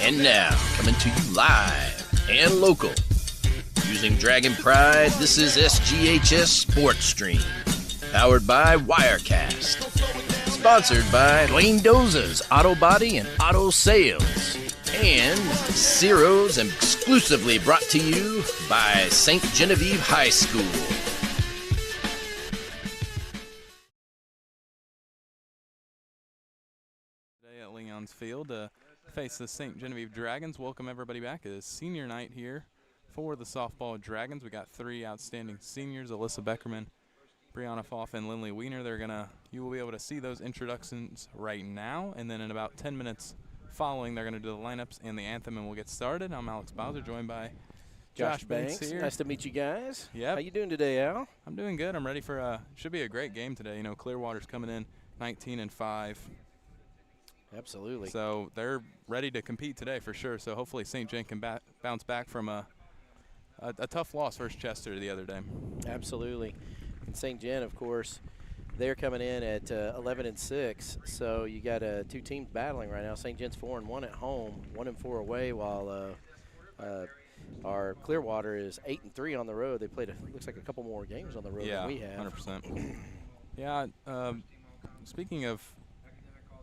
And now, coming to you live and local. Using Dragon Pride, this is SGHS Sports Stream. Powered by Wirecast. Sponsored by Dwayne Doza's Auto Body and Auto Sales. And Ciro's, and exclusively brought to you by St. Genevieve High School. Today at Leon's Field to face the St. Genevieve Dragons. Welcome everybody back. It is senior night here for the softball Dragons. We got three outstanding seniors: Alyssa Beckerman, Brianna Foff, and Lindley Wiener. You will be able to see those introductions right now, and then in about 10 minutes following, they're going to do the lineups and the anthem, and we'll get started. I'm Alex Bowser, joined by Josh Banks here. Nice to meet you guys. Yep. How you doing today, Al? I'm doing good. I'm ready for should be a great game today. You know, Clearwater's coming in 19-5. Absolutely. So they're ready to compete today for sure. So hopefully St. Gen can bounce back from a tough loss versus Chester the other day. Absolutely. And St. Gen, of course, they're coming in at 11-6. So you got two teams battling right now. St. Gen's 4-1 at home, 1-4 away, while our Clearwater is 8-3 on the road. They played looks like a couple more games on the road than we have. 100%. Yeah. Speaking of,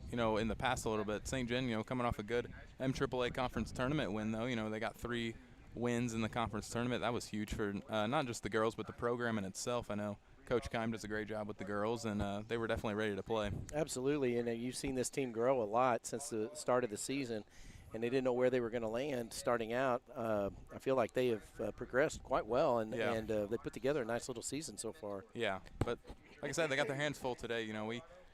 you know, in the past a little bit, St. Gen, you know, coming off a good MAAA conference tournament win, though. You know, they got 3 wins in the conference tournament. That was huge for not just the girls, but the program in itself. I know Coach Keim does a great job with the girls, and they were definitely ready to play. Absolutely, and you've seen this team grow a lot since the start of the season, and they didn't know where they were going to land starting out. I feel like they have progressed quite well, and they put together a nice little season so far. Yeah, but like I said, they got their hands full today. You know,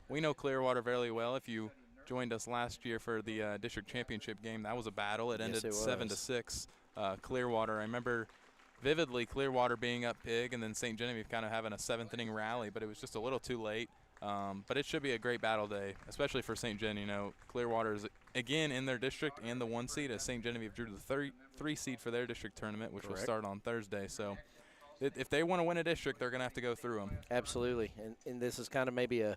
we know Clearwater fairly well. If you joined us last year for the district championship game, that was a battle. It ended 7-6. Clearwater, I remember vividly Clearwater being up big, and then St. Genevieve kind of having a 7th inning rally, but it was just a little too late. But it should be a great battle day, especially for St. Gen. You know, Clearwater is again in their district and the 1 seed, as St. Genevieve drew the 3 seed for their district tournament, which will start on Thursday. So if they want to win a district, they're going to have to go through them. Absolutely, and this is kind of maybe a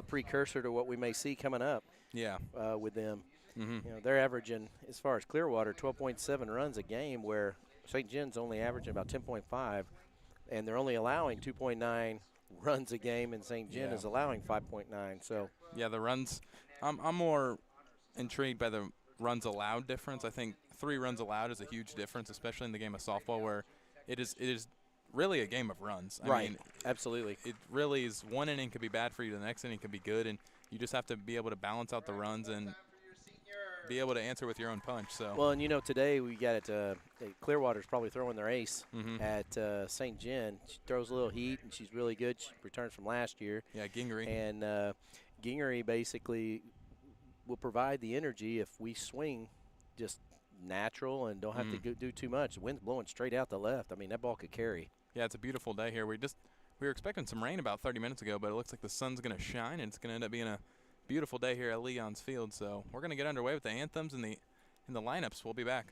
precursor to what we may see coming up. Yeah, with them. Mm-hmm. You know, they're averaging, as far as Clearwater, 12.7 runs a game, where St. Gen's only averaging about 10.5, and they're only allowing 2.9 runs a game, and St. Gen is allowing 5.9. So yeah, the runs. I'm more intrigued by the runs allowed difference. I think 3 runs allowed is a huge difference, especially in the game of softball, where it is really a game of runs. I mean, absolutely. It really is. One inning could be bad for you, the next inning could be good, and you just have to be able to balance out the runs and be able to answer with your own punch. So well, and you know, today we got it. Clearwater's probably throwing their ace at St. Gen. She throws a little heat, and she's really good. She returns from last year. Yeah, Gingery. And Gingery basically will provide the energy if we swing just natural and don't have to do too much. The wind's blowing straight out the left. I mean, that ball could carry. Yeah, it's a beautiful day here. We were expecting some rain about 30 minutes ago, but it looks like the sun's going to shine, and it's going to end up being a beautiful day here at Leon's Field. So we're going to get underway with the anthems and the lineups. We'll be back.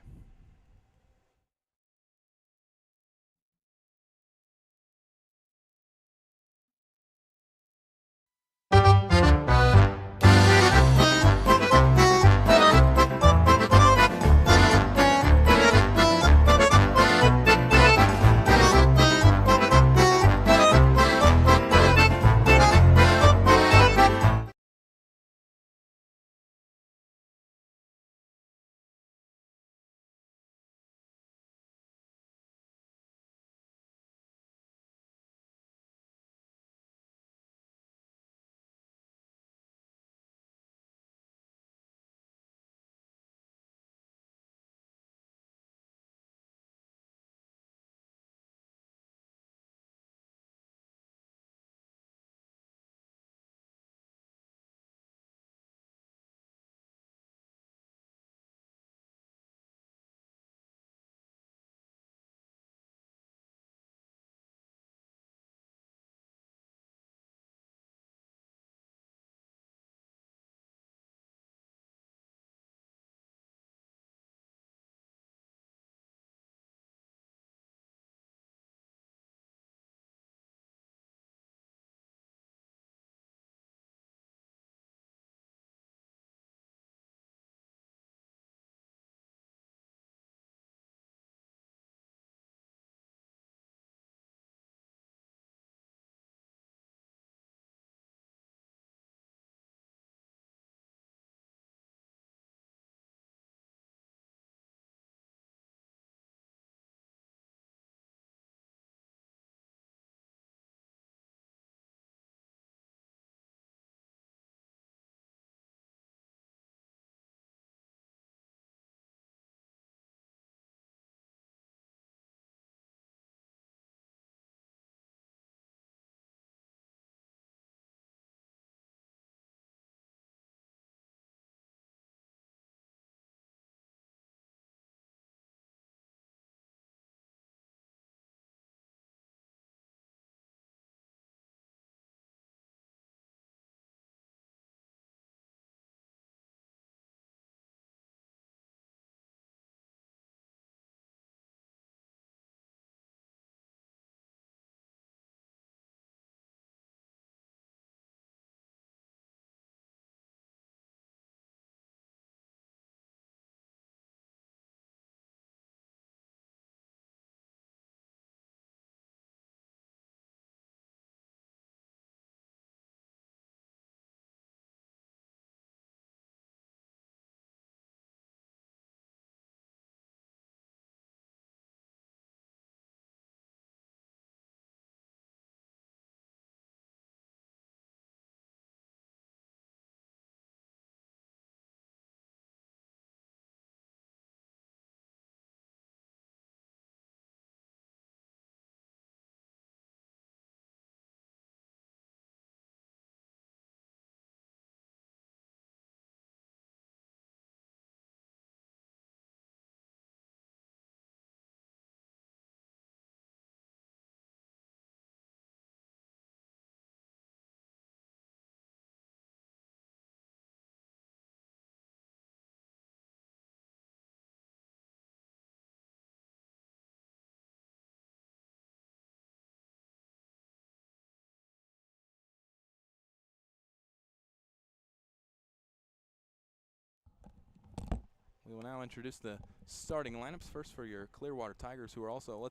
We will now introduce the starting lineups. First for your Clearwater Tigers, who are also,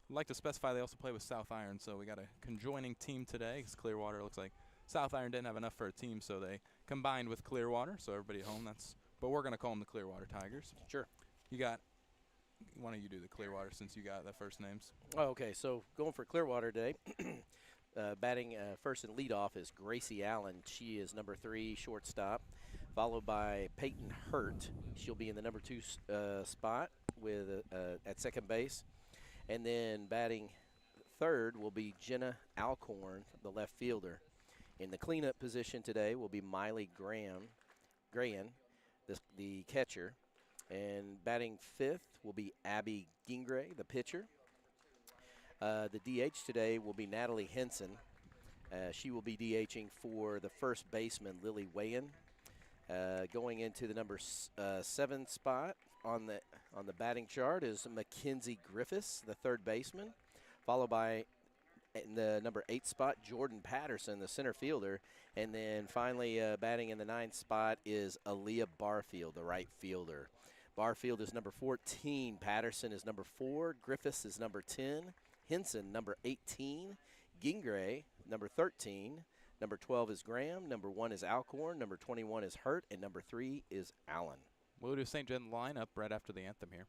like to specify, they also play with South Iron, so we got a conjoining team today because Clearwater looks like South Iron didn't have enough for a team, so they combined with Clearwater. So everybody at home, but we're going to call them the Clearwater Tigers. Sure. Why don't you do the Clearwater since you got the first names? Oh, okay, so going for Clearwater today, batting first and leadoff is Gracie Allen. She is number 3 shortstop, followed by Peyton Hurt. She'll be in the number 2 spot with at second base. And then batting third will be Jenna Alcorn, the left fielder. In the cleanup position today will be Miley Grahan, the catcher. And batting fifth will be Abby Gingray, the pitcher. The DH today will be Natalie Henson. She will be DHing for the first baseman, Lily Wayan. Going into the number 7 spot on the batting chart is Mackenzie Griffiths, the third baseman, followed by in the number 8 spot, Jordan Patterson, the center fielder. And then finally batting in the 9th spot is Aaliyah Barfield, the right fielder. Barfield is number 14, Patterson is number 4, Griffiths is number 10, Henson number 18, Gingray number 13, number 12 is Graham, number 1 is Alcorn, number 21 is Hurt, and number 3 is Allen. We'll do St. Gen lineup right after the anthem here.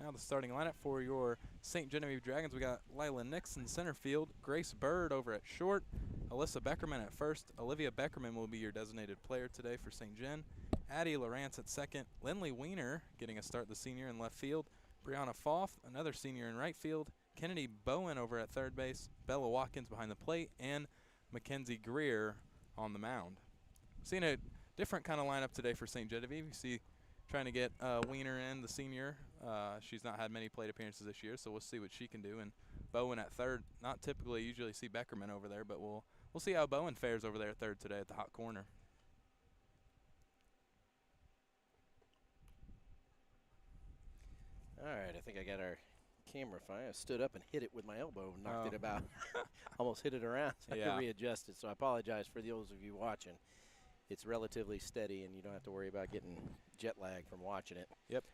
Now the starting lineup for your St. Genevieve Dragons. We got Lila Nix in center field, Grace Bird over at short, Alyssa Beckerman at first. Olivia Beckerman will be your designated player today for St. Gen. Addie Lawrence at second. Lindley Weiner getting a start, the senior, in left field. Brianna Foff, another senior, in right field. Kennedy Bowen over at third base. Bella Watkins behind the plate. And Mackenzie Greer on the mound. Seeing a different kind of lineup today for St. Genevieve. You see trying to get Weiner in, the senior. She's not had many plate appearances this year, so we'll see what she can do. And Bowen at third. Not typically, usually see Beckerman over there, but we'll see how Bowen fares over there at third today at the hot corner. All right, I think I got our camera fine. I stood up and hit it with my elbow, knocked it about, almost hit it around, so I had to readjust it. So I apologize for those of you watching. It's relatively steady, and you don't have to worry about getting jet lag from watching it. Yep.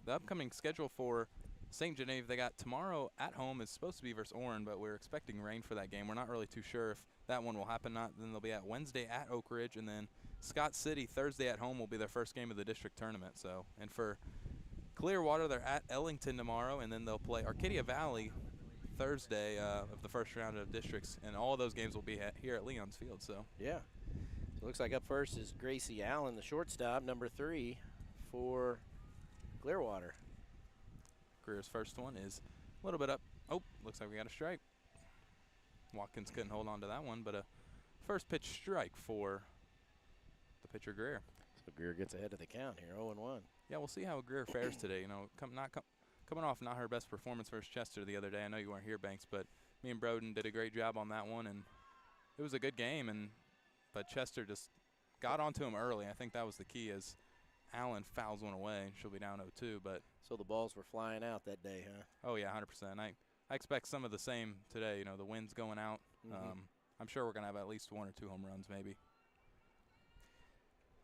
The upcoming schedule for St. Genevieve, they got tomorrow at home is supposed to be versus Orrin, but we're expecting rain for that game. We're not really too sure if that one will happen or not. Then they'll be at Wednesday at Oak Ridge, and then Scott City Thursday at home will be their first game of the district tournament. So, and for Clearwater, they're at Ellington tomorrow, and then they'll play Arcadia Valley Thursday of the first round of districts, and all of those games will be here at Leon's Field. So yeah. So looks like up first is Gracie Allen, the shortstop, number 3 for Clearwater. Greer's first one is a little bit up. Oh, looks like we got a strike. Watkins couldn't hold on to that one, but a first pitch strike for the pitcher Greer. So Greer gets ahead of the count here, 0-1. Yeah, we'll see how Greer fares today. You know, coming off not her best performance versus Chester the other day. I know you weren't here, Banks, but me and Broden did a great job on that one, and it was a good game. But Chester just got onto him early. I think that was the key, as Allen fouls one away. She'll be down 0-2. But So the balls were flying out that day, huh? Oh, yeah, 100%. I expect some of the same today. You know, the wind's going out. I'm sure we're going to have at least 1 or 2 home runs maybe.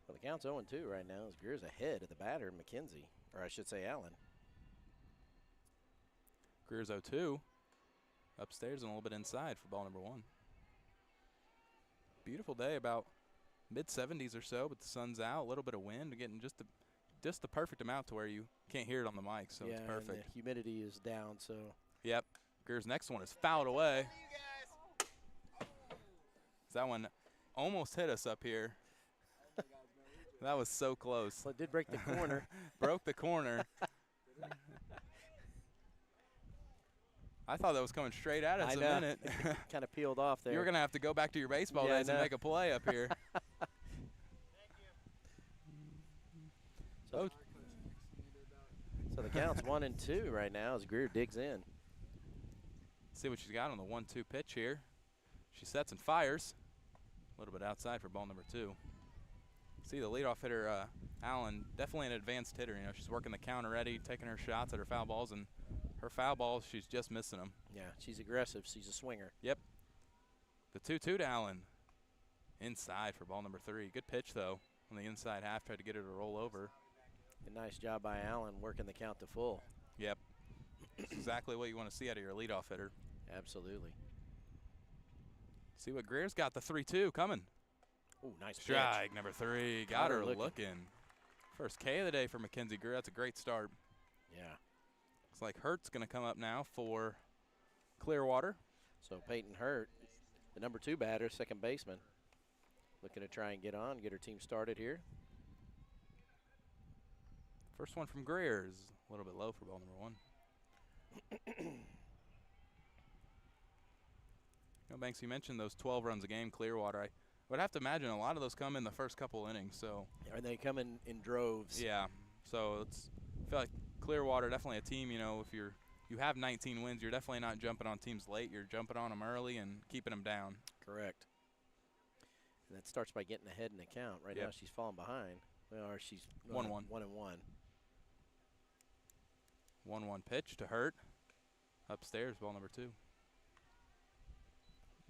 Well, the count's 0-2 right now as Greer's ahead of the batter, McKenzie, or I should say Allen. Greer's 0-2. Upstairs and a little bit inside for ball number 1. Beautiful day, about mid-70s or so, but the sun's out, a little bit of wind, getting just the perfect amount to where you can't hear it on the mic, so it's perfect. And the humidity is down, so. Yep. Greer's next one is fouled away. That one almost hit us up here. That was so close. Well, it did break the corner. Broke the corner. I thought that was coming straight at us a minute. Kind of peeled off there. You're going to have to go back to your baseball days and make a play up here. So the count's 1-2 right now as Greer digs in. See what she's got on the 1-2 pitch here. She sets and fires. A little bit outside for ball number 2. See the leadoff hitter, Allen, definitely an advanced hitter. You know, she's working the count already, taking her shots at her foul balls, and her foul balls, she's just missing them. Yeah, she's aggressive. She's a swinger. Yep. The 2-2 to Allen. Inside for ball number 3. Good pitch, though, on the inside half. Tried to get her to roll over. A nice job by Allen working the count to full. Yep. That's exactly what you want to see out of your leadoff hitter. Absolutely. See what Greer's got, the 3-2 coming. Oh, nice pitch. Strike number 3. Got her looking. First K of the day for Mackenzie Greer. That's a great start. Yeah. Looks like Hurt's going to come up now for Clearwater. So Peyton Hurt, the number 2 batter, second baseman, looking to try and get on, get her team started here. First one from Greer is a little bit low for ball number 1. You know, Banks, you mentioned those 12 runs a game, Clearwater. I would have to imagine a lot of those come in the first couple innings. So. Are they coming in droves? Yeah. So I feel like Clearwater definitely a team. You know, if you have 19 wins, you're definitely not jumping on teams late. You're jumping on them early and keeping them down. Correct. And that starts by getting ahead in the count. Right now she's falling behind. Well, or she's 1-1. 1-1. 1-1 pitch to Hurt. Upstairs, ball number 2.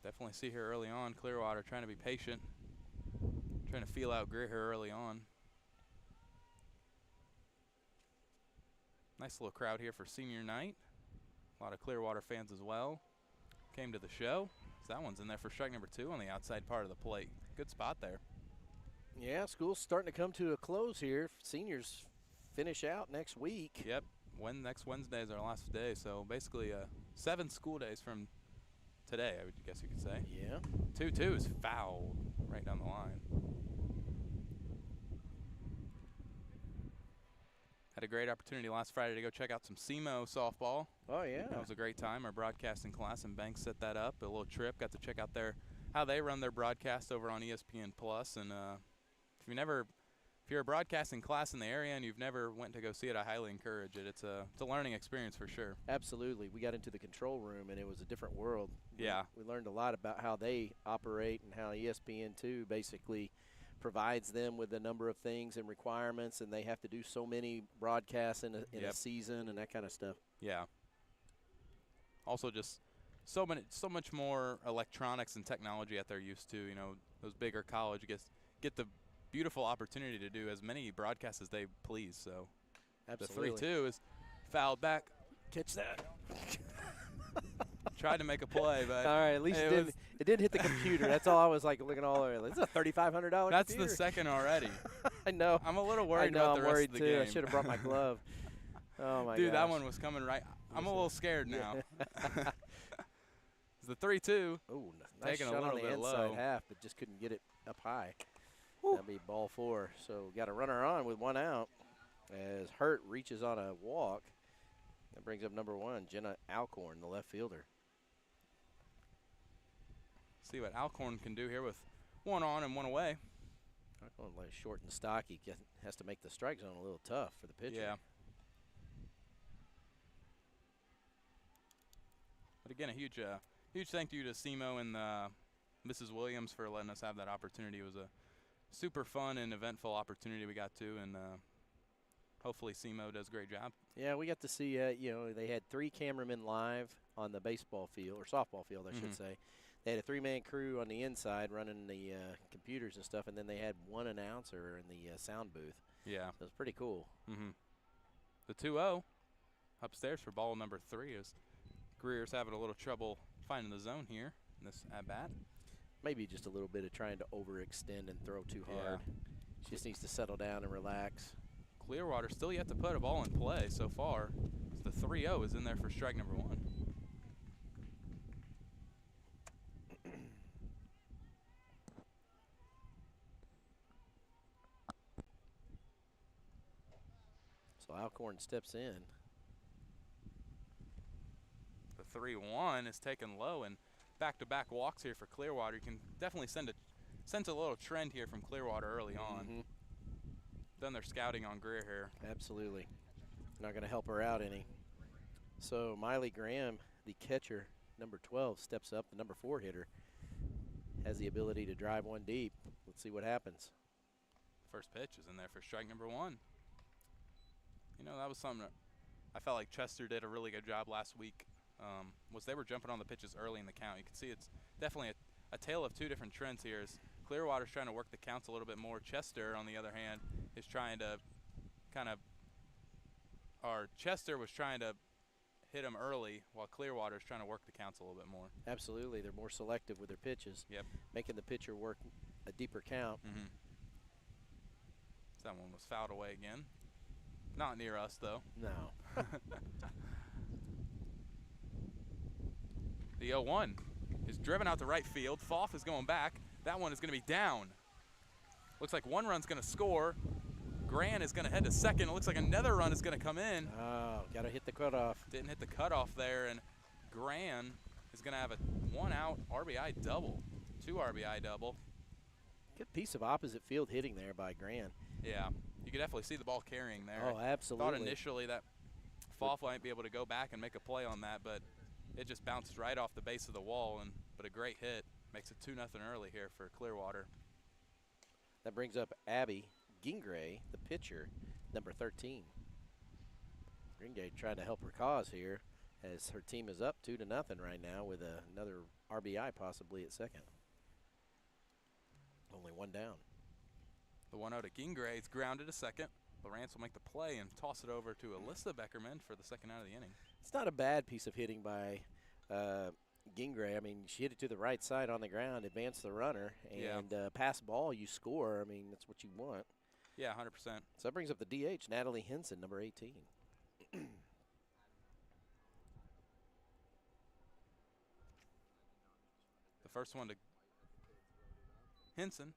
Definitely see her early on. Clearwater trying to be patient, trying to feel out Greer here early on. Nice little crowd here for senior night. A lot of Clearwater fans as well came to the show. So that one's in there for strike number 2 on the outside part of the plate. Good spot there. Yeah, school's starting to come to a close here. Seniors finish out next week. Yep, next Wednesday is our last day. So basically 7 school days from today, I would guess you could say. Yeah. 2-2 is foul right down the line. Had a great opportunity last Friday to go check out some SEMO softball. Oh, yeah. That was a great time. Our broadcasting class and Banks set that up. A little trip. Got to check out how they run their broadcast over on ESPN Plus. And if you're a broadcasting class in the area and you've never went to go see it, I highly encourage it. It's a learning experience for sure. Absolutely. We got into the control room and it was a different world. Yeah. We learned a lot about how they operate and how ESPN2 basically provides them with a number of things and requirements, and they have to do so many broadcasts in a season and that kind of stuff. Yeah. Also just so much more electronics and technology that they're used to. You know, those bigger college get the beautiful opportunity to do as many broadcasts as they please. So absolutely. The 3-2 is fouled back. Catch that. Tried to make a play, but all right, at least it didn't hit the computer. That's all I was like looking all over. It's a $3,500 That's computer. the second already. I know. I'm a little worried about the rest of the too. game. I should have brought my glove. Oh my Dude, gosh. that one was coming right. I'm a little scared now. It's the 3-2. Oh, nice taking shot a little on the bit inside low. half, but just couldn't get it up high. Woo. That'll be ball 4. So got a runner on with 1 out as Hurt reaches on a walk. That brings up number 1, Jenna Alcorn, the left fielder. See what Alcorn can do here with 1 on and 1 away. Alcorn lays short and stocky. Has to make the strike zone a little tough for the pitcher. Yeah. But again, a huge thank you to SEMO and Mrs. Williams for letting us have that opportunity. It was a super fun and eventful opportunity we got to, and hopefully SEMO does a great job Yeah, we got to see, they had 3 cameramen live on the baseball field, or softball field, I should say. They had a 3-man crew on the inside running the computers and stuff, and then they had 1 announcer in the sound booth. Yeah. So it was pretty cool. The 2-0 upstairs for ball number 3 is Greer's having a little trouble finding the zone here in this at-bat. Maybe just a little bit of trying to overextend and throw too hard. She just needs to settle down and relax. Clearwater still yet to put a ball in play so far. The 3-0 is in there for strike number 1. So Alcorn steps in. The 3-1 is taken low, and back-to-back walks here for Clearwater. You can definitely sense a little trend here from Clearwater early on. Done their scouting on Greer here. Absolutely. Not going to help her out any. So Miley Graham, the catcher, number 12, steps up. The number 4 hitter has the ability to drive one deep. Let's see what happens. First pitch is in there for strike number 1. You know, that was something that I felt like Chester did a really good job last week. Was they were jumping on the pitches early in the count. You can see it's definitely a tale of 2 different trends here. As Clearwater's trying to work the counts a little bit more. Chester, on the other hand, is trying to Chester was trying to hit him early, while Clearwater's trying to work the counts a little bit more. Absolutely. They're more selective with their pitches. Yep. Making the pitcher work a deeper count. That one was fouled away again. Not near us, though. No. The 0-1 is driven out to right field. Foff is going back. That one is going to be down. Looks like 1 run's going to score. Gran is going to head to second. It looks like another run is going to come in. Oh, got to hit the cutoff. Didn't hit the cutoff there, and Gran is going to have a 1-out RBI double. 2 RBI double. Good piece of opposite field hitting there by Gran. Yeah, you could definitely see the ball carrying there. Oh, absolutely. Thought initially that Foff might be able to go back and make a play on that, but it just bounced right off the base of the wall, but a great hit. Makes it 2-0 early here for Clearwater. That brings up Abby Gingray, the pitcher, number 13. Gingray trying to help her cause here as her team is up 2-0 right now with another RBI possibly at second. Only 1 down. The 1-0 to Gingray. It's grounded to second. Lawrence will make the play and toss it over to Alyssa Beckerman for the second out of the inning. It's not a bad piece of hitting by Gingray. I mean, she hit it to the right side on the ground, advanced the runner, and pass ball, you score. I mean, that's what you want. Yeah, 100%. So that brings up the DH, Natalie Henson, number 18. The first one to Henson,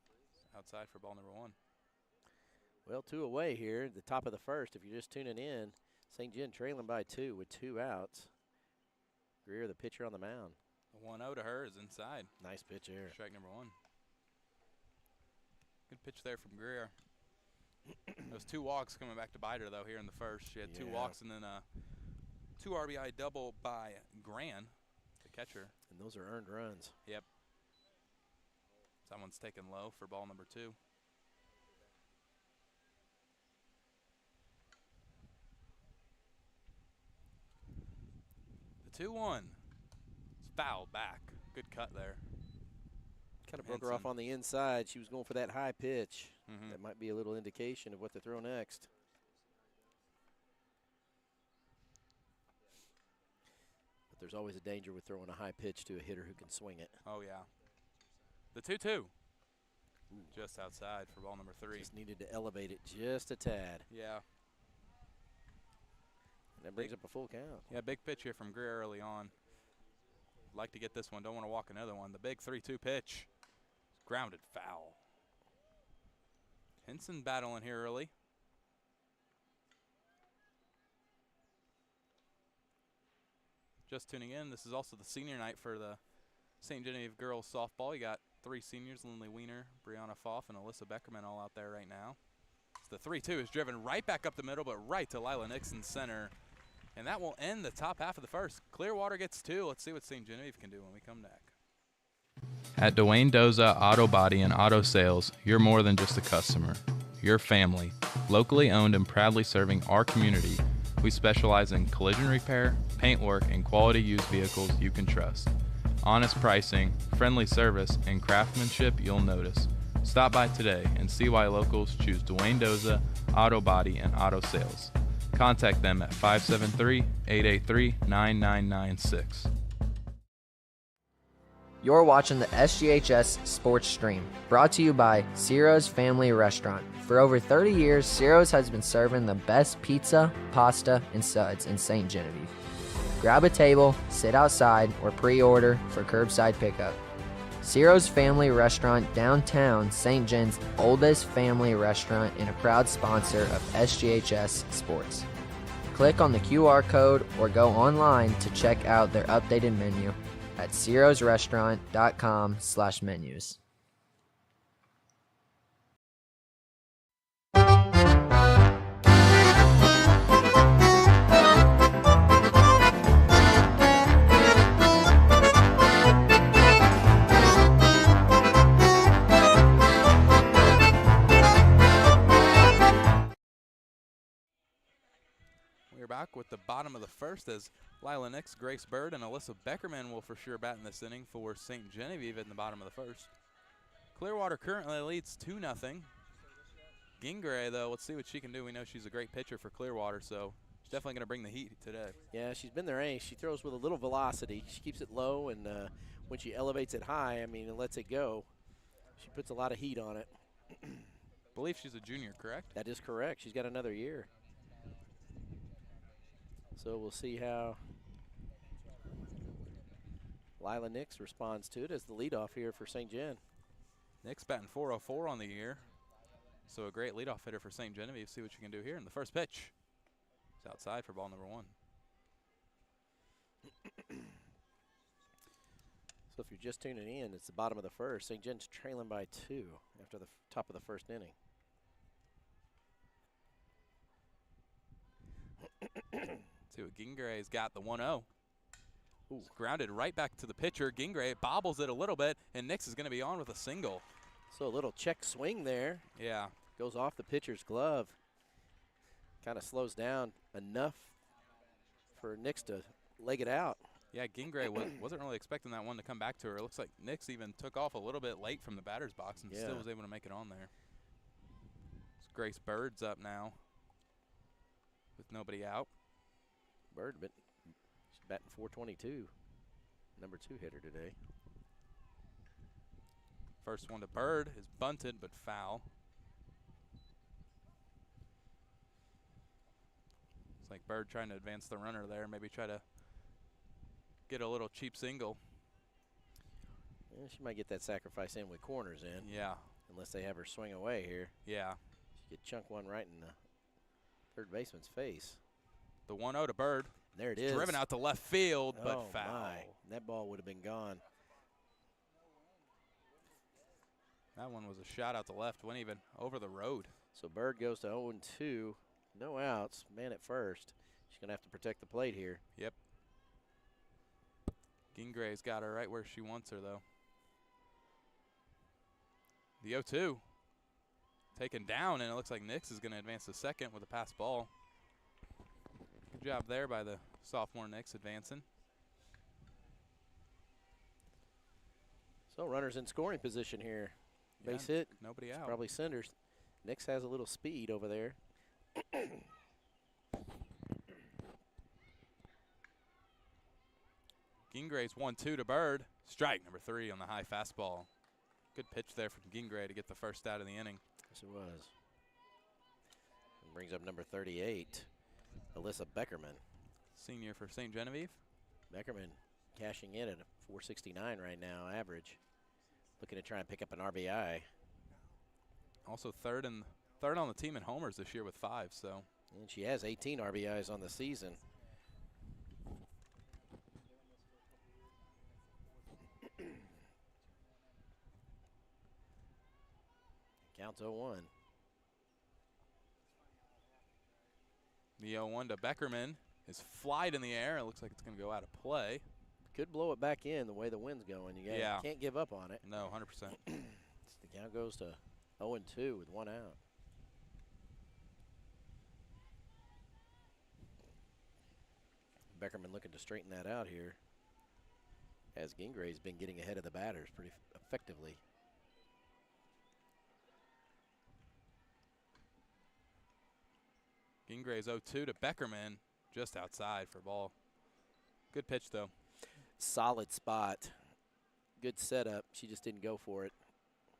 outside for ball number 1. Well, 2 away here at the top of the first. If you're just tuning in, St. Gen trailing by 2 with 2 outs. Greer, the pitcher on the mound. The 1-0 to her is inside. Nice pitch there. Strike number 1. Good pitch there from Greer. Those 2 walks coming back to bite her, though, here in the first. She had 2 walks and then a 2 RBI double by Gran, the catcher. And those are earned runs. Yep. Someone's taken low for ball number 2. The 2-1. It's fouled back. Good cut there. Kind of broke her off on the inside. She was going for that high pitch. That might be a little indication of what to throw next. But there's always a danger with throwing a high pitch to a hitter who can swing it. Oh, yeah. The 2-2. Just outside for ball number 3. Just needed to elevate it just a tad. Yeah. And that brings up a full count. Yeah, big pitch here from Greer early on. Like to get this one. Don't want to walk another one. The big 3-2 pitch. Grounded foul. Henson battling here early. Just tuning in, this is also the senior night for the St. Genevieve girls softball. You got 3 seniors, Lindley Weiner, Brianna Foff, and Alyssa Beckerman all out there right now. So the 3-2 is driven right back up the middle, but right to Lila Nixon center. And that will end the top half of the first. Clearwater gets 2. Let's see what St. Genevieve can do when we come back. At Dwayne Doza Auto Body and Auto Sales, you're more than just a customer. You're family, locally owned and proudly serving our community We specialize in collision repair, paint work, and quality used vehicles you can trust. Honest pricing, friendly service, and craftsmanship you'll notice. Stop by today and see why locals choose Dwayne Doza Auto Body and Auto Sales. Contact them at 573-883-9996. You're watching the SGHS Sports Stream, brought to you by Ciro's Family Restaurant. For over 30 years, Ciro's has been serving the best pizza, pasta, and suds in St. Genevieve. Grab a table, sit outside, or pre-order for curbside pickup. Ciro's Family Restaurant, downtown St. Gen's oldest family restaurant and a proud sponsor of SGHS Sports. Click on the QR code or go online to check out their updated menu at cirosrestaurant.com/menus. We're back with the bottom of the first as Lila Nix, Grace Bird, and Alyssa Beckerman will for sure bat in this inning for St. Genevieve in the bottom of the first. Clearwater currently leads 2-0. Gingray, though, let's see what she can do. We know she's a great pitcher for Clearwater, so she's definitely going to bring the heat today. Yeah, she's been their ace. She throws with a little velocity. She keeps it low, and when she elevates it high, I mean, and lets it go, she puts a lot of heat on it. I believe she's a junior, correct? That is correct. She's got another year. So we'll see how Lila Nix responds to it as the leadoff here for St. Gen. Nix batting .404 on the year. So a great leadoff hitter for St. Genevieve. See what you can do here. And the first pitch is outside for ball number 1. So if you're just tuning in, it's the bottom of the first. St. Gen's trailing by 2 after the top of the first inning. See what Gingray's got, the 1-0. It's grounded right back to the pitcher. Gingray bobbles it a little bit, and Nix is going to be on with a single. So a little check swing there. Yeah. Goes off the pitcher's glove. Kind of slows down enough for Nix to leg it out. Yeah, Gingray wasn't really expecting that one to come back to her. It looks like Nix even took off a little bit late from the batter's box and still was able to make it on there. It's Grace Bird's up now with nobody out. Bird, but she's batting .422. Number 2 hitter today. First one to Bird is bunted but foul. It's like Bird trying to advance the runner there, maybe try to get a little cheap single. Yeah, she might get that sacrifice in with corners in. Yeah. Unless they have her swing away here. Yeah. She could chunk one right in the third baseman's face. The 1-0 to Bird. There it is. Driven out to left field, but foul. My. That ball would have been gone. That one was a shot out to left, went even over the road. So Bird goes to 0-2. No outs. Man at first. She's going to have to protect the plate here. Yep. Gingray's got her right where she wants her, though. The 0-2. Taken down, and it looks like Nix is going to advance to second with a pass ball. Good job there by the sophomore Nix advancing. So runners in scoring position here. Yeah, Base hit. Nobody It's out. probably Cinders. Nix has a little speed over there. Gingray's 1-2 to Bird. Strike number 3 on the high fastball. Good pitch there from Gingray to get the first out of the inning. Yes, it was. And brings up number 38, Alyssa Beckerman. Senior for St. Genevieve. Beckerman cashing in at a .469 right now, average. Looking to try and pick up an RBI. Also third on the team in homers this year with 5. So. And she has 18 RBIs on the season. Counts 0-1. The 0-1 to Beckerman is flied in the air. It looks like it's going to go out of play. Could blow it back in the way the wind's going. You can't give up on it. No, 100%. The count goes to 0-2 with 1 out. Beckerman looking to straighten that out here, as Gingray's been getting ahead of the batters pretty effectively. Gingray's 0-2 to Beckerman, just outside for a ball. Good pitch, though. Solid spot. Good setup. She just didn't go for it.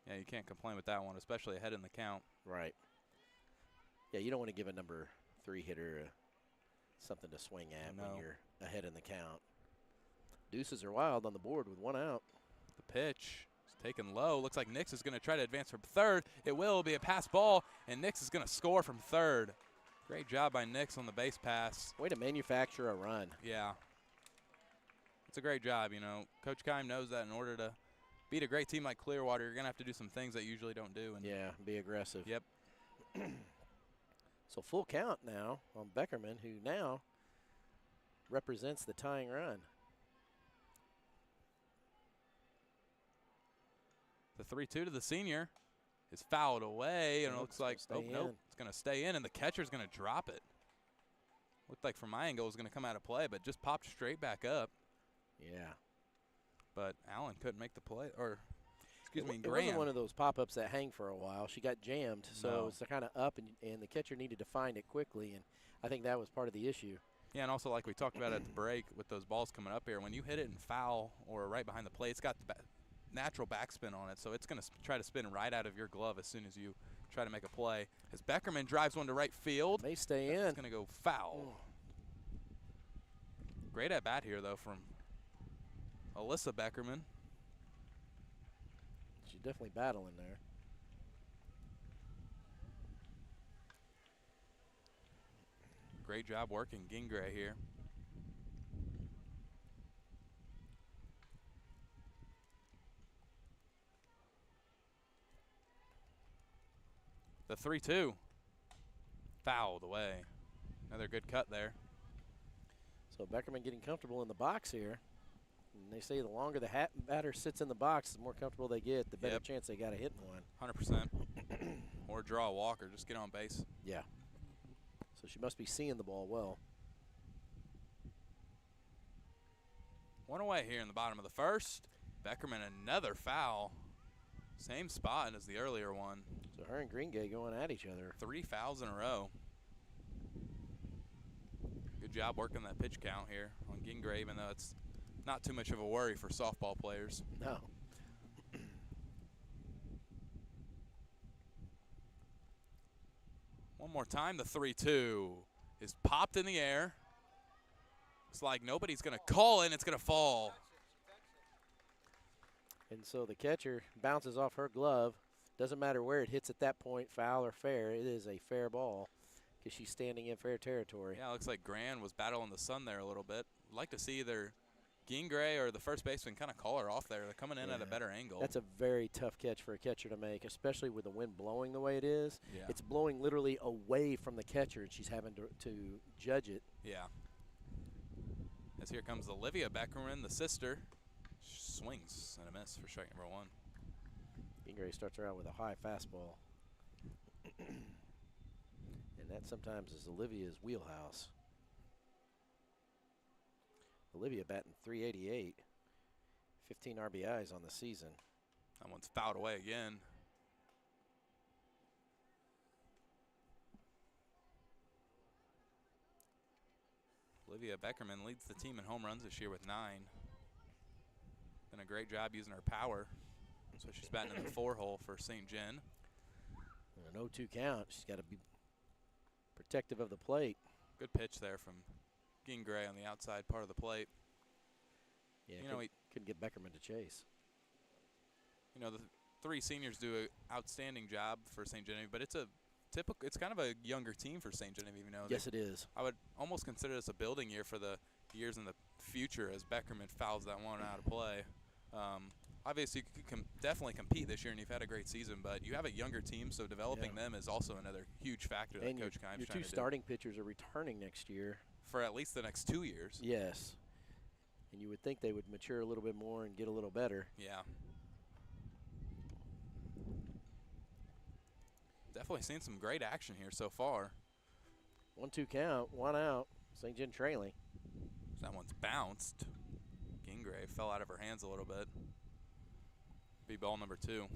Yeah, you can't complain with that one, especially ahead in the count. Right. Yeah, you don't want to give a number 3 hitter something to swing at when you're ahead in the count. Deuces are wild on the board with 1 out. The pitch is taken low. Looks like Nix is going to try to advance from third. It will be a pass ball, and Nix is going to score from third. Great job by Nix on the base pass. Way to manufacture a run. Yeah. It's a great job, you know. Coach Keim knows that in order to beat a great team like Clearwater, you're going to have to do some things that you usually don't do. And yeah, be aggressive. Yep. So full count now on Beckerman, who now represents the tying run. The 3-2 to the senior is fouled away, and it looks like, nope, it's going to stay in, and the catcher's going to drop it. Looked like from my angle it was going to come out of play, but just popped straight back up. Yeah. But Allen couldn't make the play, or excuse me, It Graham. wasn't one of those pop-ups that hang for a while. She got jammed, so it's kind of up, and the catcher needed to find it quickly, and I think that was part of the issue. Yeah, and also like we talked about at the break with those balls coming up here, when you hit it in foul or right behind the plate, it's got the natural backspin on it, so it's going to try to spin right out of your glove as soon as you try to make a play. As Beckerman drives one to right field. May stay in. It's going to go foul. Great at bat here, though, from Alyssa Beckerman. She's definitely battling there. Great job working Gingray here. The 3-2. Fouled away. Another good cut there. So Beckerman getting comfortable in the box here. And they say the longer the batter sits in the box, the more comfortable they get, the better chance they got of hitting one. 100%. Or draw a walk or just get on base. Yeah. So she must be seeing the ball well. One away here in the bottom of the first. Beckerman another foul. Same spot as the earlier one. So her and Greengay going at each other. 3 fouls in a row. Good job working that pitch count here on Gingray, even though it's not too much of a worry for softball players. No. One more time, the 3-2 is popped in the air. Looks like nobody's going to call it, and it's going to fall. And so the catcher bounces off her glove. Doesn't matter where it hits at that point, foul or fair. It is a fair ball because she's standing in fair territory. Yeah, it looks like Gran was battling the sun there a little bit. I'd like to see either Gingray or the first baseman kind of call her off there. They're coming in at a better angle. That's a very tough catch for a catcher to make, especially with the wind blowing the way it is. Yeah. It's blowing literally away from the catcher, and she's having to judge it. Yeah. As here comes Olivia Beckerman, the sister. Swings and a miss for strike number 1. Gingray starts her out with a high fastball. And that sometimes is Olivia's wheelhouse. Olivia batting .388, 15 RBIs on the season. That one's fouled away again. Olivia Beckerman leads the team in home runs this year with 9. Done a great job using her power. So she's batting in the 4-hole for St. Gen. An 0-2 count. She's got to be protective of the plate. Good pitch there from Gingray on the outside part of the plate. Yeah, you know, couldn't get Beckerman to chase. You know, the 3 seniors do an outstanding job for Ste. Genevieve, but it's kind of a younger team for Ste. Genevieve. You know, yes, it is. I would almost consider this a building year for the years in the future as Beckerman fouls that one out of play. Obviously, you could definitely compete this year, and you've had a great season, but you have a younger team, so developing them is also another huge factor that Coach Keim's your trying 2 to starting pitchers are returning next year. For at least the next 2 years. Yes. And you would think they would mature a little bit more and get a little better. Yeah. Definitely seen some great action here so far. 1-2 count, 1 out. St. Gen trailing. That one's bounced. Gingrave fell out of her hands a little bit. Be ball number 2.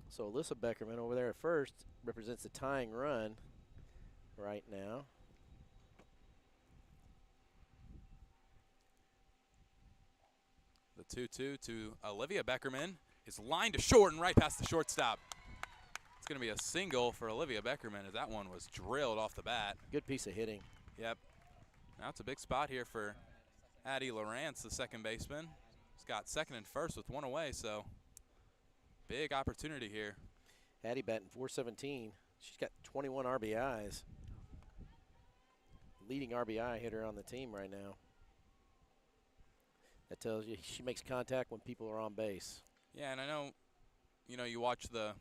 So Alyssa Beckerman over there at first represents the tying run right now. The 2-2 to Olivia Beckerman is lined to short and right past the shortstop. It's going to be a single for Olivia Beckerman as that one was drilled off the bat. Good piece of hitting. Yep. Now it's a big spot here for Addie Lawrence, the second baseman. He's got second and first with one away, so big opportunity here. Addie batting .417. She's got 21 RBIs. Leading RBI hitter on the team right now. That tells you she makes contact when people are on base. Yeah, and I know, you watch that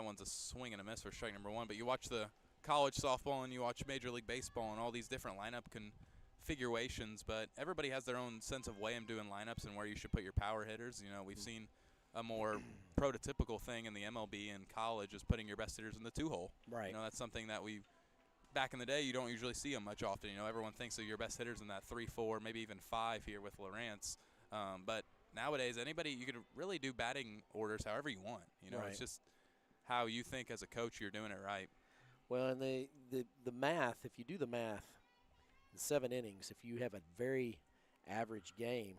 one's a swing and a miss for strike number 1, but you watch the college softball and you watch Major League Baseball and all these different lineup configurations, but everybody has their own sense of way of doing lineups and where you should put your power hitters. We've seen a more prototypical thing in the MLB and college is putting your best hitters in the 2-hole. Right. That's something that back in the day, you don't usually see them much often. Everyone thinks of your best hitters in that 3, 4, maybe even 5 here with Lawrence. But nowadays, you can really do batting orders however you want. Right. It's just how you think as a coach you're doing it right. Well, and the math, if you do the math, in 7 innings, if you have a very average game,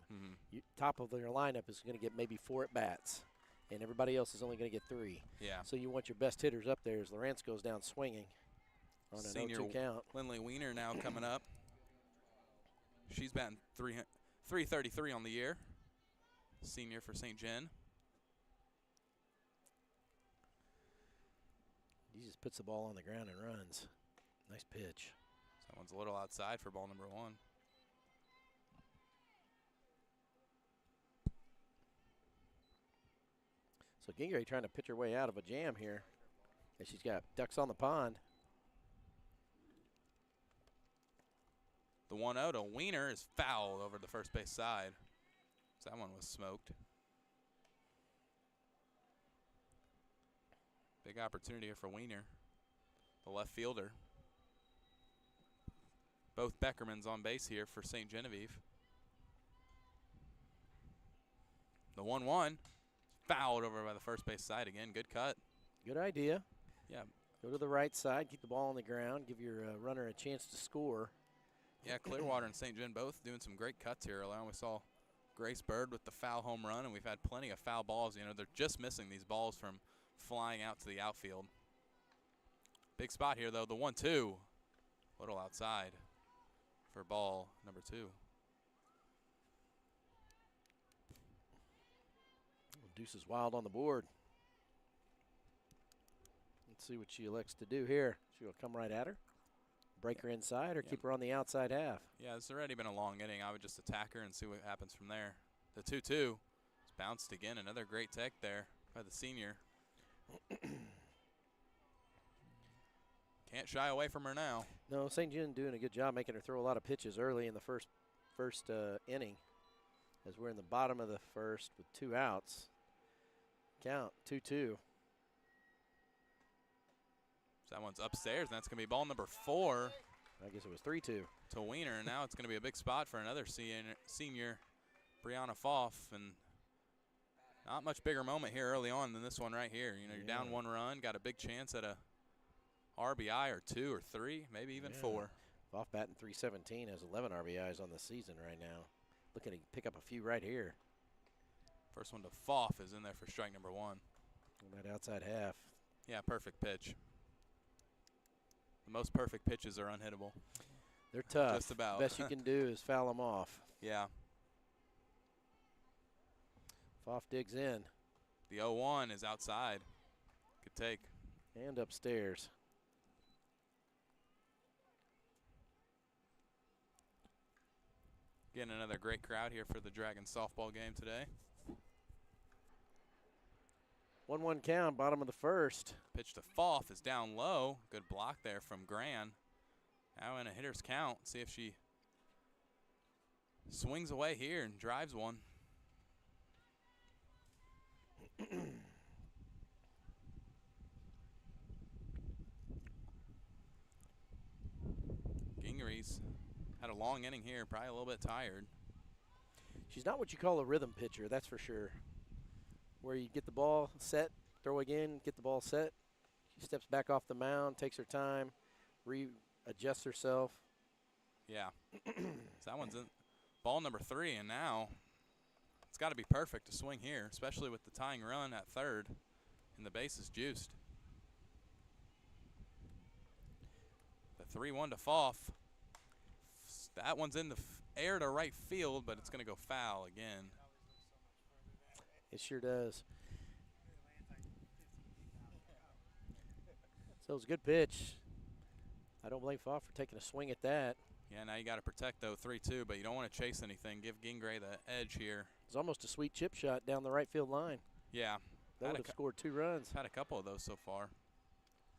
top of your lineup is going to get maybe 4 at-bats, and everybody else is only going to get 3. Yeah. So you want your best hitters up there as Lawrence goes down swinging on an Senior 0-2 count. Lindley Weiner now coming up. She's batting .333 on the year. Senior for St. Gen. He just puts the ball on the ground and runs. Nice pitch. That one's a little outside for ball number 1. So Gingrey trying to pitch her way out of a jam here. And she's got ducks on the pond. The 1-0 to Weiner is fouled over the first base side. So that one was smoked. Big opportunity here for Weiner, the left fielder. Both Beckermans on base here for Ste. Genevieve. The 1-1 fouled over by the first base side again. Good cut. Good idea. Yeah. Go to the right side, keep the ball on the ground, give your runner a chance to score. Yeah, Clearwater and St. Gen both doing some great cuts here. We saw Grace Bird with the foul home run, and we've had plenty of foul balls. They're just missing these balls from flying out to the outfield. Big spot here, though. The 1-2, a little outside for ball number 2. Deuce is wild on the board. Let's see what she elects to do here. She'll come right at her, break her inside, or keep her on the outside half. Yeah, it's already been a long inning. I would just attack her and see what happens from there. The 2-2 is bounced again. Another great take there by the senior. Can't shy away from her now. No, St. Gen doing a good job making her throw a lot of pitches early in the first inning, as we're in the bottom of the first with 2 outs. Count 2-2. So that one's upstairs, and that's going to be ball number 4. I guess it was 3-2. To Weiner, and now it's going to be a big spot for another senior, Brianna Foff, and not much bigger moment here early on than this one right here. You're down 1 run, got a big chance at a RBI or 2 or 3, maybe even 4. Foff batting .317, has 11 RBIs on the season right now. Looking to pick up a few right here. First one to Foff is in there for strike number 1. On that outside half. Yeah, perfect pitch. The most perfect pitches are unhittable. They're tough. Just about. Best you can do is foul them off. Yeah. Foff digs in. The 0-1 is outside. Good take. And upstairs. Again, another great crowd here for the Dragons softball game today. 1-1 count, bottom of the first. Pitch to Foff is down low. Good block there from Gran. Now in a hitter's count. See if she swings away here and drives one. Gingry's Had a long inning here, probably a little bit tired. She's not what you call a rhythm pitcher, that's for sure. Where you get the ball set, throw again, get the ball set. She steps back off the mound, takes her time, readjusts herself. Yeah. So that one's in ball number 3, and now it's got to be perfect to swing here, especially with the tying run at third, and the base is juiced. The 3-1 to Foff. That one's in the air to right field, but it's going to go foul again. It sure does. So it was a good pitch. I don't blame Foff for taking a swing at that. Yeah, now you got to protect, though, 3-2, but you don't want to chase anything. Give Gingray the edge here. It's almost a sweet chip shot down the right field line. Yeah. That would have scored 2 runs. Had a couple of those so far.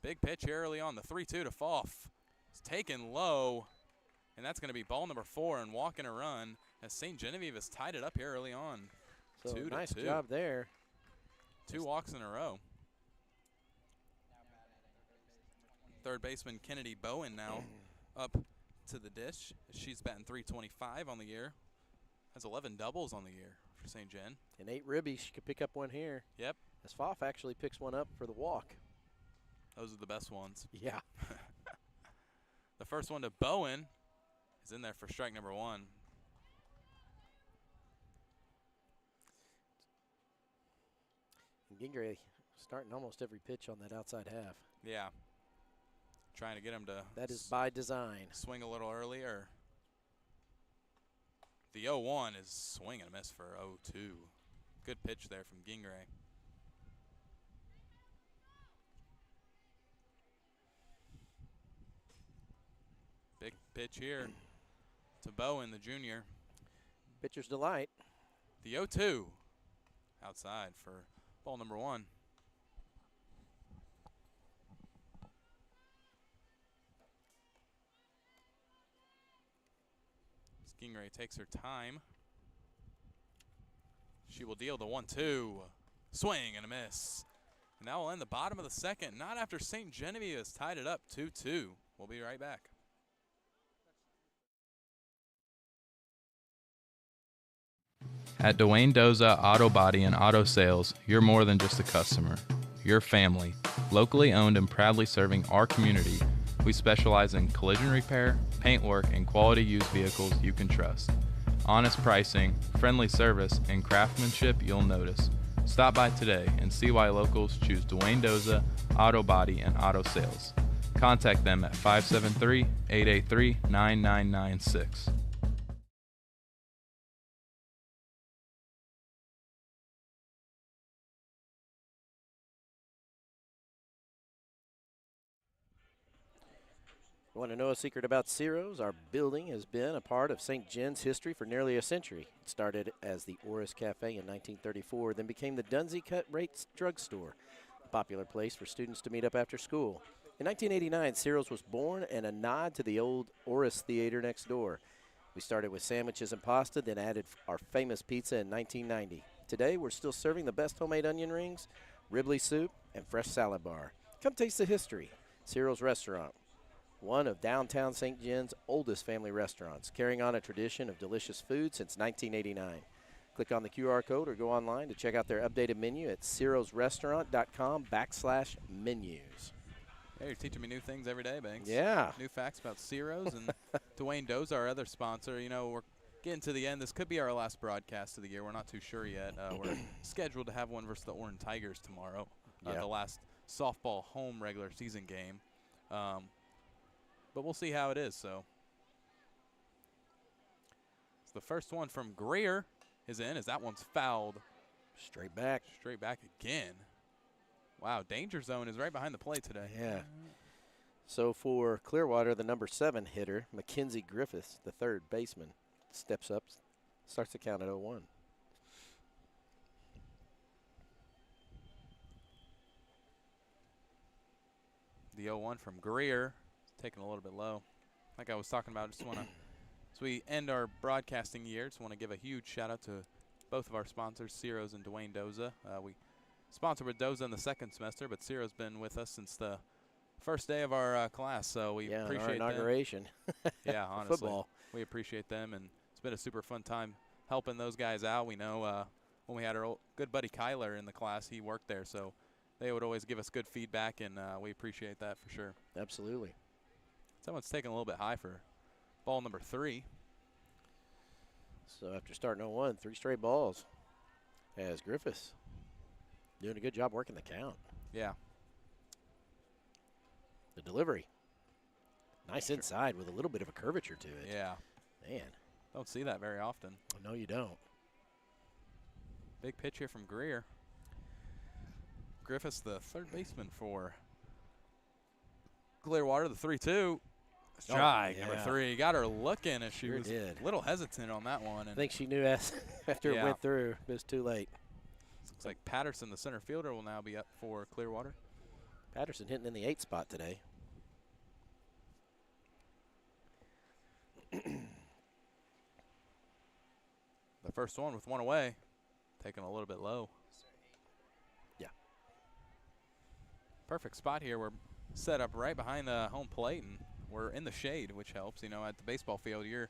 Big pitch here early on, the 3-2 to Foff. It's taken low, and that's going to be ball number 4 and walking a run as Ste. Genevieve has tied it up here early on. So 2-2. nice job there. 2 walks in a row. Third baseman Kennedy Bowen now up to the dish. She's batting .325 on the year. Has 11 doubles on the year for St. Gen. And 8 ribbies. She could pick up one here. Yep. As Foff actually picks one up for the walk. Those are the best ones. Yeah. The first one to Bowen is in there for strike number 1. And Gingray starting almost every pitch on that outside half. Yeah. Trying to get him to. That is by design. Swing a little earlier. The 0-1 is swing and a miss for 0-2. Good pitch there from Gingray. Big pitch here to Bowen, the junior. Pitcher's delight. The 0-2 outside for ball number 1. Gingray takes her time. She will deal the 1-2. Swing and a miss. And that will end the bottom of the second. Not after Ste. Genevieve has tied it up 2-2. We'll be right back. At Dwayne Doza Auto Body and Auto Sales, you're more than just a customer. You're family. Locally owned and proudly serving our community. We specialize in collision repair, paint work, and quality used vehicles you can trust. Honest pricing, friendly service, and craftsmanship you'll notice. Stop by today and see why locals choose Dwayne Doza Auto Body and Auto Sales. Contact them at 573-883-9996. Want to know a secret about Ciro's? Our building has been a part of St. Gen's history for nearly a century. It started as the Oris Cafe in 1934, then became the Dunsey Cut Rates Drugstore, a popular place for students to meet up after school. In 1989, Ciro's was born and a nod to the old Oris Theater next door. We started with sandwiches and pasta, then added our famous pizza in 1990. Today, we're still serving the best homemade onion rings, Ribley soup, and fresh salad bar. Come taste the history. Ciro's Restaurant, one of downtown St. Gen's oldest family restaurants, carrying on a tradition of delicious food since 1989. Click on the QR code or go online to check out their updated menu at cirosrestaurant.com/menus. Hey, you're teaching me new things every day, Banks. Yeah. New facts about Ciro's and Dwayne Doza, our other sponsor. You know, we're getting to the end. This could be our last broadcast of the year. We're not too sure yet. We're scheduled to have one versus the Orange Tigers tomorrow, the last softball home regular season game. But we'll see how it is. So the first one from Greer is in, as that one's fouled. Straight back. Straight back again. Wow, danger zone is right behind the plate today. Yeah. So for Clearwater, the number 7 hitter, Mackenzie Griffiths, the third baseman, steps up, starts the count at 0-1. The 0-1 from Greer. Taking a little bit low. Like I was talking about, just want to, as we end our broadcasting year, just want to give a huge shout out to both of our sponsors, Ciro's and Dwayne Doza. We sponsored with Doza in the second semester, but Ciro's been with us since the first day of our class, so we appreciate our inauguration. Yeah, honestly. Football. We appreciate them, and it's been a super fun time helping those guys out. We know when we had our good buddy Kyler in the class, he worked there, so they would always give us good feedback, and we appreciate that for sure. Absolutely. Someone's taking a little bit high for ball number 3. So after starting 0-1, 3 straight balls as Griffiths doing a good job working the count. Yeah. The delivery. Nice inside with a little bit of a curvature to it. Yeah. Man. Don't see that very often. No, you don't. Big pitch here from Greer. Griffiths, the third baseman for Clearwater, the 3-2. Strike number 3. Got her looking, and she was a little hesitant on that one. I think she knew after it went through, it was too late. Looks like Patterson, the center fielder, will now be up for Clearwater. Patterson hitting in the 8 spot today. The first one with 1 away, taking a little bit low. Yeah. Perfect spot here. We're set up right behind the home plate, and we're in the shade, which helps. You know, at the baseball field, you're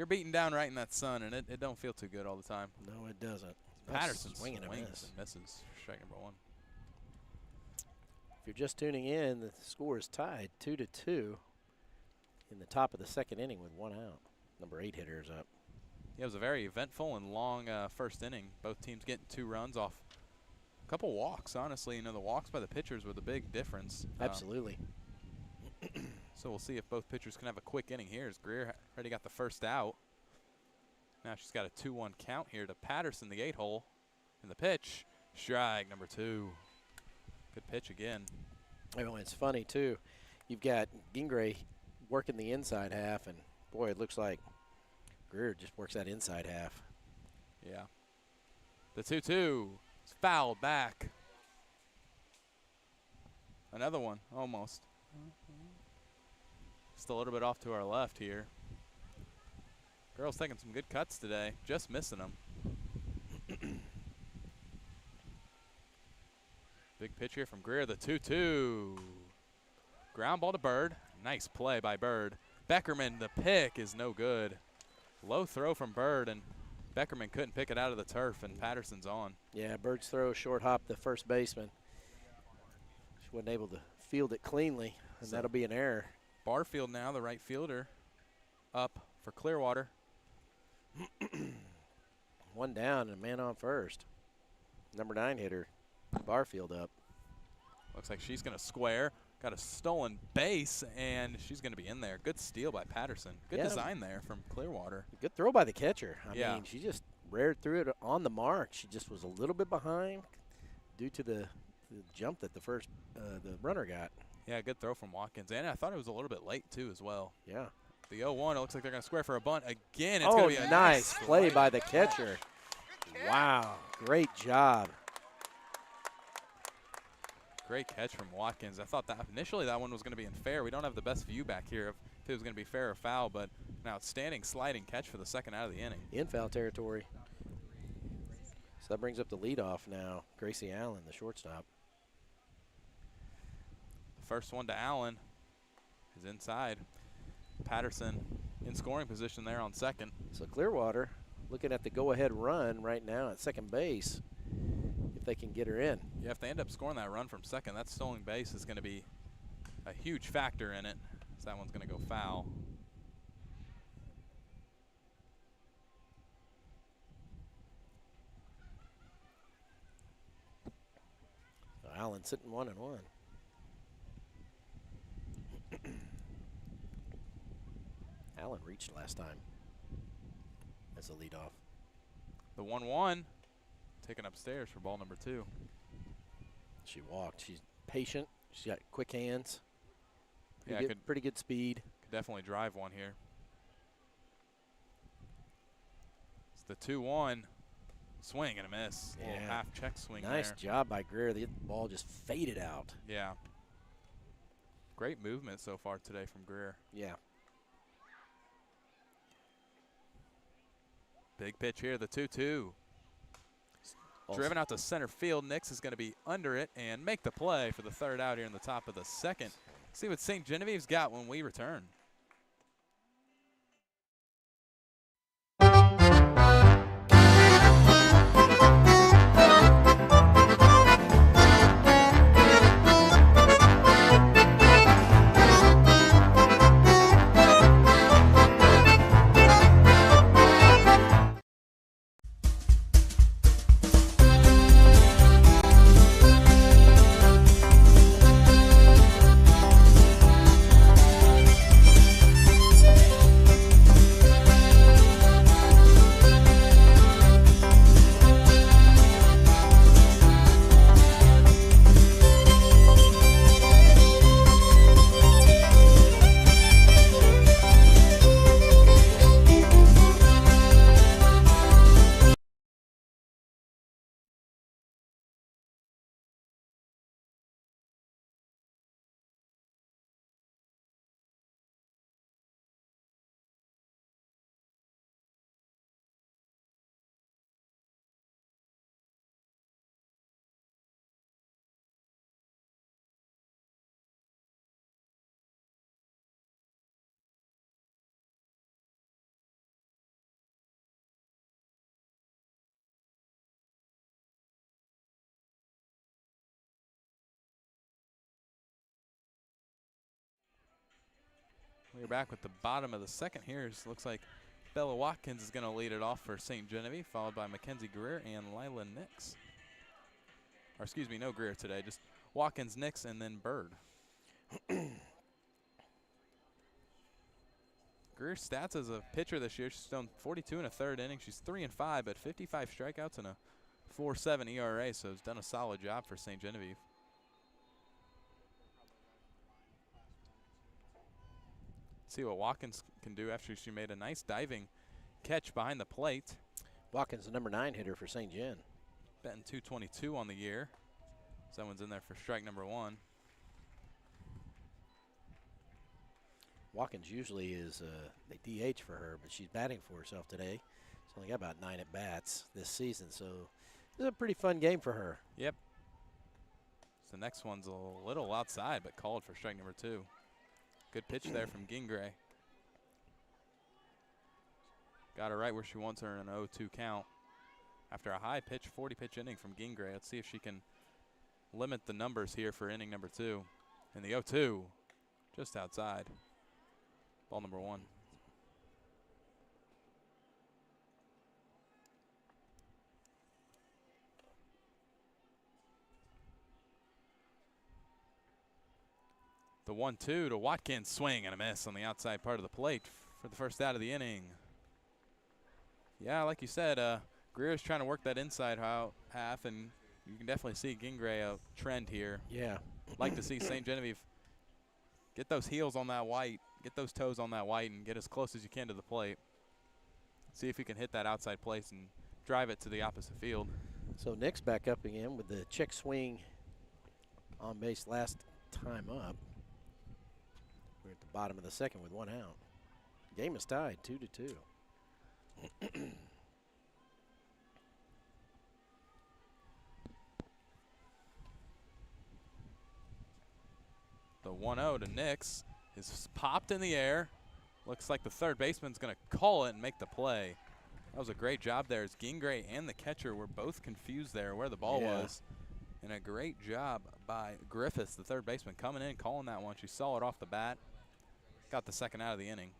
beaten down right in that sun, and it don't feel too good all the time. No, it doesn't. Patterson swinging and a miss. misses. Strike number 1. If you're just tuning in, the score is tied 2-2 in the top of the second inning with 1 out. Number 8 hitter is up. Yeah, it was a very eventful and long first inning. Both teams getting 2 runs off a couple walks, honestly. You know, the walks by the pitchers were the big difference. Absolutely. So we'll see if both pitchers can have a quick inning here as Greer already got the first out. Now she's got a 2-1 count here to Patterson, the 8-hole. And the pitch, strike number 2. Good pitch again. Oh, it's funny, too. You've got Gingray working the inside half, and, boy, it looks like Greer just works that inside half. Yeah. The 2-2 is fouled back. Another one, almost. Just a little bit off to our left here. Girls taking some good cuts today, just missing them. Big pitch here from Greer, the 2-2. Ground ball to Bird. Nice play by Bird. Beckerman, the pick is no good. Low throw from Bird, and Beckerman couldn't pick it out of the turf, and Patterson's on. Yeah, Bird's throw short hop the first baseman. She wasn't able to field it cleanly, and So that'll be an error. Barfield now, the right fielder, up for Clearwater. 1 down and a man on first. Number 9 hitter, Barfield up. Looks like she's going to square. Got a stolen base, and she's going to be in there. Good steal by Patterson. Good design there from Clearwater. Good throw by the catcher. I Yeah. mean, she just reared through it on the mark. She just was a little bit behind due to the jump that the runner got. Yeah, good throw from Watkins. And I thought it was a little bit late, too, as well. Yeah. The 0-1, it looks like they're going to square for a bunt. Again, it's Oh, going to be a nice play by the catcher. Wow, great job. Great catch from Watkins. I thought that initially that one was going to be unfair. We don't have the best view back here if it was going to be fair or foul, but an outstanding sliding catch for the second out of the inning. In foul territory. So that brings up the leadoff now. Gracie Allen, the shortstop. The first one to Allen is inside. Patterson in scoring position there on second. So Clearwater looking at the go-ahead run right now at second base if they can get her in. Yeah, if they end up scoring that run from second, that stolen base is going to be a huge factor in it. So that one's going to go foul. So Allen sitting 1-1. Allen reached last time as a leadoff. The 1-1 taken upstairs for ball number 2. She walked. She's patient. She's got quick hands. Yeah, Pretty good speed. Could definitely drive one here. It's the 2-1. Swing and a miss. A little half check swing there. Nice job by Greer. The ball just faded out. Yeah. Great movement so far today from Greer. Yeah. Big pitch here, the 2-2. Driven out to center field. Nix is going to be under it and make the play for the third out here in the top of the second. See what Ste. Genevieve's got when we return. We're back with the bottom of the second here. Looks like Bella Watkins is going to lead it off for St. Genevieve, followed by Mackenzie Greer and Lila Nix. Or excuse me, no Greer today, just Watkins, Nix, and then Bird. Greer's stats as a pitcher this year, she's thrown 42 in a third inning. She's 3-5, but 55 strikeouts and a 4.7 ERA, so has done a solid job for St. Genevieve. See what Watkins can do after she made a nice diving catch behind the plate. Watkins, the number 9 hitter for St. Gen. Betting 222 on the year. Someone's in there for strike number 1. Watkins usually is the DH for her, but she's batting for herself today. She's only got about 9 at-bats this season, so it's a pretty fun game for her. Yep. So the next one's a little outside, but called for strike number 2. Good pitch there from Gingray. Got her right where she wants her in an 0-2 count. After a high pitch, 40-pitch inning from Gingray, let's see if she can limit the numbers here for inning number 2. And the 0-2, just outside. Ball number 1. The 1-2 to Watkins, swing and a miss on the outside part of the plate for the first out of the inning. Yeah, like you said, Greer's trying to work that inside half, and you can definitely see Gingray a trend here. Yeah. Like to see St. Genevieve get those heels on that white, get those toes on that white, and get as close as you can to the plate. See if you can hit that outside place and drive it to the opposite field. So Nick's back up again with the check swing on base last time up. We're at the bottom of the second with 1 out. Game is tied 2-2. The 1-0 to Nix is popped in the air. Looks like the third baseman's going to call it and make the play. That was a great job there as Gingray and the catcher were both confused there where the ball was. And a great job by Griffiths, the third baseman, coming in, calling that one. She saw it off the bat. Got the second out of the inning.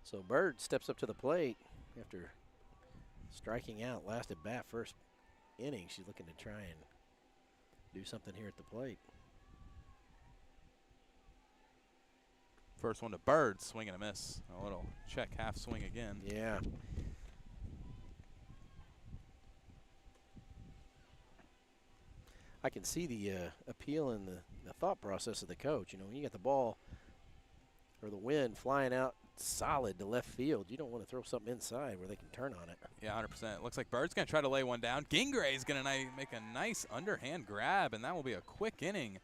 So Bird steps up to the plate after striking out last at bat first inning. She's looking to try and do something here at the plate. First one to Bird, swing and a miss. A little check half swing again. Yeah. I can see the appeal and the thought process of the coach. You know, when you get the ball or the wind flying out solid to left field, you don't want to throw something inside where they can turn on it. Yeah, 100%. Looks like Bird's going to try to lay one down. Gingray's going to make a nice underhand grab, and that will be a quick inning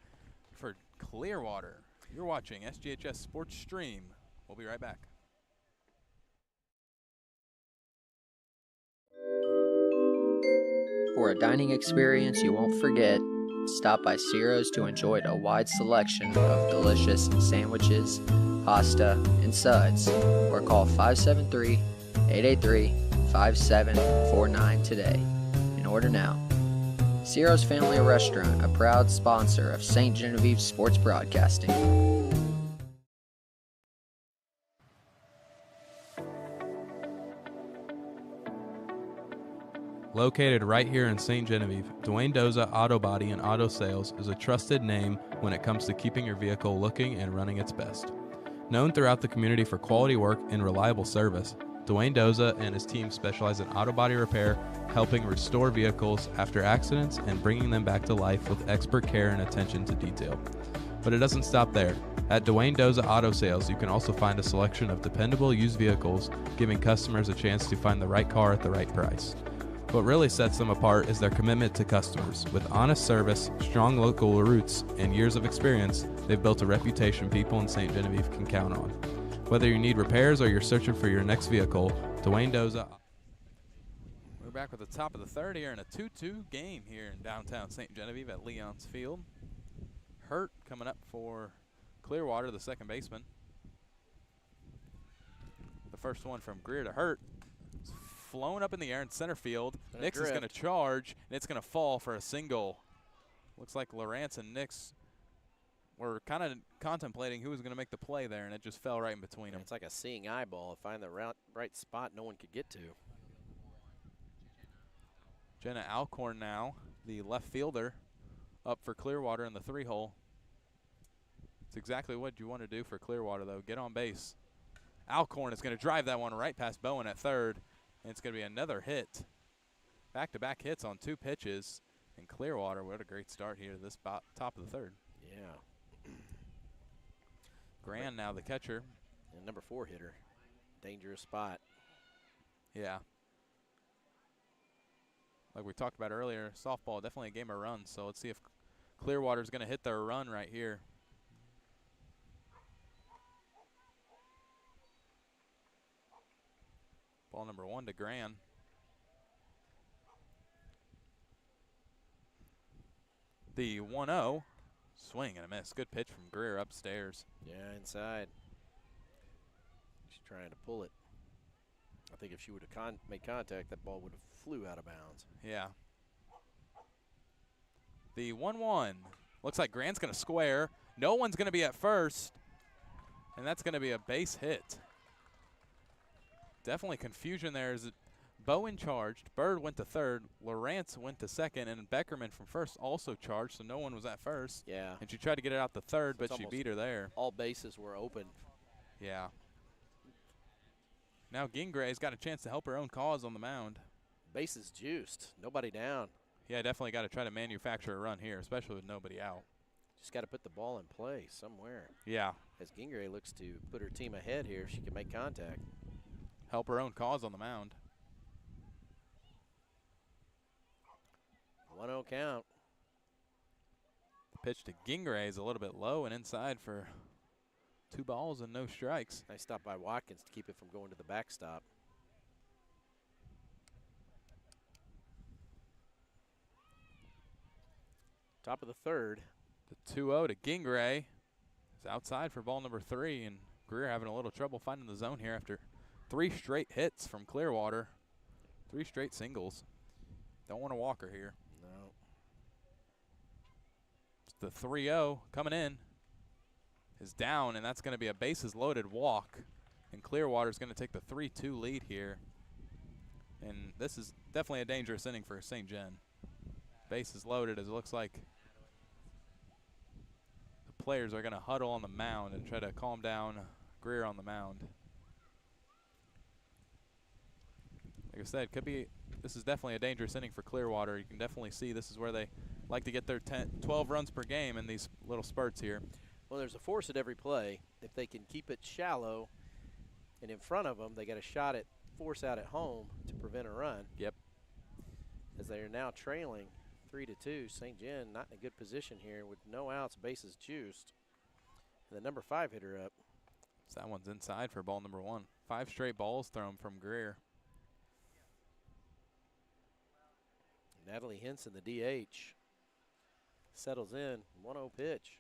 for Clearwater. You're watching SGHS Sports Stream. We'll be right back. For a dining experience you won't forget, stop by Ciro's to enjoy a wide selection of delicious sandwiches, pasta, and suds, or call 573-883-5749 today and order now. Ciro's Family Restaurant, a proud sponsor of St. Genevieve Sports Broadcasting. Located right here in St. Genevieve, Dwayne Doza Auto Body and Auto Sales is a trusted name when it comes to keeping your vehicle looking and running its best. Known throughout the community for quality work and reliable service, Dwayne Doza and his team specialize in auto body repair, helping restore vehicles after accidents and bringing them back to life with expert care and attention to detail. But it doesn't stop there. At Dwayne Doza Auto Sales, you can also find a selection of dependable used vehicles, giving customers a chance to find the right car at the right price. What really sets them apart is their commitment to customers. With honest service, strong local roots, and years of experience, they've built a reputation people in St. Genevieve can count on. Whether you need repairs or you're searching for your next vehicle, Dwayne Doza. We're back with the top of the third here in a 2-2 game here in downtown St. Genevieve at Leon's Field. Hurt coming up for Clearwater, the second baseman. The first one from Greer to Hurt. It's flown up in the air in center field. Nix is going to charge, and it's going to fall for a single. Looks like Lawrence and Nix were kind of contemplating who was going to make the play there, and it just fell right in between them. It's like a seeing eyeball. Find the right spot no one could get to. Jenna Alcorn now, the left fielder, up for Clearwater in the 3-hole. It's exactly what you want to do for Clearwater, though. Get on base. Alcorn is going to drive that one right past Bowen at third, and it's going to be another hit. Back-to-back hits on 2 pitches. And Clearwater, what a great start here to this top of the third. Yeah. Grand now the catcher. And number 4 hitter. Dangerous spot. Yeah. Like we talked about earlier, softball, definitely a game of runs. So let's see if Clearwater's going to hit their run right here. Ball number 1 to Grand. The 1-0, swing and a miss. Good pitch from Greer upstairs. Yeah, inside. She's trying to pull it. I think if she would have made contact, that ball would have flew out of bounds. Yeah. The 1-1. Looks like Grant's going to square. No one's going to be at first, and that's going to be a base hit. Definitely confusion there. As Bowen charged, Bird went to third, Lawrence went to second, and Beckerman from first also charged, so no one was at first. Yeah. And she tried to get it out to third, So but she beat her there. All bases were open. Yeah. Now Gingray's got a chance to help her own cause on the mound. Bases juiced. Nobody down. Yeah, definitely got to try to manufacture a run here, especially with nobody out. Just got to put the ball in play somewhere. Yeah. As Gingray looks to put her team ahead here if she can make contact. Help her own cause on the mound. 1-0 count. The pitch to Gingray is a little bit low and inside for 2 balls and no strikes. Nice stop by Watkins to keep it from going to the backstop. Top of the third. The 2-0 to Gingray is outside for ball number 3, and Greer having a little trouble finding the zone here after 3 straight hits from Clearwater. 3 straight singles. Don't want to walk her here. No. The 3-0 coming in is down, and that's going to be a bases-loaded walk. And Clearwater's going to take the 3-2 lead here. And this is definitely a dangerous inning for St. Gen. Bases loaded, as it looks like the players are going to huddle on the mound and try to calm down Greer on the mound. Like I said, this is definitely a dangerous inning for Clearwater. You can definitely see this is where they like to get their 12 runs per game in these little spurts here. Well, there's a force at every play. If they can keep it shallow and in front of them, they got a shot at force out at home to prevent a run. Yep. As they are now trailing 3-2, St. Gen not in a good position here with no outs, bases juiced. And the number 5 hitter up. So that one's inside for ball number 1. 5 straight balls thrown from Greer. Natalie Henson, the DH, settles in. 1-0 pitch.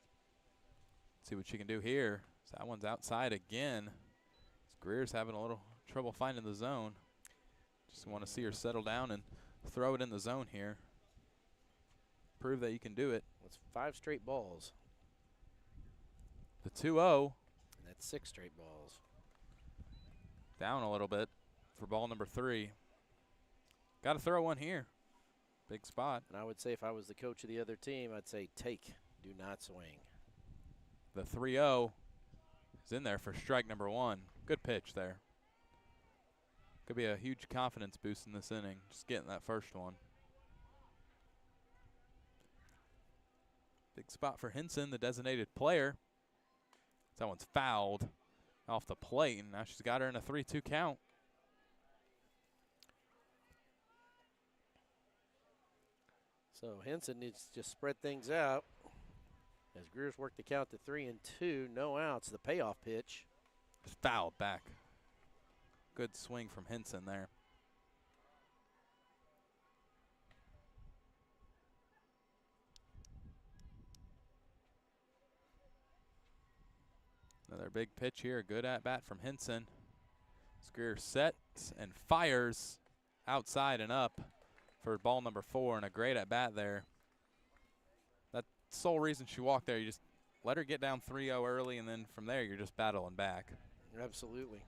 See what she can do here. So that one's outside again. Greer's having a little trouble finding the zone. Just want to see her settle down and throw it in the zone here. Prove that you can do it. That's 5 straight balls. The 2-0. And that's 6 straight balls. Down a little bit for ball number 3. Got to throw one here. Big spot. And I would say if I was the coach of the other team, I'd say take, do not swing. The 3-0 is in there for strike number 1. Good pitch there. Could be a huge confidence boost in this inning, just getting that first one. Big spot for Henson, the designated player. That one's fouled off the plate, and now she's got her in a 3-2 count. So Henson needs to just spread things out. As Greer's worked the count to 3-2, no outs. The payoff pitch. Just fouled back. Good swing from Henson there. Another big pitch here. Good at bat from Henson. Greer sets and fires outside and up for ball number 4, and a great at bat there. That sole reason she walked there, you just let her get down 3-0 early, and then from there you're just battling back. Absolutely.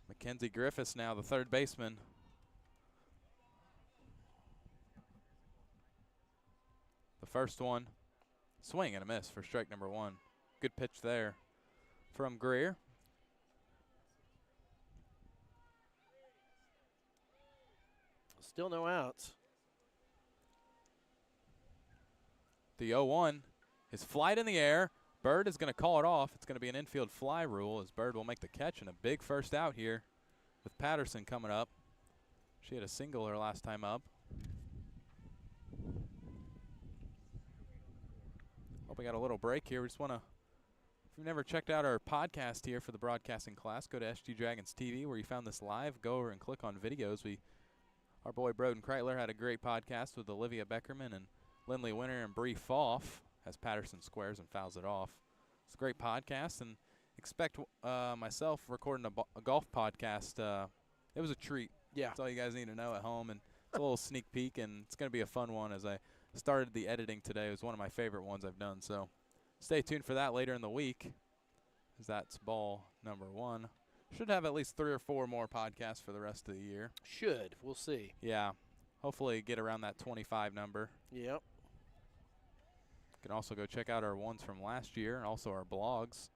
Mackenzie Griffiths now, the third baseman. The first one, swing and a miss for strike number 1. Good pitch there from Greer. Still no outs. The 0-1 is flight in the air. Bird is going to call it off. It's going to be an infield fly rule as Bird will make the catch, and a big first out here with Patterson coming up. She had a single her last time up. Hope we got a little break here. We just want to, if you've never checked out our podcast here for the broadcasting class, go to SG Dragons TV where you found this live. Go over and click on videos. Our boy Broden Kreitler had a great podcast with Olivia Beckerman and Lindley Winter and Bree Foff as Patterson squares and fouls it off. It's a great podcast, and expect myself recording a golf podcast. It was a treat. Yeah. That's all you guys need to know at home, and it's a little sneak peek, and it's going to be a fun one. As I started the editing today, it was one of my favorite ones I've done. So stay tuned for that later in the week, as that's ball number 1. Should have at least 3 or 4 more podcasts for the rest of the year. Should. We'll see. Yeah. Hopefully get around that 25 number. Yep. You can also go check out our ones from last year and also our blogs.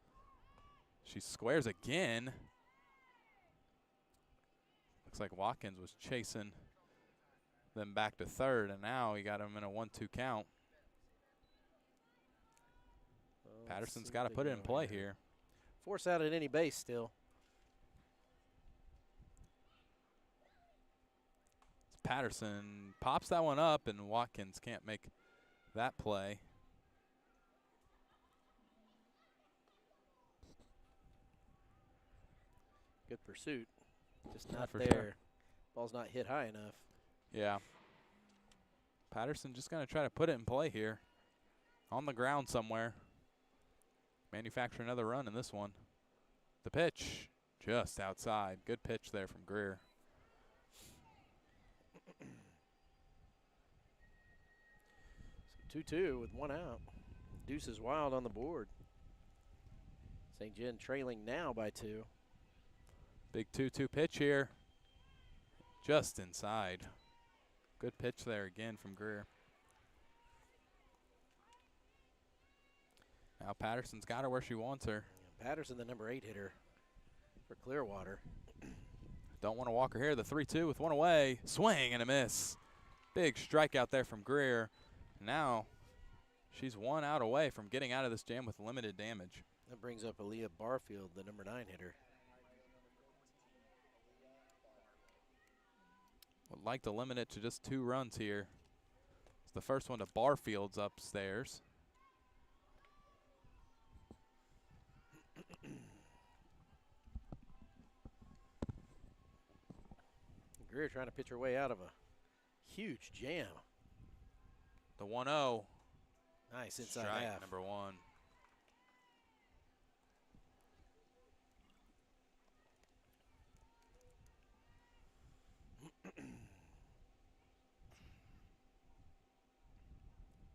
She squares again. Looks like Watkins was chasing them back to third, and now he got him in a 1-2 count. Patterson's got to put it in play here. Force out at any base still. Patterson pops that one up, and Watkins can't make that play. Good pursuit. Just not for there. sure. Ball's not hit high enough. Yeah. Patterson just going to try to put it in play here. On the ground somewhere. Manufacture another run in this one. The pitch just outside. Good pitch there from Greer. So 2-2 with 1 out. Deuce is wild on the board. St. Gen trailing now by 2. Big 2-2 pitch here. Just inside. Good pitch there again from Greer. Now Patterson's got her where she wants her. Patterson, the number 8 hitter for Clearwater. Don't want to walk her here. The 3-2 with 1 away. Swing and a miss. Big strikeout there from Greer. Now she's 1 out away from getting out of this jam with limited damage. That brings up Aaliyah Barfield, the number 9 hitter. Would like to limit it to just 2 runs here. It's the first one to Barfield's upstairs. Greer trying to pitch her way out of a huge jam. The 1-0. Nice inside Strike half. number 1.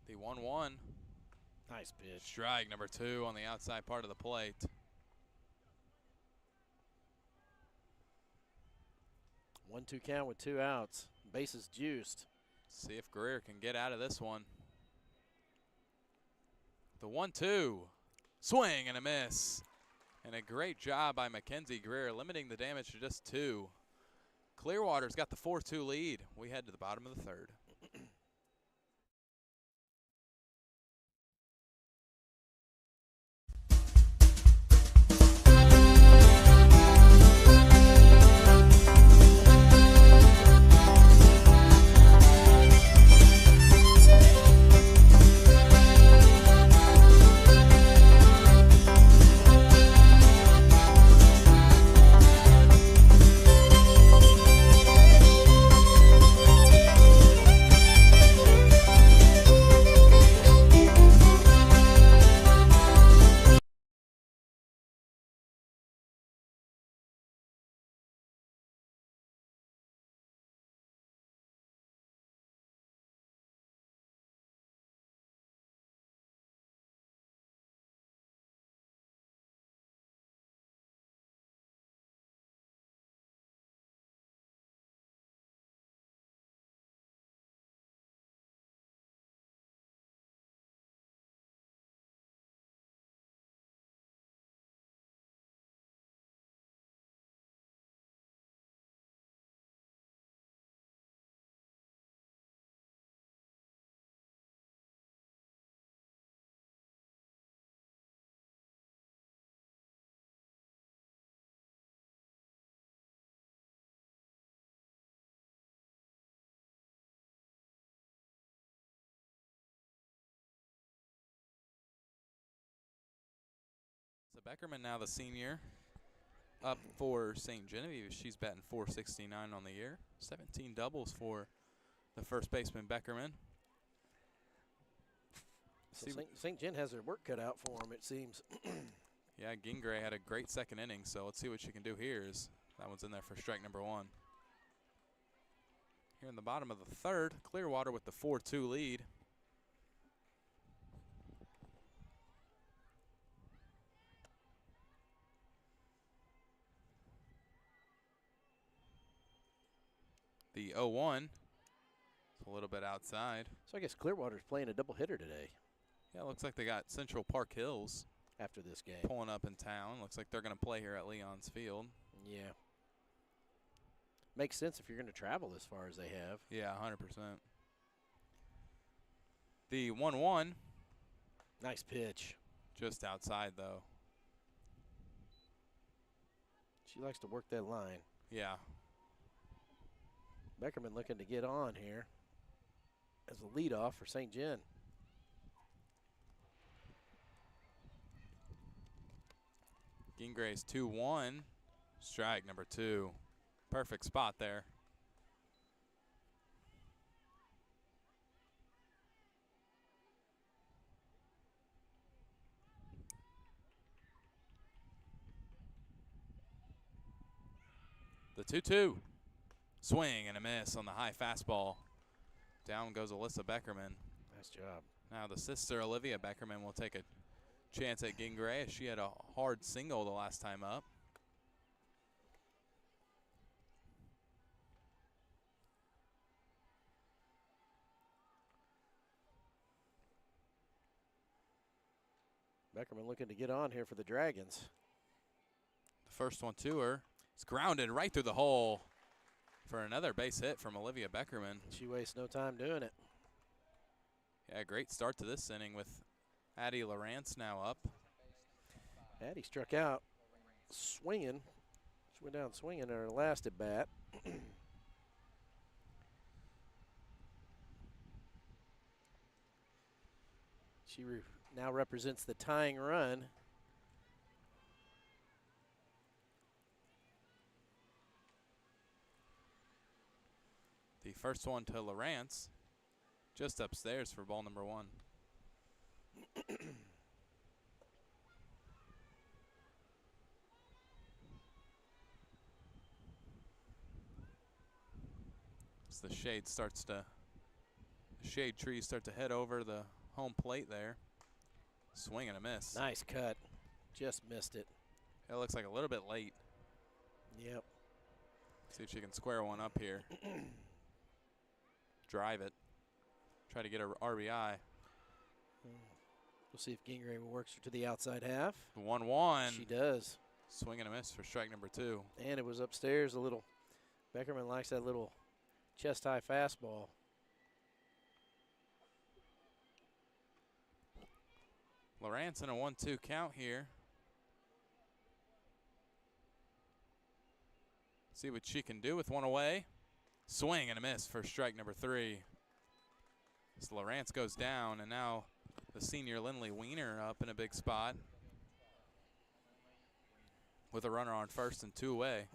The 1-1. Nice pitch. Strike number 2 on the outside part of the plate. One-two count with 2 outs. Bases juiced. See if Greer can get out of this one. The 1-2. Swing and a miss. And a great job by Mackenzie Greer, limiting the damage to just 2. Clearwater's got the 4-2 lead. We head to the bottom of the 3rd. Alyssa Beckerman now the senior up for St. Genevieve. She's batting .469 on the year. 17 doubles for the first baseman Beckerman. So St. Gen has their work cut out for them, it seems. Yeah, Gingray had a great second inning, so let's see what she can do here. That one's in there for strike number 1. Here in the bottom of the third, Clearwater with the 4-2 lead. The 0-1 is a little bit outside. So I guess Clearwater's playing a doubleheader today. Yeah, it looks like they got Central Park Hills after this game pulling up in town. Looks like they're going to play here at Leon's Field. Yeah. Makes sense if you're going to travel as far as they have. Yeah, 100%. The 1-1. Nice pitch. Just outside, though. She likes to work that line. Yeah. Beckerman looking to get on here as a leadoff for St. Gen. Gingray's 2-1. Strike number 2. Perfect spot there. The 2-2. Swing and a miss on the high fastball. Down goes Alyssa Beckerman. Nice job. Now the sister, Olivia Beckerman, will take a chance at Gingray, as she had a hard single the last time up. Beckerman looking to get on here for the Dragons. The first one to her. It's grounded right through the hole for another base hit from Olivia Beckerman. She wastes no time doing it. Yeah, great start to this inning with Addie Lawrence now up. Addie struck out swinging. She went down swinging in her last at bat. She now represents the tying run. The first one to Lawrence, just upstairs for ball number 1. As the shade trees start to head over the home plate there. Swing and a miss. Nice cut. Just missed it. It looks like a little bit late. Yep. See if she can square one up here. Drive it. Try to get her RBI. We'll see if Gingray works her to the outside half. 1-1. She does. Swing and a miss for strike number 2. And it was upstairs a little. Beckerman likes that little chest-high fastball. Lawrence in a 1-2 count here. See what she can do with one away. Swing and a miss for strike number 3. So Lawrence goes down, and now the senior Lindley Weiner up in a big spot with a runner on first and 2 away.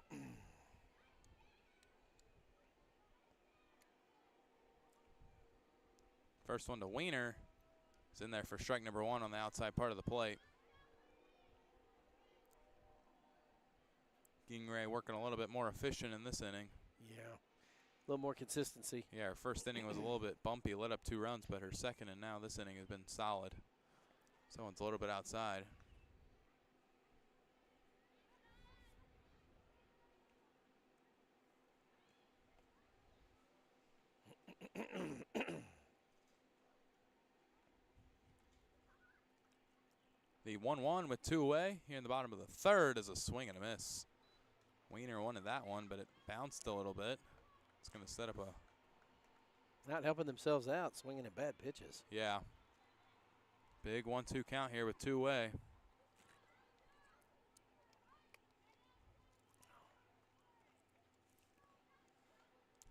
First one to Weiner is in there for strike number 1 on the outside part of the plate. Gingray working a little bit more efficient in this inning. Yeah, a little more consistency. Yeah, her first inning was a little bit bumpy, let up 2 runs, but her second and now this inning has been solid. Someone's a little bit outside. The 1-1 with 2 away. Here in the bottom of the third is a swing and a miss. Weiner wanted that one, but it bounced a little bit. It's going to set up a... Not helping themselves out, swinging at bad pitches. Yeah. Big 1-2 count here with 2 away.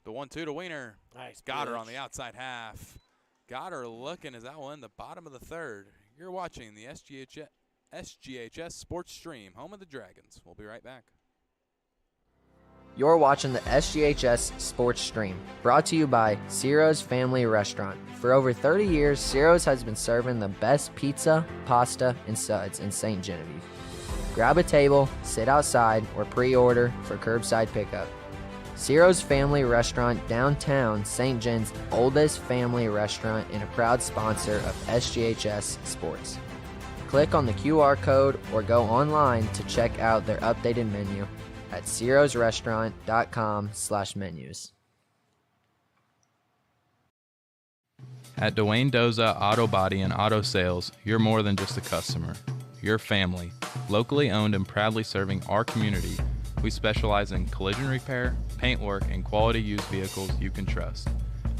The 1-2 to Weiner. Nice. Got her on the outside half. Got her looking as that one in the bottom of the third. You're watching the SGHS Sports Stream, home of the Dragons. We'll be right back. You're watching the SGHS Sports Stream, brought to you by Ciro's Family Restaurant. For over 30 years, Ciro's has been serving the best pizza, pasta, and suds in Ste. Genevieve. Grab a table, sit outside, or pre-order for curbside pickup. Ciro's Family Restaurant, downtown St. Gen's oldest family restaurant and a proud sponsor of SGHS Sports. Click on the QR code or go online to check out their updated menu at cirosrestaurant.com/menus. At Dwayne Doza Auto Body and Auto Sales, you're more than just a customer. You're family. Locally owned and proudly serving our community, we specialize in collision repair, paint work, and quality used vehicles you can trust.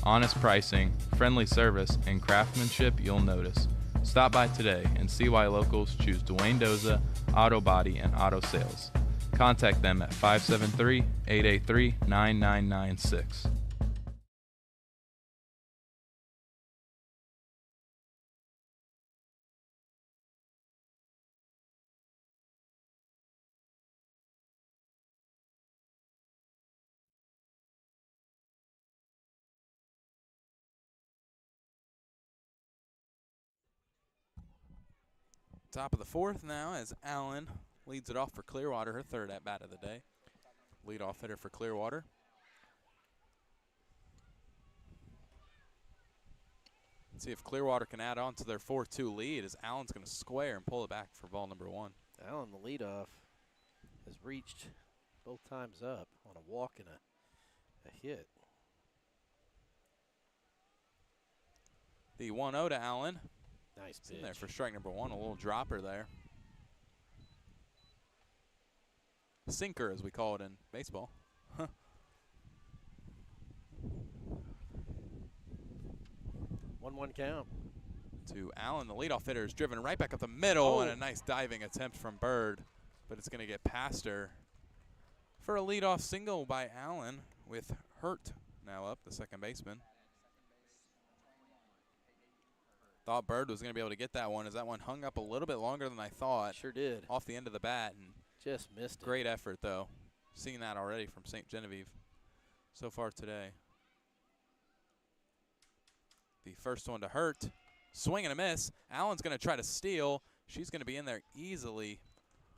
Honest pricing, friendly service, and craftsmanship you'll notice. Stop by today and see why locals choose Dwayne Doza Auto Body and Auto Sales. Contact them at 573-883-9996. Top of the fourth now as Allen leads it off for Clearwater, her third at-bat of the day. Leadoff hitter for Clearwater. Let's see if Clearwater can add on to their 4-2 lead as Allen's going to square and pull it back for ball number 1. Allen, the leadoff, has reached both times up on a walk and a hit. The 1-0 to Allen. Nice pitch. In there for strike number 1, a little dropper there. Sinker, as we call it in baseball. 1-1 count. To Allen, the leadoff hitter is driven right back up the middle, and a nice diving attempt from Bird, but it's going to get past her for a leadoff single by Allen with Hurt now up, the second baseman. Thought Bird was going to be able to get that one as that one hung up a little bit longer than I thought. Sure did. Off the end of the bat. And just missed it. Great effort, though. Seen that already from Ste. Genevieve so far today. The first one to Hurt. Swing and a miss. Allen's going to try to steal. She's going to be in there easily.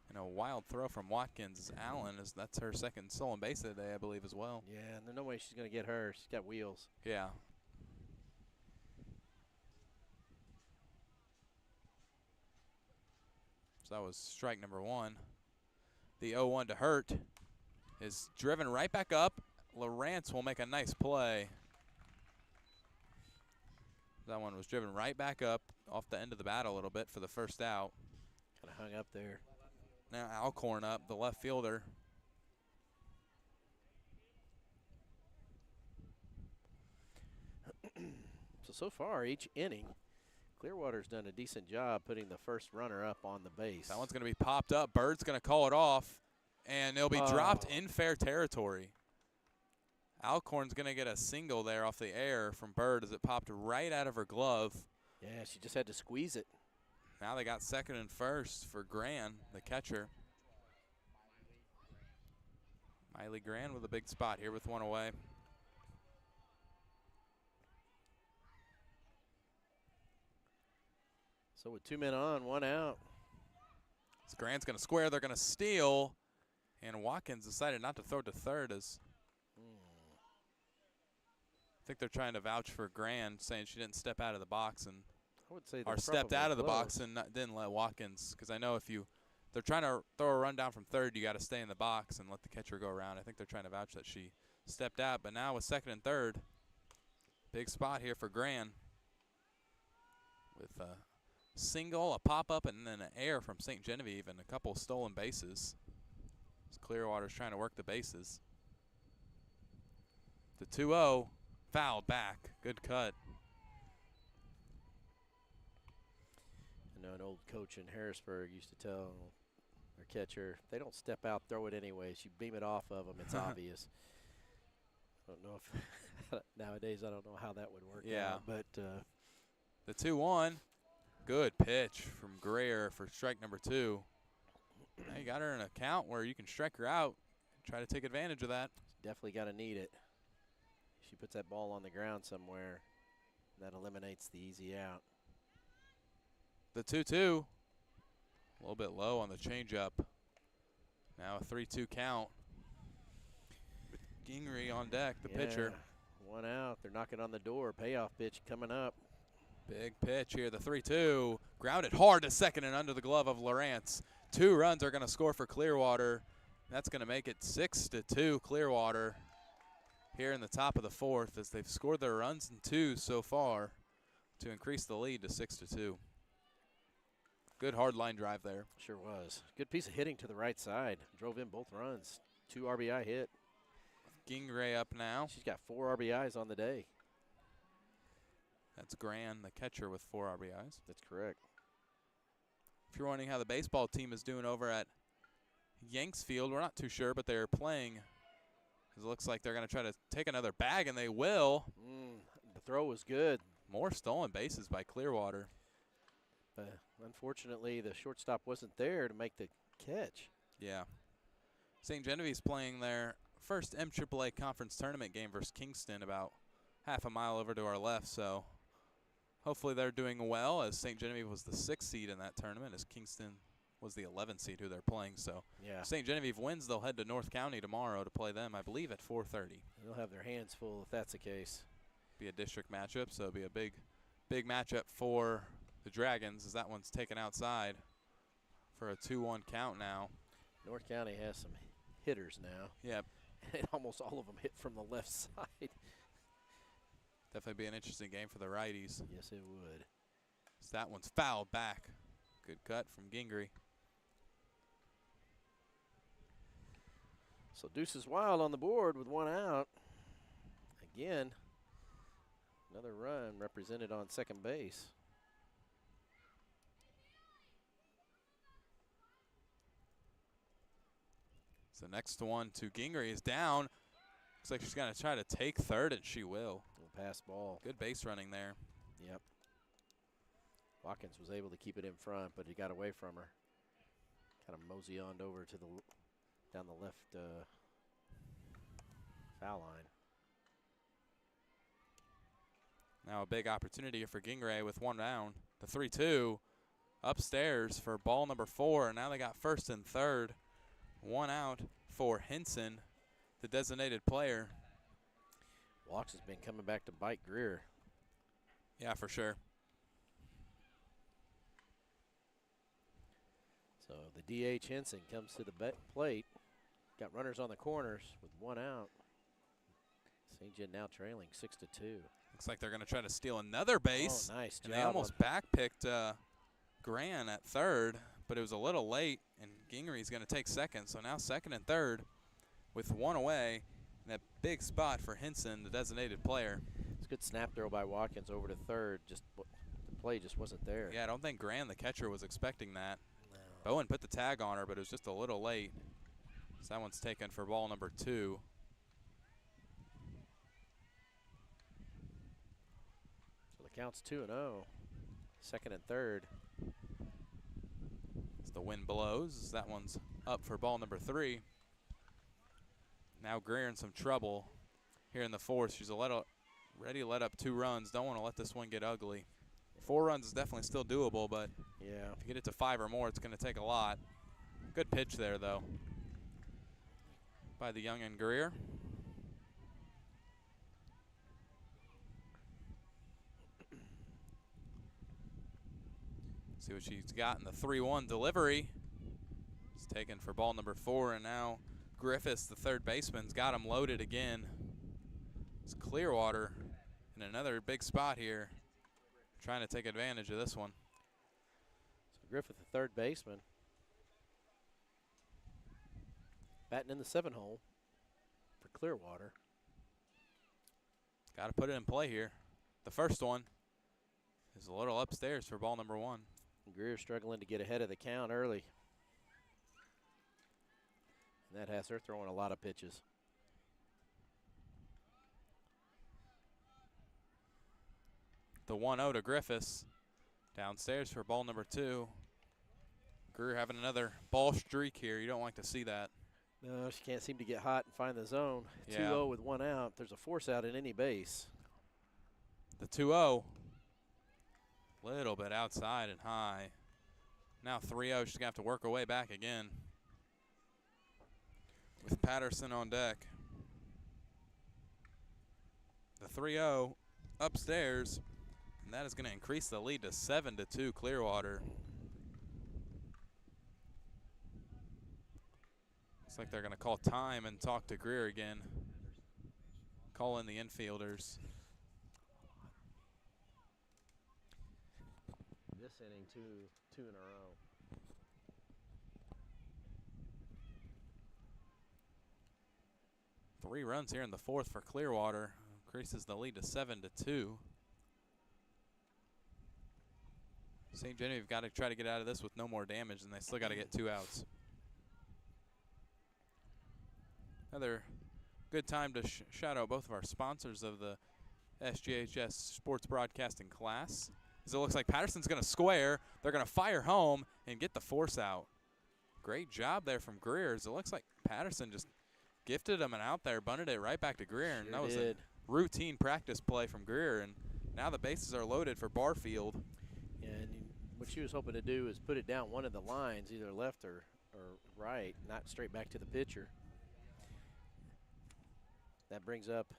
And a wild throw from Watkins. Allen, that's her second stolen base of the day, I believe, as well. Yeah, and there's no way she's going to get her. She's got wheels. Yeah. So that was strike number 1. The 0-1 to Hurt is driven right back up. Lawrence will make a nice play. That one was driven right back up off the end of the bat a little bit for the first out. Kind of hung up there. Now Alcorn up, the left fielder. So far, each inning, Clearwater's done a decent job putting the first runner up on the base. That one's going to be popped up. Bird's going to call it off, and it'll be dropped in fair territory. Alcorn's going to get a single there off the air from Bird as it popped right out of her glove. Yeah, she just had to squeeze it. Now they got second and first for Gran, the catcher. Miley Gran with a big spot here with one away. So with 2 men on, 1 out. So Gran's going to square. They're going to steal. And Watkins decided not to throw to third as I think they're trying to vouch for Gran, saying she didn't step out of the box and I would say or stepped out of the box and didn't let Watkins. Because I know if they're trying to throw a run down from third, you got to stay in the box and let the catcher go around. I think they're trying to vouch that she stepped out. But now with second and third, big spot here for Gran with a single, a pop-up, and then an air from Ste. Genevieve and a couple of stolen bases. Clearwater's trying to work the bases. The 2-0, fouled back. Good cut. I know an old coach in Harrisburg used to tell their catcher, if they don't step out, throw it anyways. You beam it off of them, it's obvious. I don't know if nowadays I don't know how that would work out. But the 2-1 Good pitch from Greer for strike number 2. Now you got her in a count where you can strike her out. Try to take advantage of that. Definitely got to need it. She puts that ball on the ground somewhere. That eliminates the easy out. The 2-2. A little bit low on the changeup. Now a 3-2 count. Gingrey on deck, the pitcher. 1 out. They're knocking on the door. Payoff pitch coming up. Big pitch here, the 3-2. Grounded hard to second and under the glove of Lawrence. 2 runs are going to score for Clearwater. That's going to make it 6-2 Clearwater here in the top of the 4th as they've scored their runs in 2 so far to increase the lead to 6-2. Good hard line drive there. Sure was. Good piece of hitting to the right side. Drove in both runs. 2 RBI hit. Gingrey up now. She's got 4 RBIs on the day. That's Gran, the catcher, with 4 RBIs. That's correct. If you're wondering how the baseball team is doing over at Yanksfield, we're not too sure, but they're playing. It looks like they're going to try to take another bag, and they will. The throw was good. More stolen bases by Clearwater. Unfortunately, the shortstop wasn't there to make the catch. Yeah. St. Genevieve's playing their first MAAA conference tournament game versus Kingston about half a mile over to our left, so hopefully they're doing well, as St. Genevieve was the 6th seed in that tournament, as Kingston was the 11th seed who they're playing. So yeah. St. Genevieve wins, they'll head to North County tomorrow to play them, I believe, at 4:30. They'll have their hands full if that's the case. Be a district matchup, so it'll be a big matchup for the Dragons, as that one's taken outside for a 2-1 count now. North County has some hitters now. Yep. And almost all of them hit from the left side. Definitely be an interesting game for the righties. Yes, it would. So that one's fouled back. Good cut from Gingrey. So Deuces Wild on the board with 1 out. Again, another run represented on second base. So next one to Gingrey is down. Looks like she's going to try to take third, and she will. Pass ball. Good base running there. Yep. Watkins was able to keep it in front, but he got away from her. Kind of mosey-oned over to the down the left foul line. Now a big opportunity here for Gingrey with 1 down. The 3-2 upstairs for ball number 4. Now they got first and third. 1 out for Henson, the designated player. Walks has been coming back to bite Greer. Yeah, for sure. So the DH Henson comes to the plate. Got runners on the corners with 1 out. St. Gen now trailing 6-2. Looks like they're going to try to steal another base. Oh, nice and job. they almost backpicked Gran at third, but it was a little late, and Gingrey's going to take second. So now second and third with 1 away. That big spot for Henson, the designated player. It's a good snap throw by Watkins over to third. Just the play just wasn't there. Yeah, I don't think Gran, the catcher, was expecting that. No. Bowen put the tag on her, but it was just a little late. So that one's taken for ball number 2. So the count's 2-0. Second and third. As the wind blows, that one's up for ball number 3. Now Greer in some trouble here in the 4th. She's ready to let up 2 runs. Don't want to let this one get ugly. 4 runs is definitely still doable, but yeah, if you get it to 5 or more, it's going to take a lot. Good pitch there, though, by the young and Greer. See what she's got in the 3-1 delivery. It's taken for ball number 4, and now Griffiths, the third baseman's got him loaded again. It's Clearwater in another big spot here, trying to take advantage of this one. So Griffith, the third baseman, batting in the 7-hole for Clearwater. Got to put it in play here. The first one is a little upstairs for ball number 1. Greer struggling to get ahead of the count early. And that has her throwing a lot of pitches. The 1-0 to Griffiths. Downstairs for ball number 2. Greer having another ball streak here. You don't like to see that. No, she can't seem to get hot and find the zone. Yeah. 2-0 with 1 out. There's a force out in any base. The 2-0. Little bit outside and high. Now 3-0. She's going to have to work her way back again. With Patterson on deck. The 3-0 upstairs. And that is going to increase the lead to 7-2 Clearwater. Looks like they're going to call time and talk to Greer again. Call in the infielders. This inning, two in a row. Three runs here in the 4th for Clearwater. Increases the lead to 7-2. St. Genevieve got to try to get out of this with no more damage, and they still got to get 2 outs. Another good time to shout out both of our sponsors of the SGHS Sports Broadcasting class. As it looks like Patterson's going to square. They're going to fire home and get the force out. Great job there from Greer. As it looks like Patterson just gifted him an out there, bunted it right back to Greer. And that was a routine practice play from Greer. And now the bases are loaded for Barfield. And what she was hoping to do is put it down one of the lines, either left or right, not straight back to the pitcher. That brings up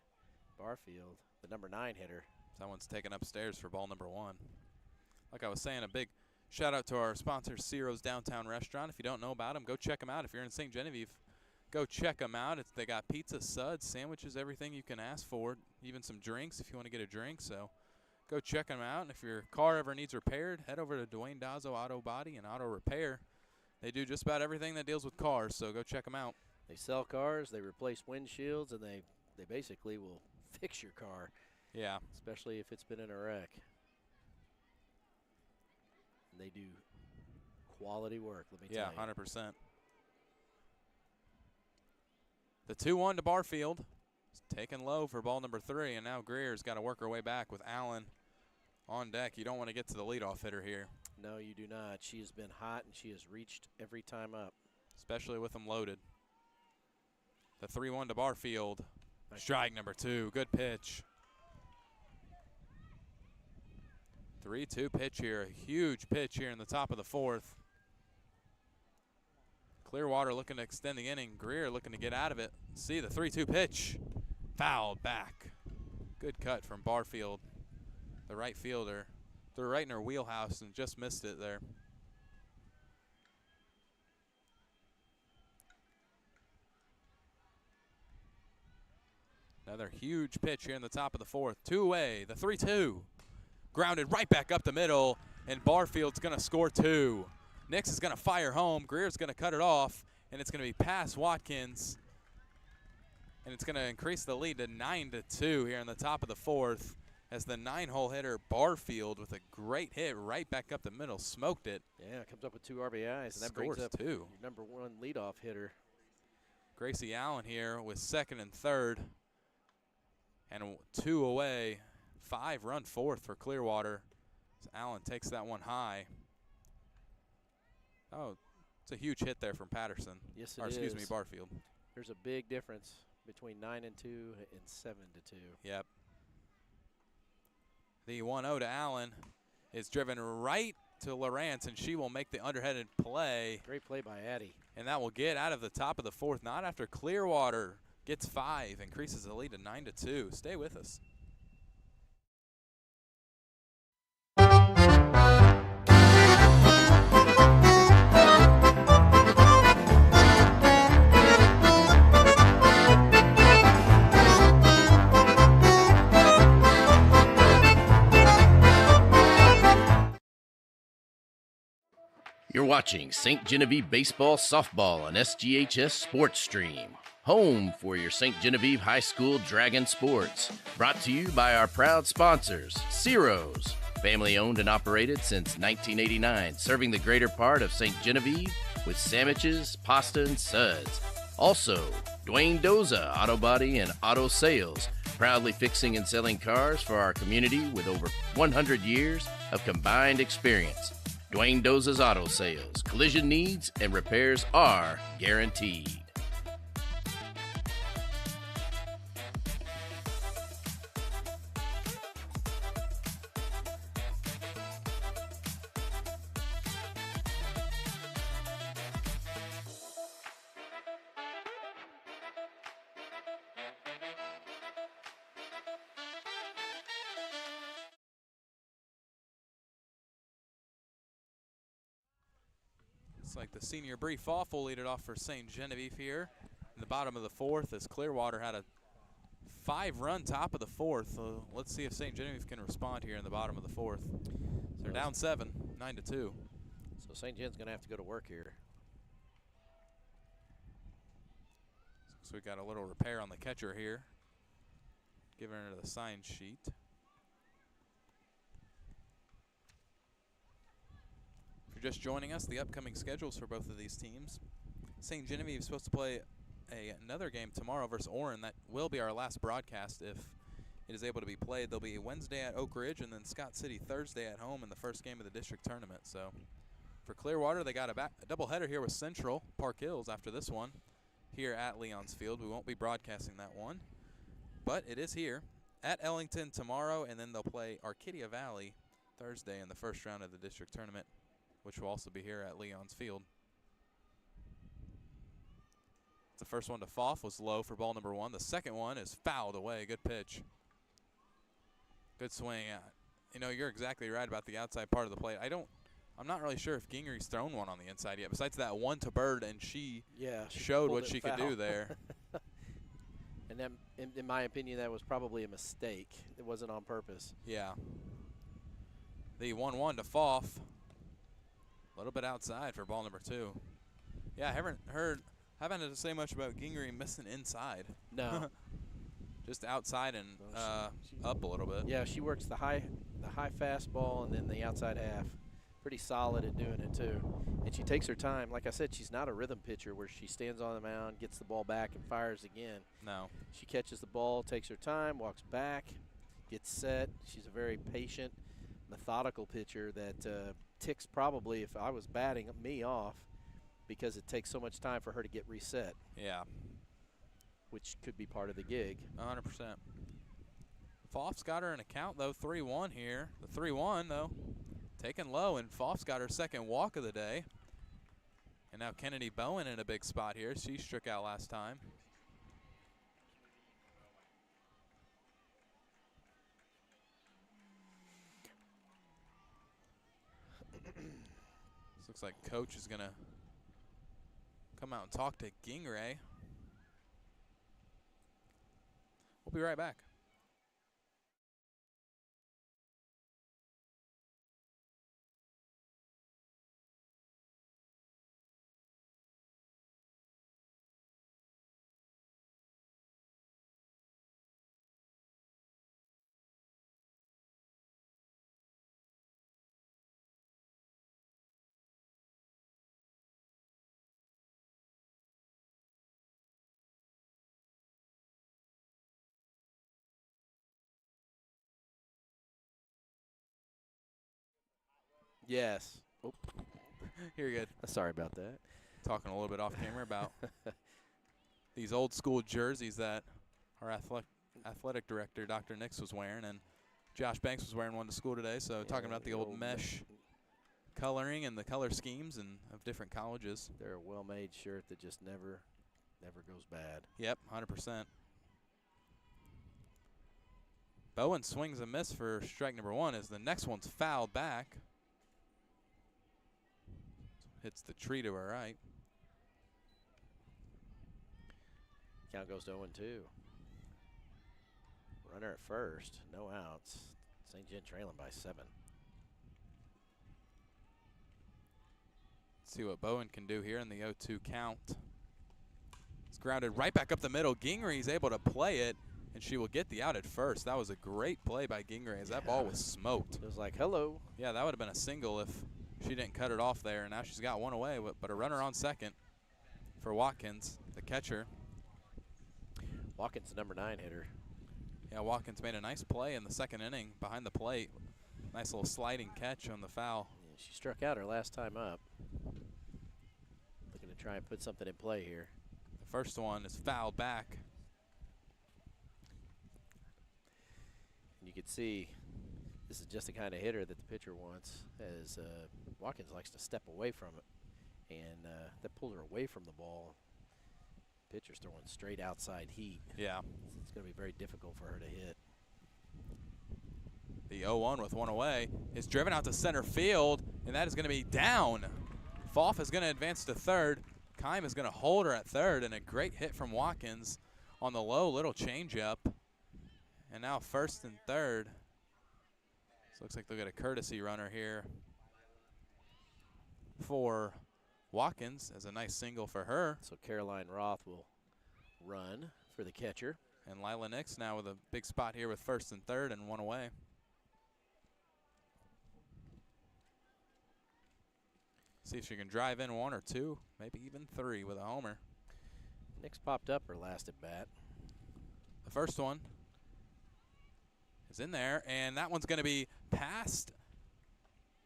Barfield, the number 9 hitter. Someone's taken upstairs for ball number 1. Like I was saying, a big shout out to our sponsor, Ciro's Downtown Restaurant. If you don't know about them, go check them out. If you're in St. Genevieve, go check them out. They got pizza, suds, sandwiches, everything you can ask for, even some drinks if you want to get a drink. So go check them out. And if your car ever needs repaired, head over to Dwayne Dazzo Auto Body and Auto Repair. They do just about everything that deals with cars, so go check them out. They sell cars, they replace windshields, and they basically will fix your car. Yeah. Especially if it's been in a wreck. And they do quality work, let me tell you. Yeah, 100%. The 2-1 to Barfield. It's taken low for ball number 3, and now Greer's got to work her way back with Allen on deck. You don't want to get to the leadoff hitter here. No, you do not. She has been hot, and she has reached every time up. Especially with them loaded. The 3-1 to Barfield. Strike number 2. Good pitch. 3-2 pitch here. A huge pitch here in the top of the 4th. Clearwater looking to extend the inning. Greer looking to get out of it. See the 3-2 pitch. Fouled back. Good cut from Barfield, the right fielder. Threw right in her wheelhouse and just missed it there. Another huge pitch here in the top of the 4th. 2 away, the 3-2. Grounded right back up the middle, and Barfield's going to score 2. Nix is going to fire home. Greer's going to cut it off, and it's going to be past Watkins. And it's going to increase the lead to 9-2 here in the top of the 4th as the 9-hole hitter Barfield with a great hit right back up the middle smoked it. Yeah, comes up with 2 RBIs, and that brings up 2. your number 1 leadoff hitter. Gracie Allen here with 2nd and 3rd. And 2 away, 5-run 4th for Clearwater. So Allen takes that one high. Oh, it's a huge hit there from Patterson. Yes, it or, is. excuse me, Barfield. There's a big difference between 9-2 and 7-2. Yep. The 1-0 to Allen is driven right to Lawrence, and she will make the underhanded play. Great play by Addie. And that will get out of the top of the 4th, not after Clearwater gets 5, increases the lead to 9-2. Stay with us. You're watching St. Genevieve Baseball Softball on SGHS Sports Stream, home for your St. Genevieve High School Dragon Sports. Brought to you by our proud sponsors, Ciro's, family owned and operated since 1989, serving the greater part of St. Genevieve with sandwiches, pasta, and suds. Also, Dwayne Doza Auto Body and Auto Sales, proudly fixing and selling cars for our community with over 100 years of combined experience. Dwayne Doza's Auto Sales. Collision needs and repairs are guaranteed. Looks like the senior Bree Foff will lead it off for St. Genevieve here in the bottom of the fourth, as Clearwater had a 5-run top of the fourth. So let's see if St. Genevieve can respond here in the bottom of the fourth. They're down 7, 9-2. So St. Jen's going to have to go to work here. So we got a little repair on the catcher here. Giving her the sign sheet. If you're just joining us, the upcoming schedules for both of these teams. St. Genevieve is supposed to play another game tomorrow versus Orrin. That will be our last broadcast if it is able to be played. They'll be Wednesday at Oak Ridge and then Scott City Thursday at home in the first game of the district tournament. So for Clearwater, they got a doubleheader here with Central Park Hills after this one here at Leon's Field. We won't be broadcasting that one, but it is here at Ellington tomorrow, and then they'll play Arcadia Valley Thursday in the first round of the district tournament, which will also be here at Leon's Field. The first one to Foff was low for ball number 1. The second one is fouled away. Good pitch. Good swing. You know, you're exactly right about the outside part of the plate. I'm not really sure if Gingery's thrown one on the inside yet, besides that one to Bird, and she showed what she could do there. And that, in my opinion, that was probably a mistake. It wasn't on purpose. Yeah. The 1-1 to Foff. A little bit outside for ball number 2. Yeah, I haven't had to say much about Gingery missing inside. No. Just outside and up a little bit. Yeah, she works the high fastball and then the outside half. Pretty solid at doing it too. And she takes her time. Like I said, she's not a rhythm pitcher where she stands on the mound, gets the ball back, and fires again. No. She catches the ball, takes her time, walks back, gets set. She's a very patient, methodical pitcher that ticks probably, if I was batting, me off, because it takes so much time for her to get reset. Yeah. Which could be part of the gig. 100%. Foff's got her an account, though, 3-1 here. The 3-1, though, taken low, and Foff's got her second walk of the day. And now Kennedy Bowen in a big spot here. She struck out last time. This looks like Coach is going to come out and talk to Gingrey. We'll be right back. Yes. Oh. You're good. Sorry about that. Talking a little bit off camera about these old school jerseys that our athletic director, Dr. Nix, was wearing, and Josh Banks was wearing one to school today. So talking about the old mesh coloring and the color schemes and of different colleges. They're a well-made shirt that just never goes bad. Yep, 100%. Bowen swings a miss for strike number 1 as the next one's fouled back. Hits the tree to her right. Count goes to 0-2. Runner at first, no outs. St. Gen trailing by 7. Let's see what Bowen can do here in the 0-2 count. It's grounded right back up the middle. Gingrey's able to play it, and she will get the out at first. That was a great play by Gingrey as that ball was smoked. It was like, hello. Yeah, that would have been a single if she didn't cut it off there, and now she's got one away, but a runner on second for Watkins, the catcher. Watkins, number 9 hitter. Yeah, Watkins made a nice play in the second inning behind the plate. Nice little sliding catch on the foul. Yeah, she struck out her last time up. Looking to try and put something in play here. The first one is fouled back. You can see this is just the kind of hitter that the pitcher wants, as Watkins likes to step away from it. And that pulled her away from the ball. Pitcher's throwing straight outside heat. Yeah. It's going to be very difficult for her to hit. The 0-1 with one away is driven out to center field, and that is going to be down. Foff is going to advance to third. Kime is going to hold her at third, and a great hit from Watkins on the low, little changeup. And now first and third. So looks like they'll get a courtesy runner here for Watkins as a nice single for her. So Caroline Roth will run for the catcher. And Lila Nix now with a big spot here with first and third and one away. See if she can drive in one or two, maybe even three with a homer. Nix popped up her last at bat. The first one is in there, and that one's going to be past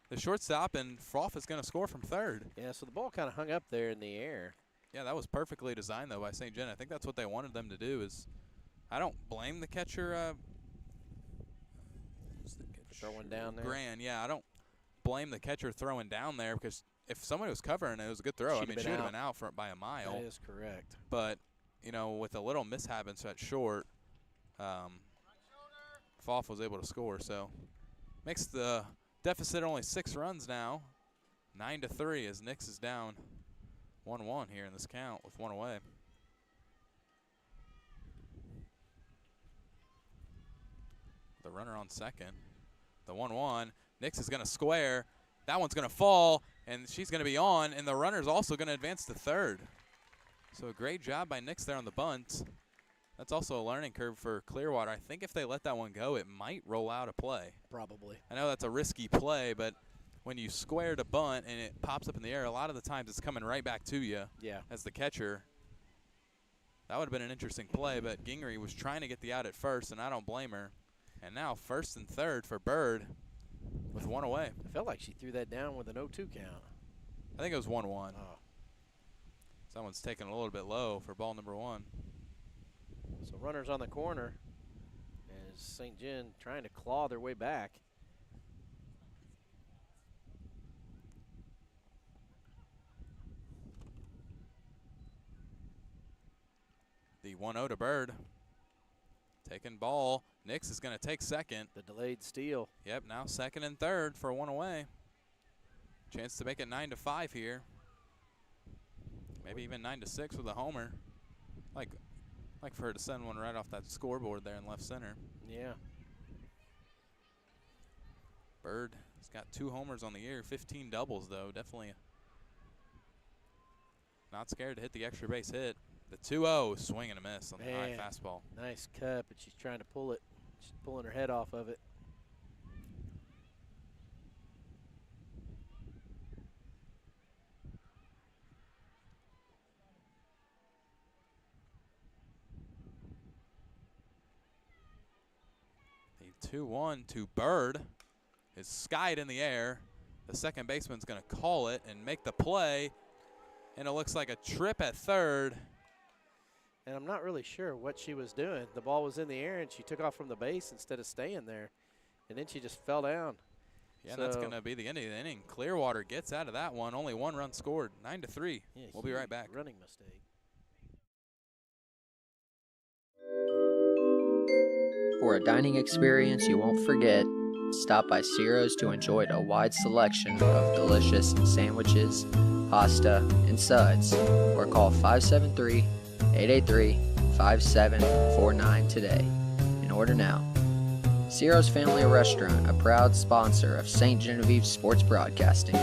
the shortstop, and Froth is going to score from third. Yeah, so the ball kind of hung up there in the air. Yeah, that was perfectly designed, though, by St. Gen. I think that's what they wanted them to do. Is I don't blame the catcher. Throw one down there. Gran, yeah, I don't blame the catcher throwing down there, because if somebody was covering it, it was a good throw. I mean, she would have been out by a mile. That is correct. But, you know, with a little mishap and such short, Foff was able to score. So makes the deficit only 6 runs now, 9-3, as Nix is down 1-1 here in this count with one away. The runner on second. The 1-1. Nix is going to square. That one's going to fall, and she's going to be on, and the runner's also going to advance to third. So a great job by Nix there on the bunt. That's also a learning curve for Clearwater. I think if they let that one go, it might roll out a play. Probably. I know that's a risky play, but when you square to bunt and it pops up in the air, a lot of the times it's coming right back to you as the catcher. That would have been an interesting play, but Gingery was trying to get the out at first, and I don't blame her. And now first and third for Bird with one away. I felt like she threw that down with an 0-2 count. I think it was 1-1. Oh. Someone's taking a little bit low for ball number 1. So runners on the corner as St. Gen trying to claw their way back. The 1-0 to Bird. Taking ball. Nix is going to take second. The delayed steal. Yep, now second and third for one away. Chance to make it 9-5 here. Maybe even 9-6 with a homer. Like for her to send one right off that scoreboard there in left center. Yeah. Bird has got 2 homers on the year, 15 doubles though. Definitely not scared to hit the extra base hit. The 2-0, swing and a miss on the high fastball. Nice cut, but she's trying to pull it. She's pulling her head off of it. The 2-1 to Bird is skied in the air. The second baseman's going to call it and make the play. And it looks like a trip at third. And I'm not really sure what she was doing. The ball was in the air, and she took off from the base instead of staying there. And then she just fell down. Yeah, so that's going to be the end of the inning. Clearwater gets out of that one. Only 1 run scored, 9-3. Yeah, we'll be right back. Running mistake. For a dining experience you won't forget, stop by Ciro's to enjoy a wide selection of delicious sandwiches, pasta, and suds, or call 573-883-5749 today and order now. Ciro's Family Restaurant, a proud sponsor of St. Genevieve Sports Broadcasting.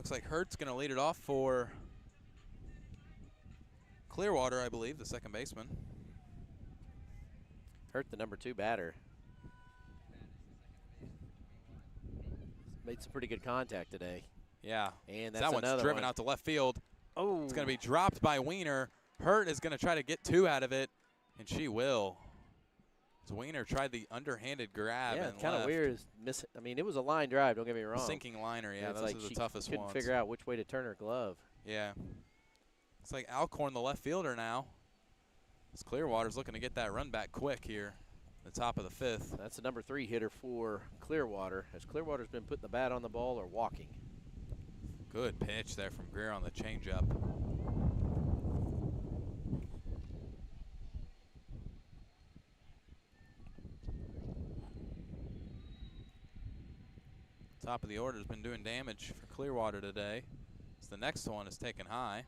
Looks like Hurt's going to lead it off for Clearwater, I believe, the second baseman. Hurt, the number 2 batter. Made some pretty good contact today. Yeah. And that's that one's driven out to left field. Oh. It's going to be dropped by Weiner. Hurt is going to try to get 2 out of it, and she will. So Weiner tried the underhanded grab. Yeah, and it's kind of left. weird. I mean, it was a line drive, don't get me wrong. Sinking liner, yeah, those like are the toughest couldn't ones. figure out which way to turn her glove. Yeah. It's like Alcorn, the left fielder now. As Clearwater's looking to get that run back quick here, the top of the 5th. That's the number 3 hitter for Clearwater, as Clearwater's been putting the bat on the ball or walking. Good pitch there from Greer on the changeup. Top of the order has been doing damage for Clearwater today. So the next one is taken high.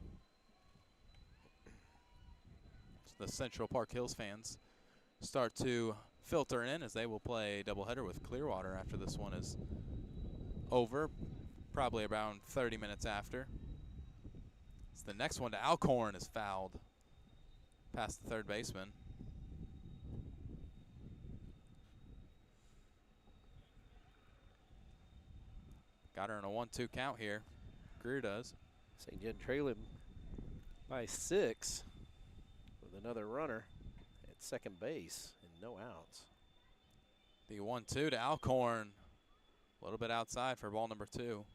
So the Central Park Hills fans start to filter in as they will play a doubleheader with Clearwater after this one is over, probably around 30 minutes after. So the next one to Alcorn is fouled past the third baseman. Got her in a 1-2 count here. Greer does. St. Gen trailing by 6 with another runner at second base and no outs. The 1-2 to Alcorn. A little bit outside for ball number 2.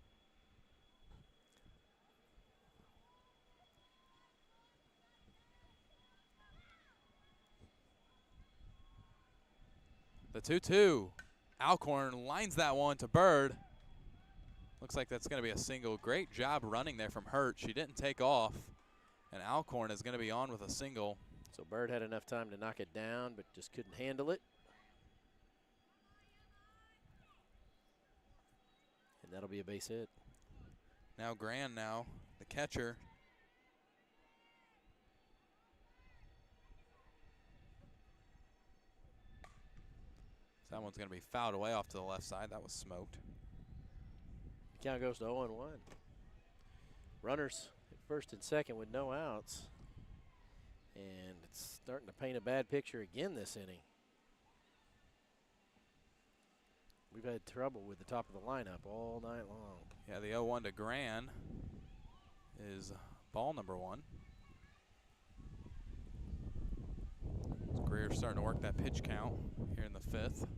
The 2-2. Alcorn lines that one to Bird. Looks like that's going to be a single. Great job running there from Hurt. She didn't take off, and Alcorn is going to be on with a single. So Bird had enough time to knock it down, but just couldn't handle it. And that'll be a base hit. Now Grand now, the catcher. So that one's going to be fouled away off to the left side. That was smoked. Count goes to 0-1. Runners at first and second with no outs. And it's starting to paint a bad picture again this inning. We've had trouble with the top of the lineup all night long. Yeah, the 0-1 to Gran is ball number 1. Greer's starting to work that pitch count here in the 5th.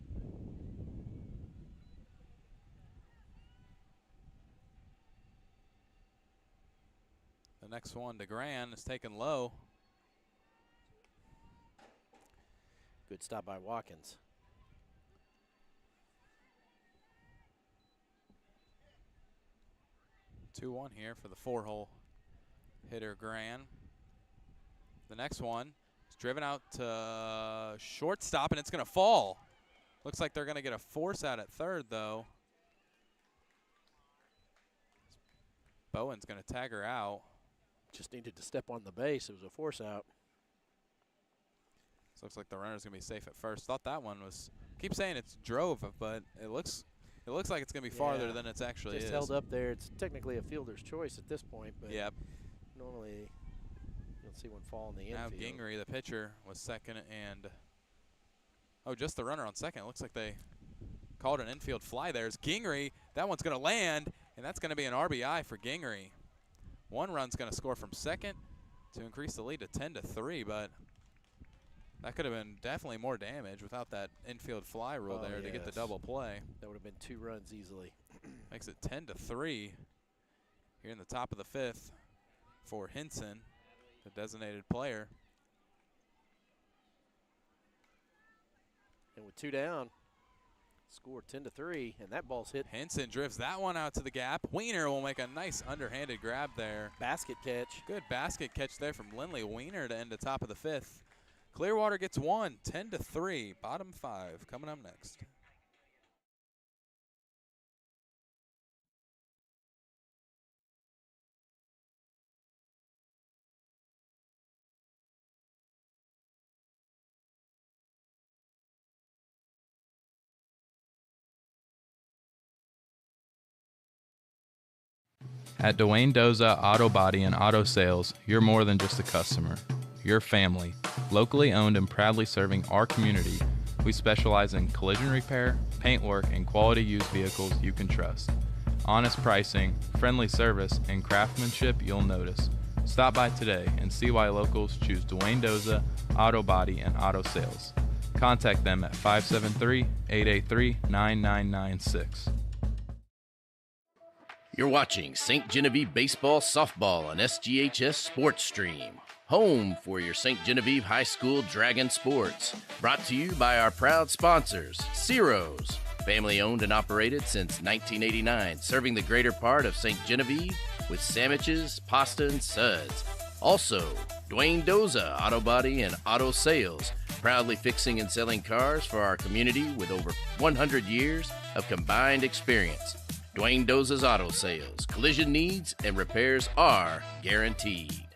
The next one to Gran is taken low. Good stop by Watkins. Two-one here for the 4-hole hitter Gran. The next one is driven out to shortstop, and it's going to fall. Looks like they're going to get a force out at third, though. Bowen's going to tag her out. Just needed to step on the base. It was a force out. So looks like the runner's going to be safe at first. Thought that one was, keep saying it's drove, but it looks like it's going to be farther than it's actually just is. Held up there. It's technically a fielder's choice at this point, but yep. Normally you'll see one fall in the Now infield. Gingery, the pitcher, was second, and just the runner on second. It looks like they called an infield fly there. It's Gingery. That one's going to land, and that's going to be an RBI for Gingery. One run's going to score from second to increase the lead to 10-3, but that could have been definitely more damage without that infield fly rule there to get the double play. That would have been 2 runs easily. Makes it 10-3 here in the top of the 5th for Hinson, the designated player. And with 2 down, scored 10-3, and that ball's hit. Hinson drifts that one out to the gap. Weiner will make a nice underhanded grab there. Basket catch. Good basket catch there from Lindley Weiner to end the top of the 5th. Clearwater gets one, 10-3, bottom 5 coming up next. At Dwayne Doza Auto Body and Auto Sales, you're more than just a customer. You're family. Locally owned and proudly serving our community, we specialize in collision repair, paint work, and quality used vehicles you can trust. Honest pricing, friendly service, and craftsmanship you'll notice. Stop by today and see why locals choose Dwayne Doza Auto Body and Auto Sales. Contact them at 573-883-9996. You're watching St. Genevieve Baseball Softball on SGHS Sports Stream, home for your St. Genevieve High School Dragon Sports. Brought to you by our proud sponsors, Ciro's, family owned and operated since 1989, serving the greater part of St. Genevieve with sandwiches, pasta, and suds. Also, Dwayne Doza Auto Body and Auto Sales, proudly fixing and selling cars for our community with over 100 years of combined experience. Dwayne Doza's Auto Sales. Collision needs and repairs are guaranteed.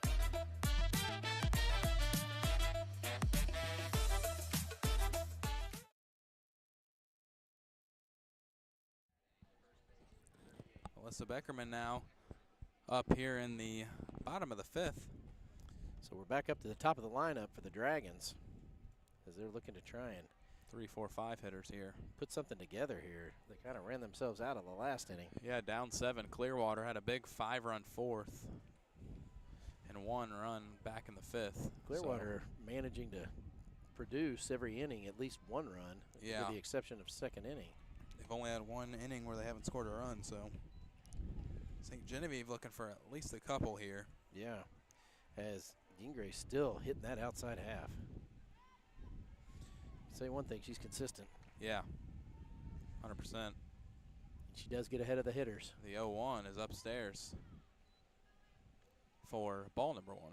Alyssa Beckerman now up here in the bottom of the fifth. So we're back up to the top of the lineup for the Dragons as they're looking to try and 3, 4, 5 hitters here. put something together here. They kind of ran themselves out of the last inning. Yeah, down 7. Clearwater had a big 5-run fourth and 1 run back in the fifth. Clearwater managing to produce every inning at least 1 run, Yeah. with the exception of second inning. They've only had 1 inning where they haven't scored a run, so St. Genevieve looking for at least a couple here. Yeah, as Gingray's still hitting that outside half. Say one thing, she's consistent. Yeah, 100%. She does get ahead of the hitters. The 0-1 is upstairs for ball number 1.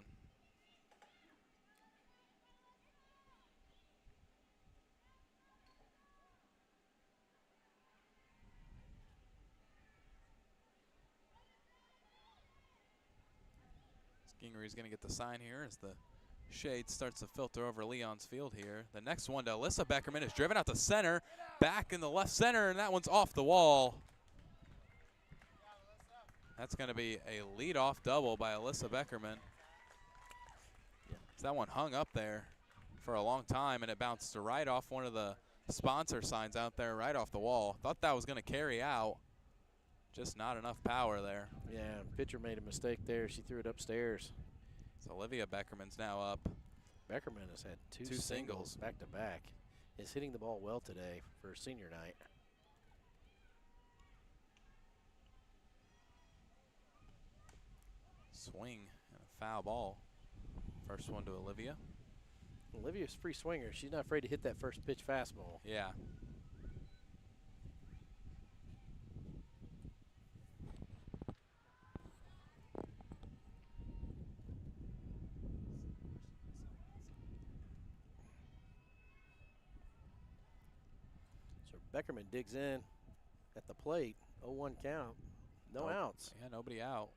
Gingray's going to get the sign here as the shade starts to filter over Leon's field here. The next one to Alyssa Beckerman is driven out to center, back in the left center, and that one's off the wall. That's going to be a leadoff double by Alyssa Beckerman. Yeah. So that one hung up there for a long time, and it bounced right off one of the sponsor signs out there, right off the wall. Thought that was going to carry out. Just not enough power there. Yeah, pitcher made a mistake there. She threw it upstairs. So Olivia Beckerman's now up. Beckerman has had two singles back to back. Is hitting the ball well today for senior night. Swing and a foul ball. First one to Olivia. Olivia's a free swinger. She's not afraid to hit that first pitch fastball. Yeah. So Beckerman digs in at the plate. 0-1 count. No outs. Yeah, nobody out.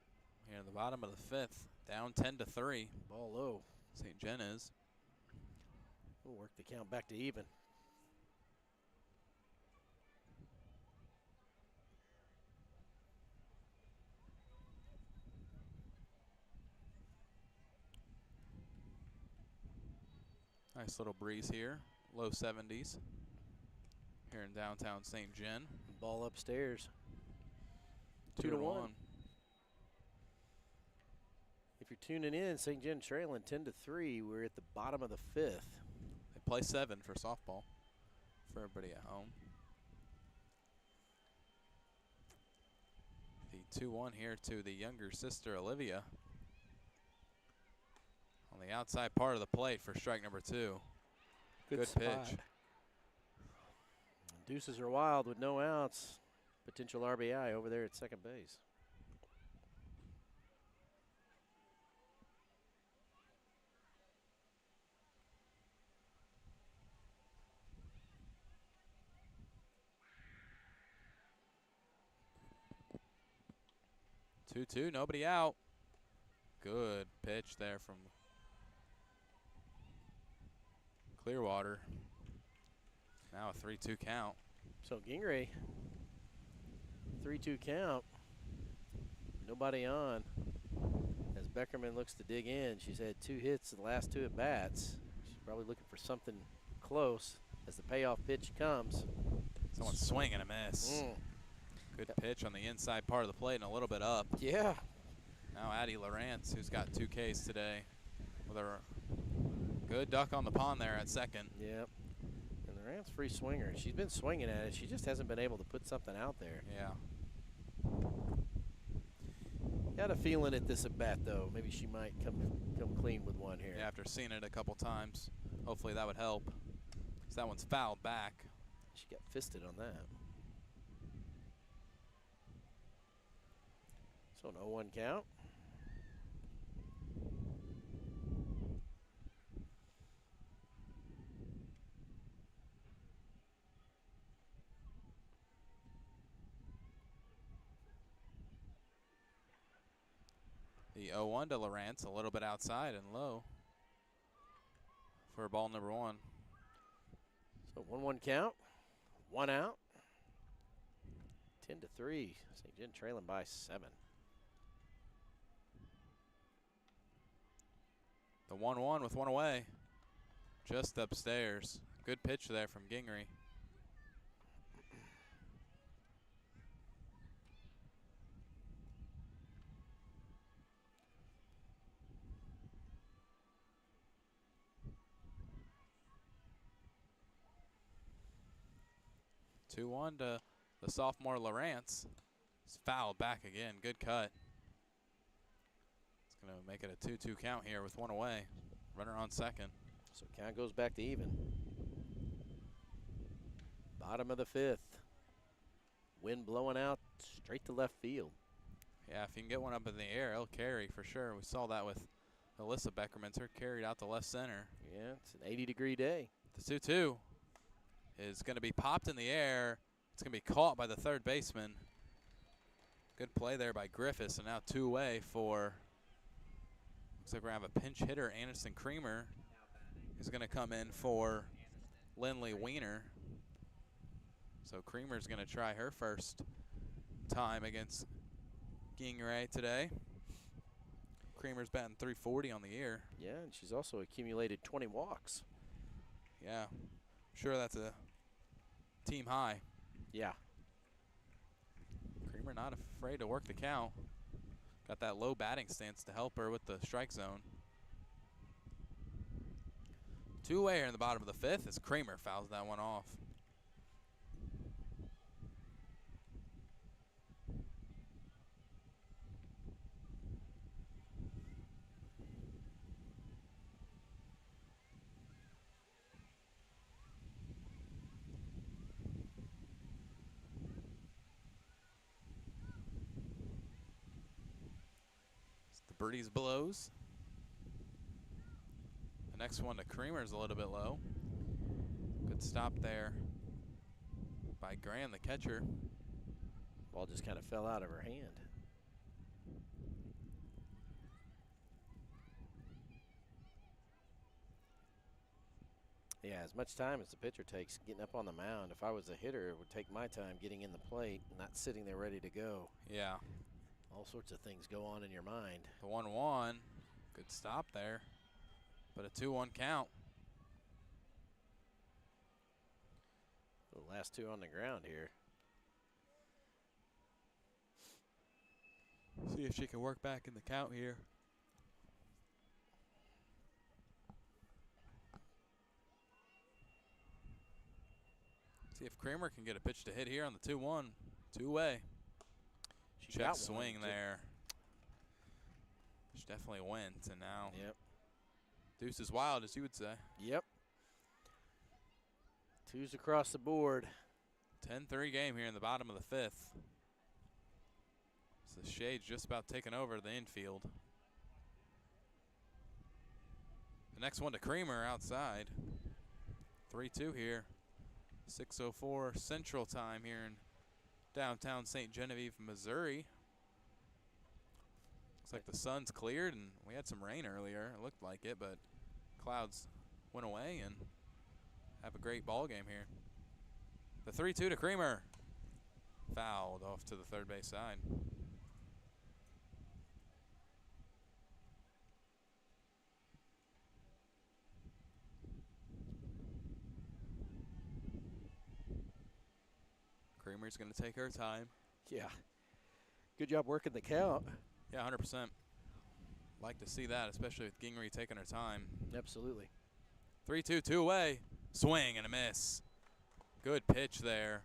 Here in the bottom of the fifth. Down 10-3. Ball low. St. Gen is. We'll work the count back to even. Nice little breeze here. Low 70s. Here in downtown St. Gen. Ball upstairs. 2-1. If you're tuning in, St. Gen trailing 10-3. We're at the bottom of the fifth. They play 7 for softball for everybody at home. The 2-1 here to the younger sister, Olivia. On the outside part of the plate for strike number 2. Good pitch. Deuces are wild with no outs. Potential RBI over there at second base. Two, nobody out. Good pitch there from Clearwater. Now a 3-2 count. So Gingray, 3-2 count. Nobody on. As Beckerman looks to dig in, she's had 2 hits the last 2 at bats. She's probably looking for something close as the payoff pitch comes. Someone swing and a miss. Good pitch on the inside part of the plate and a little bit up. Yeah. Now Addie Lawrence, who's got 2 Ks today, with a good duck on the pond there at second. Yep. And Lawrence free swinger. She's been swinging at it. She just hasn't been able to put something out there. Yeah. Got a feeling at this at bat though. Maybe she might come clean with one here. Yeah, after seeing it a couple times, hopefully that would help. So that one's fouled back. She got fisted on that. So an 0-1 count. The 0-1 to Lawrence, a little bit outside and low for ball number 1. So 1-1 count, 1 out. 10-3. St. Gen trailing by 7. The 1-1 with 1 away, just upstairs. Good pitch there from Gingery. Two-1 to the sophomore Lawrence. It's fouled back again. Good cut. It's going to make it a 2-2 count here with 1 away. Runner on second. So count goes back to even. Bottom of the 5th. Wind blowing out straight to left field. Yeah, if you can get one up in the air, it'll carry for sure. We saw that with Alyssa Beckerman. Her carried out to left center. Yeah, it's an 80-degree day. The 2-2 is going to be popped in the air. It's going to be caught by the third baseman. Good play there by Griffiths, and now 2 away for, looks like we're going to have a pinch hitter, Anderson Creamer, who's going to come in for Lindley Weiner. So Creamer's going to try her first time against Gingeray today. Creamer's batting .340 on the year. Yeah, and she's also accumulated 20 walks. Yeah, I'm sure that's a team high. Yeah. Creamer not afraid to work the count. Got that low batting stance to help her with the strike zone. 2 away here in the bottom of the 5th as Creamer fouls that one off. Birdies blows. The next one to Creamer's a little bit low. Good stop there by Graham, the catcher. Ball just kind of fell out of her hand. Yeah, as much time as the pitcher takes getting up on the mound, if I was a hitter, it would take my time getting in the plate, not sitting there ready to go. Yeah. All sorts of things go on in your mind. The 1-1, good stop there, but a 2-1 count. The last 2 on the ground here. See if she can work back in the count here. See if Creamer can get a pitch to hit here on the 2-1. 2 away. Check swing there. She definitely went, and now deuce is wild, as you would say. Yep. 2s across the board. 10-3 game here in the bottom of the 5th. So the Shade's just about taking over the infield. The next one to Creamer outside. 3-2 here. 6:04 Central Time here in downtown St. Genevieve, Missouri. Looks like the sun's cleared, and we had some rain earlier. It looked like it, but clouds went away, and have a great ball game here. The 3-2 to Creamer. Fouled off to the third base side. Gingery's going to take her time. Yeah. Good job working the count. Yeah, 100%. Like to see that, especially with Gingery taking her time. Absolutely. 3-2, two-away. Swing and a miss. Good pitch there.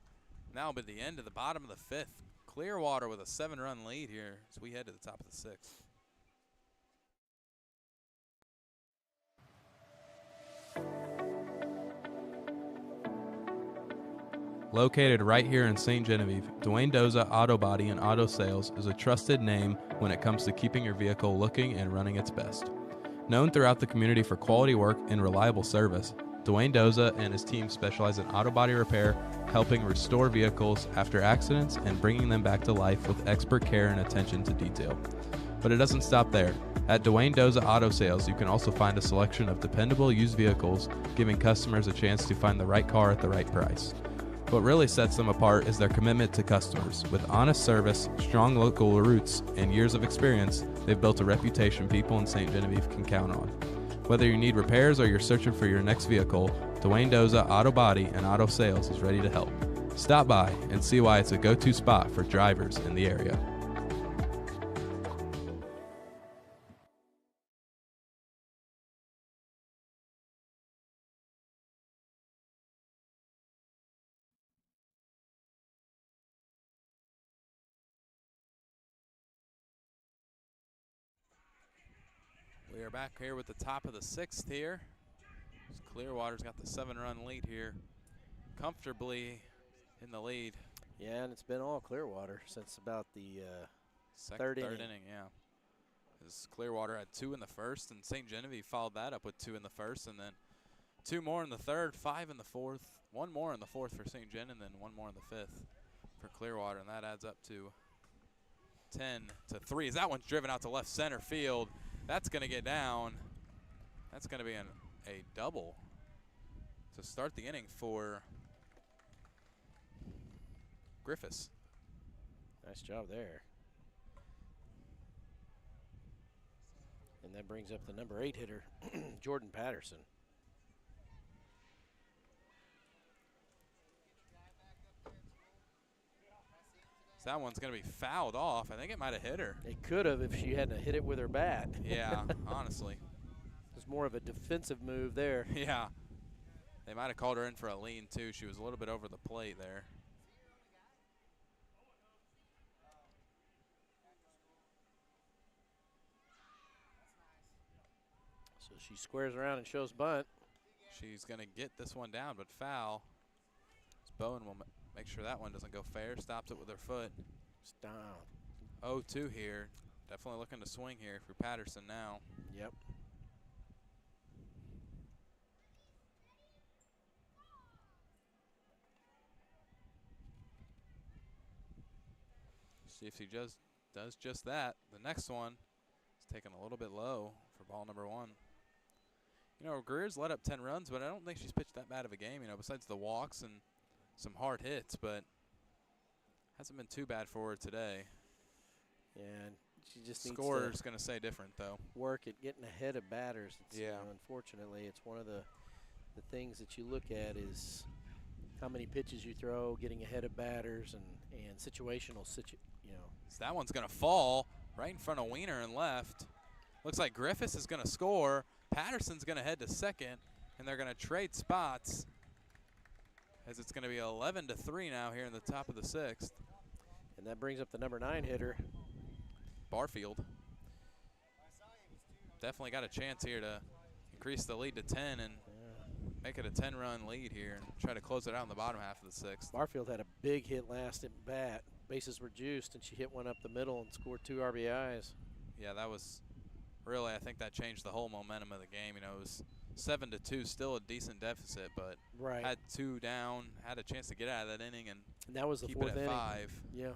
Now by the end of the bottom of the 5th. Clearwater with a 7-run lead here as we head to the top of the 6th. Located right here in St. Genevieve, Dwayne Doza Auto Body and Auto Sales is a trusted name when it comes to keeping your vehicle looking and running its best. Known throughout the community for quality work and reliable service, Dwayne Doza and his team specialize in auto body repair, helping restore vehicles after accidents and bringing them back to life with expert care and attention to detail. But it doesn't stop there. At Dwayne Doza Auto Sales, you can also find a selection of dependable used vehicles, giving customers a chance to find the right car at the right price. What really sets them apart is their commitment to customers. With honest service, strong local roots, and years of experience, they've built a reputation people in St. Genevieve can count on. Whether you need repairs or you're searching for your next vehicle, Dwayne Doza Auto Body and Auto Sales is ready to help. Stop by and see why it's a go-to spot for drivers in the area. We are back here with the top of the 6th here. Clearwater's got the 7-run lead here, comfortably in the lead. Yeah, and it's been all Clearwater since about the Third inning, yeah. As Clearwater had 2 in the 1st, and Ste. Genevieve followed that up with 2 in the 1st, and then 2 more in the 3rd, 5 in the 4th, 1 more in the 4th for Ste. Gen, and then 1 more in the 5th for Clearwater, and that adds up to 10-3. As that one's driven out to left center field, that's going to get down. That's going to be a double to start the inning for Griffiths. Nice job there. And that brings up the number 8 hitter, Jordan Patterson. So that one's going to be fouled off. I think it might have hit her. It could have if she hadn't hit it with her bat. Yeah, honestly. It was more of a defensive move there. Yeah. They might have called her in for a lean, too. She was a little bit over the plate there. So she squares around and shows bunt. She's going to get this one down, but foul. So Bowen will make sure that one doesn't go fair. Stops it with her foot. Stop. 0-2 here. Definitely looking to swing here for Patterson now. Yep. See if she just does just that. The next one is taken a little bit low for ball number 1. You know, Greer's let up 10 runs, but I don't think she's pitched that bad of a game, you know, besides the walks and some hard hits, but hasn't been too bad for her today. Yeah, and she just needs Scorer's going to say different, though. Work at getting ahead of batters. It's, yeah. You know, unfortunately, it's one of the things that you look at is how many pitches you throw, getting ahead of batters, and situational, you know. So that one's going to fall right in front of Wiener and left. Looks like Griffiths is going to score. Patterson's going to head to second, and they're going to trade spots as it's going to be 11-3 now here in the top of the 6th. And that brings up the number 9 hitter, Barfield. Definitely got a chance here to increase the lead to 10 and make it a 10-run lead here and try to close it out in the bottom half of the 6th. Barfield had a big hit last at bat. Bases were juiced, and she hit one up the middle and scored 2 RBIs. Yeah, that was really, I think that changed the whole momentum of the game. You know, it was 7-2, still a decent deficit, but had 2 down, had a chance to get out of that inning and that was the keep 4th it at inning. 5. Yeah.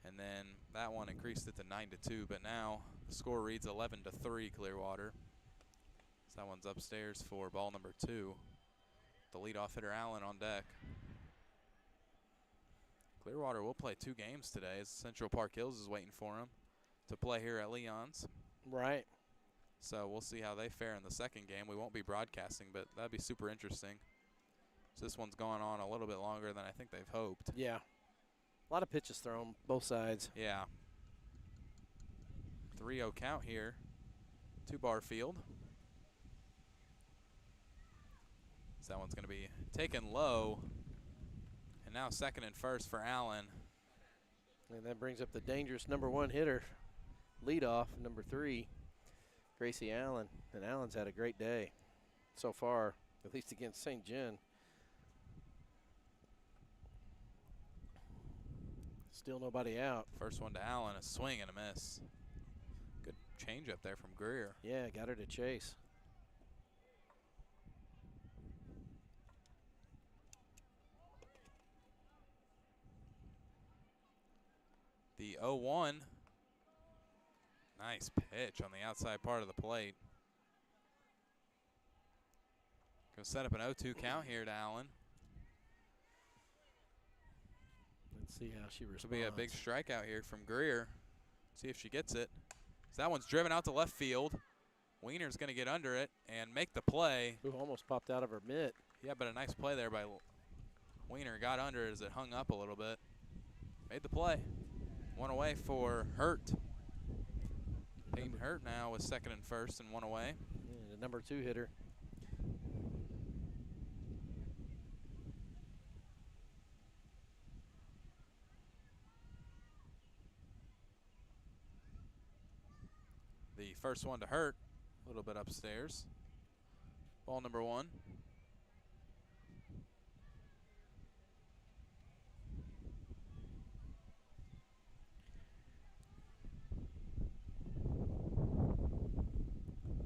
And then that one increased it to 9-2, but now the score reads 11-3 Clearwater. So that one's upstairs for ball number 2. The leadoff hitter Allen on deck. Clearwater will play 2 games today as Central Park Hills is waiting for him to play here at Leon's. Right. So we'll see how they fare in the second game. We won't be broadcasting, but that'd be super interesting. So this one's gone on a little bit longer than I think they've hoped. Yeah. A lot of pitches thrown, both sides. Yeah. 3-0 count here to Barfield. So that one's going to be taken low. And now second and first for Allen. And that brings up the dangerous #1 hitter, leadoff, #3, Gracie Allen. And Allen's had a great day so far, at least against St. Gen. Still nobody out. First one to Allen, a swing and a miss. Good change up there from Greer. Yeah, got her to chase. The 0-1. Nice pitch on the outside part of the plate. Gonna set up an 0-2 count here to Allen. Let's see how she responds. This will be a big strikeout here from Greer. See if she gets it. So that one's driven out to left field. Wiener's going to get under it and make the play. Ooh, almost popped out of her mitt. Yeah, but a nice play there by Wiener. Got under it as it hung up a little bit. Made the play. One away for Hurt. Peyton Hurt now with second and first and one away. Yeah, the #2 hitter. The first one to Hurt, a little bit upstairs. Ball #1.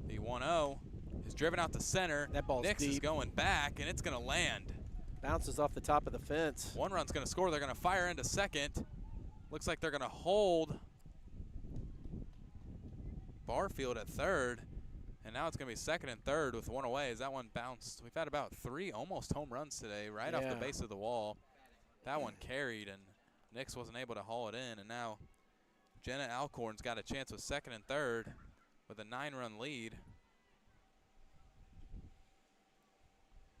The 1-0 is driven out to center. That ball's Nix deep. is going back, and it's going to land. Bounces off the top of the fence. One run's going to score. They're going to fire into second. Looks like they're going to hold Barfield at third, and now it's going to be second and third with one away as that one bounced. We've had about 3 almost home runs today right off the base of the wall. That one carried, and Nix wasn't able to haul it in, and now Jenna Alcorn's got a chance with second and third with a 9-run lead.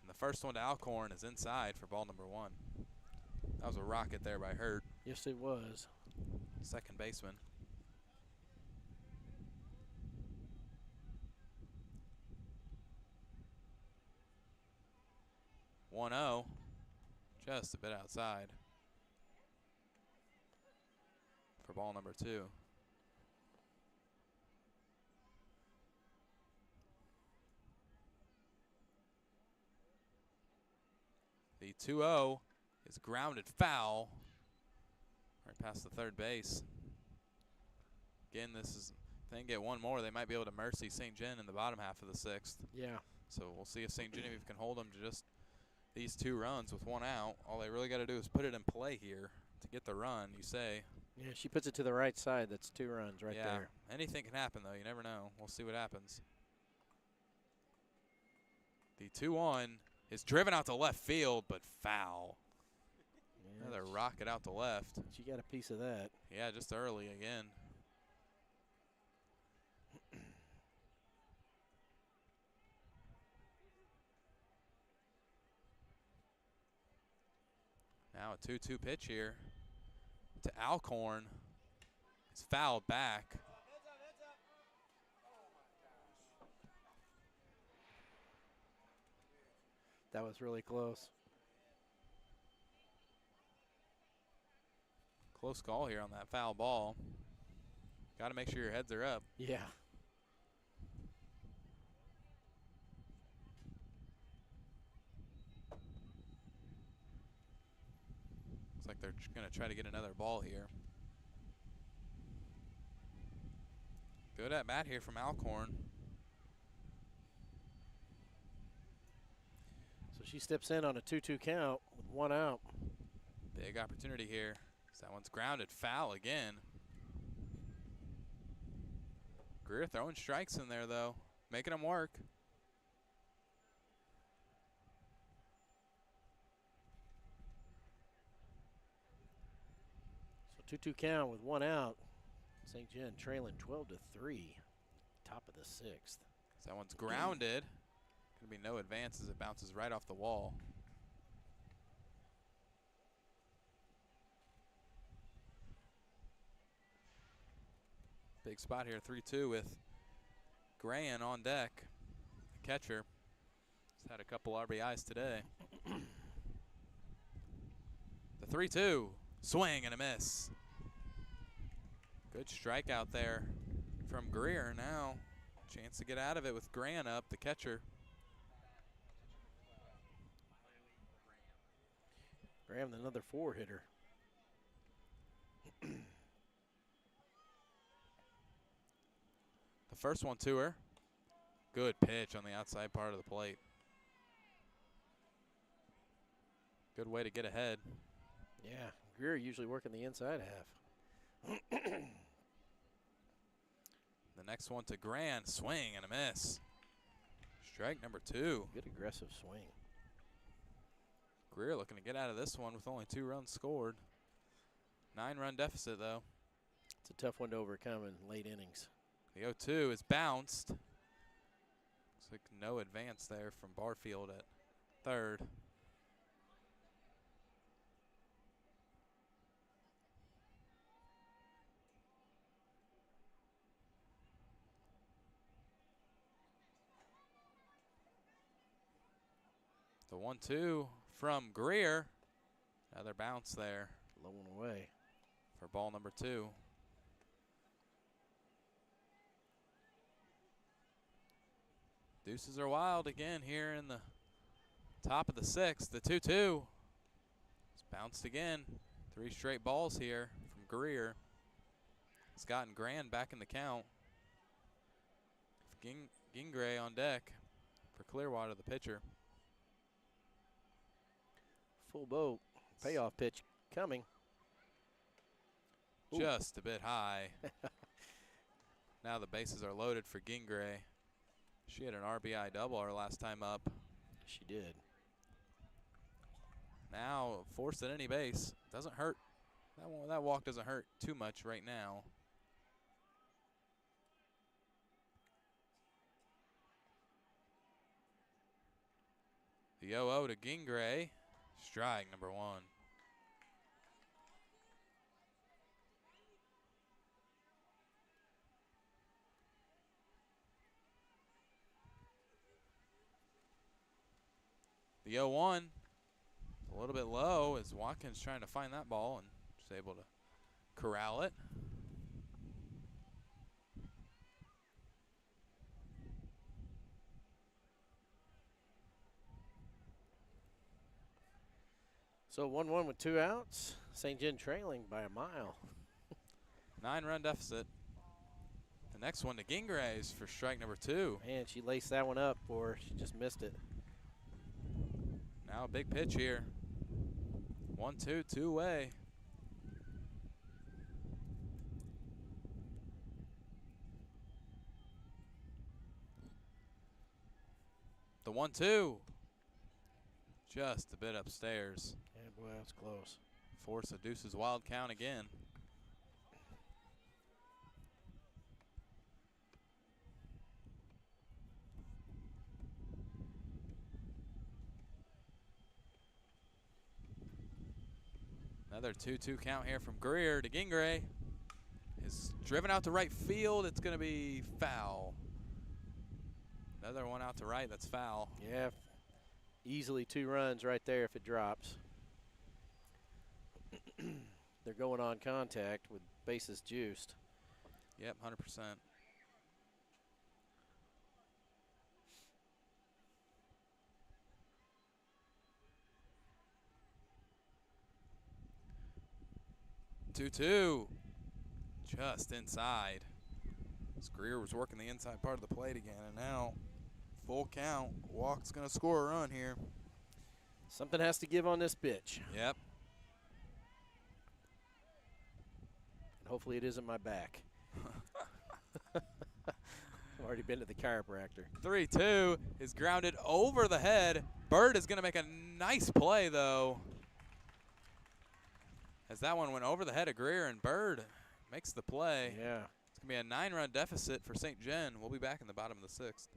And the first one to Alcorn is inside for ball #1. That was a rocket there by Hurt. Yes, it was. Second baseman. (1-0), just a bit outside for ball #2. The 2-0 is grounded foul right past the third base. Again, this is, if they can get one more, they might be able to mercy St. Gen in the bottom half of the 6th. Yeah. So we'll see if St. Genevieve can hold them to just these 2 runs with 1 out. All they really got to do is put it in play here to get the run, you say. Yeah, she puts it to the right side. That's 2 runs right there. Anything can happen, though. You never know. We'll see what happens. The 2-1 is driven out to left field, but foul. Yeah, Another rocket out to left. she got a piece of that. Yeah, just early again. Now a 2-2 pitch here to Alcorn. It's fouled back. That was really close. Close call here on that foul ball. Got to make sure your heads are up. Yeah. Looks like they're going to try to get another ball here. Good at bat here from Alcorn. So she steps in on a 2-2 count with 1 out. Big opportunity here. So that one's grounded foul again. Greer throwing strikes in there, though, making them work. So 2-2 count with 1 out. St. Gen trailing 12-3, top of the 6th. So that one's grounded. Going to be no advance as it bounces right off the wall. Big spot here, 3-2 with Gran on deck, the catcher. He's had a couple RBIs today. The 3-2, swing and a miss. Good strikeout there from Greer. Now, chance to get out of it with Gran up, the catcher. Graham, another 4-hitter. The first one to her. Good pitch on the outside part of the plate. Good way to get ahead. Yeah, Greer usually working the inside half. The next one to Gran, swing and a miss. Strike number 2. Good aggressive swing. Greer looking to get out of this one with only 2 runs scored. 9-run deficit, though. It's a tough one to overcome in late innings. The 0-2 is bounced. Looks like no advance there from Barfield at third. The 1-2 from Greer. Another bounce there. Low and away. For ball number 2. Deuces are wild again here in the top of the 6th. The 2-2. It's bounced again. 3 straight balls here from Greer. It's gotten Gran back in the count. Gingray on deck for Clearwater, the pitcher. Full boat. Payoff pitch coming. Just a bit high. Now the bases are loaded for Gingray. She had an RBI double her last time up. She did. Now forced at any base. Doesn't hurt. That walk doesn't hurt too much right now. The 0-0 to Gingray. Strike number 1. The 0-1, a little bit low as Watkins trying to find that ball and just able to corral it. So 1-1 with 2 outs. St. Gen trailing by a mile. 9-run deficit. The next one to Gingray's for strike number 2. Man, she laced that one up, or she just missed it. Now a big pitch here. 1-2, 2 away. The 1-2. Just a bit upstairs. Yeah, boy, that's close. Force a deuces wild count again. Another 2-2 count here from Greer to Gingray. Is driven out to right field. It's going to be foul. Another one out to right. That's foul. Yeah, easily 2 runs right there if it drops. They're going on contact with bases juiced. Yep, 100%. Two, just inside. Greer was working the inside part of the plate again, and now full count. Walk's going to score a run here. Something has to give on this pitch. Yep. And hopefully it isn't my back. I've already been to the chiropractor. 3-2 is grounded over the head. Bird is going to make a nice play, though. As that one went over the head of Greer, and Bird makes the play. Yeah. It's going to be a 9-run deficit for St. Gen. We'll be back in the bottom of the 6th.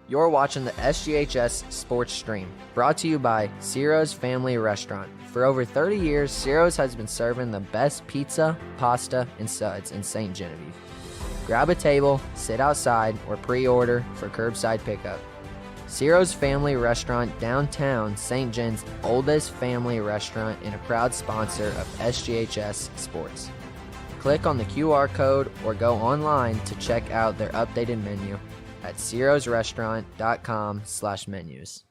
You're watching the SGHS Sports Stream, brought to you by Ciro's Family Restaurant. For over 30 years, Ciro's has been serving the best pizza, pasta, and suds in St. Genevieve. Grab a table, sit outside, or pre-order for curbside pickup. Ciro's Family Restaurant, downtown St. Gen's oldest family restaurant and a proud sponsor of SGHS Sports. Click on the QR code or go online to check out their updated menu at cirosrestaurant.com/menus.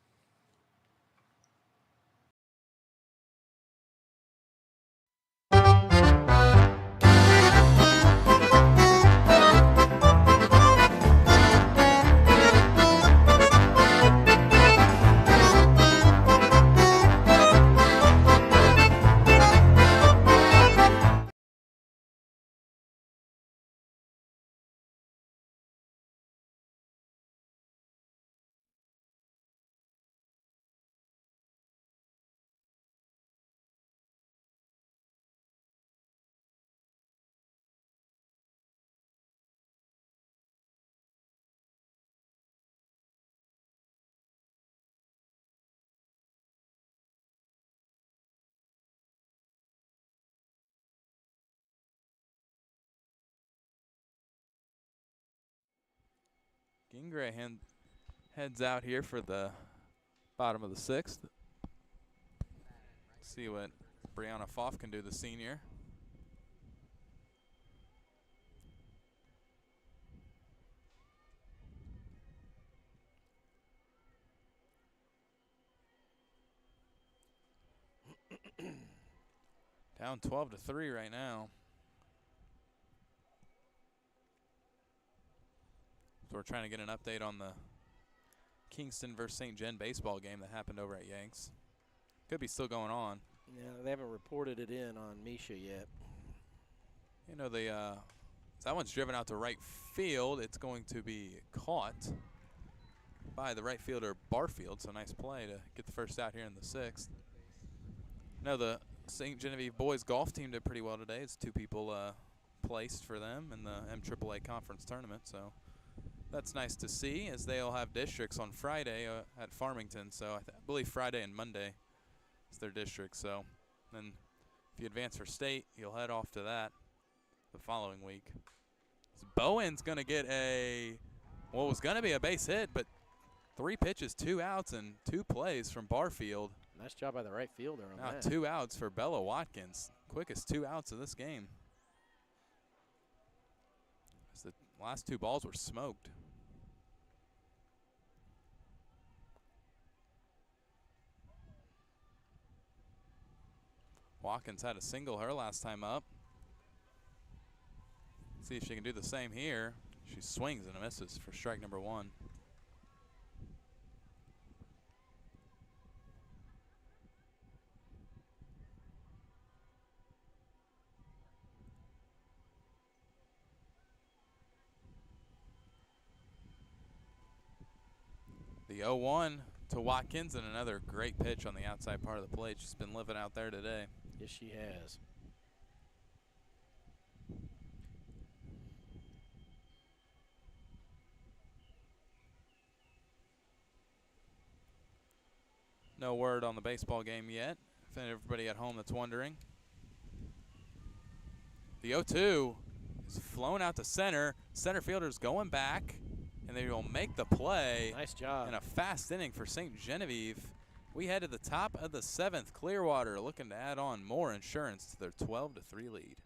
Gingrey heads out here for the bottom of the 6th. See what Brianna Foff can do, the senior. Down 12-3 right now. So we're trying to get an update on the Kingston versus St. Gen baseball game that happened over at Yanks. Could be still going on. Yeah, they haven't reported it in on Misha yet. You know, that one's driven out to right field. It's going to be caught by the right fielder Barfield. So nice play to get the first out here in the 6th. No, the St. Genevieve boys golf team did pretty well today. It's 2 people placed for them in the MAAA conference tournament. So that's nice to see, as they'll have districts on Friday at Farmington. So I believe Friday and Monday is their district. So then if you advance for state, you'll head off to that the following week. So Bowen's going to get what was going to be a base hit, but 3 pitches, 2 outs, and 2 plays from Barfield. Nice job by the right fielder on Now that. 2 outs for Bella Watkins. Quickest 2 outs of this game. The last 2 balls were smoked. Watkins had a single her last time up. See if she can do the same here. She swings and misses for strike number 1. The 0-1 to Watkins, and another great pitch on the outside part of the plate. She's been living out there today. Yes, she has. No word on the baseball game yet, if everybody at home that's wondering. The 0-2 is flown out to center. Center fielder's going back, and they will make the play. Nice job. In a fast inning for Ste. Genevieve. We head to the top of the 7th. Clearwater looking to add on more insurance to their 12-3 lead.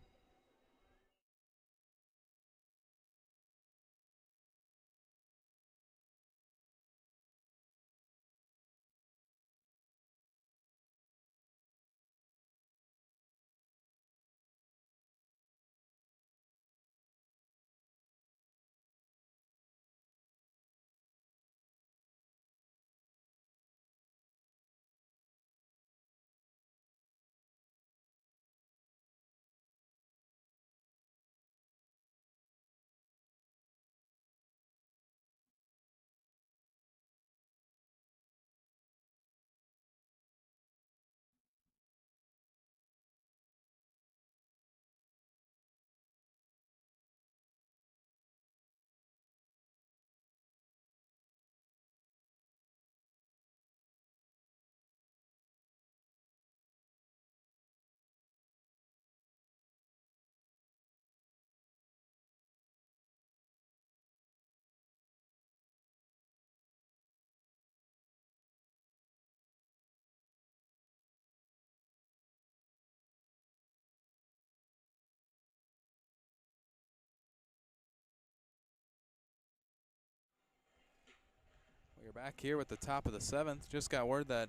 We're back here with the top of the 7th. Just got word that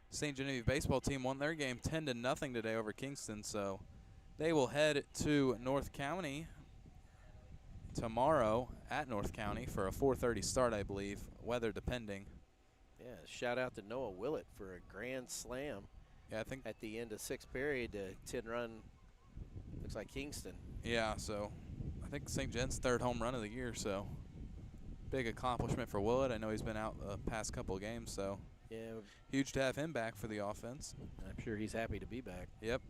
St. Genevieve baseball team won their game 10-0 today over Kingston, so they will head to North County tomorrow at North County for a 4:30 start, I believe, weather depending. Yeah, shout out to Noah Willett for a grand slam. Yeah, I think at the end of 6th period, 10-run, looks like Kingston. Yeah, so I think St. Jen's 3rd home run of the year, so big accomplishment for Willett. I know he's been out the past couple of games, so yeah, huge to have him back for the offense. I'm sure he's happy to be back. Yep.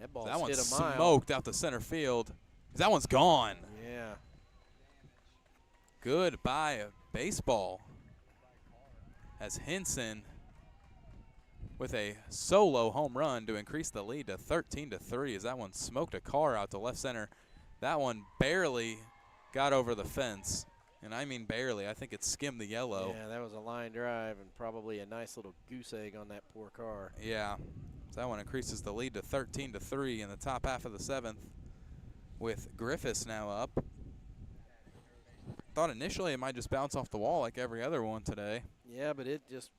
That ball one hit a mile. Smoked out the center field. That one's gone. Yeah. Goodbye, baseball. As Henson with a solo home run to increase the lead to 13-3 as that one smoked a car out to left center. That one barely got over the fence, and I mean barely. I think it skimmed the yellow. Yeah, that was a line drive and probably a nice little goose egg on that poor car. Yeah, so that one increases the lead to 13-3 in the top half of the 7th with Griffiths now up. Thought initially it might just bounce off the wall like every other one today. Yeah, but it just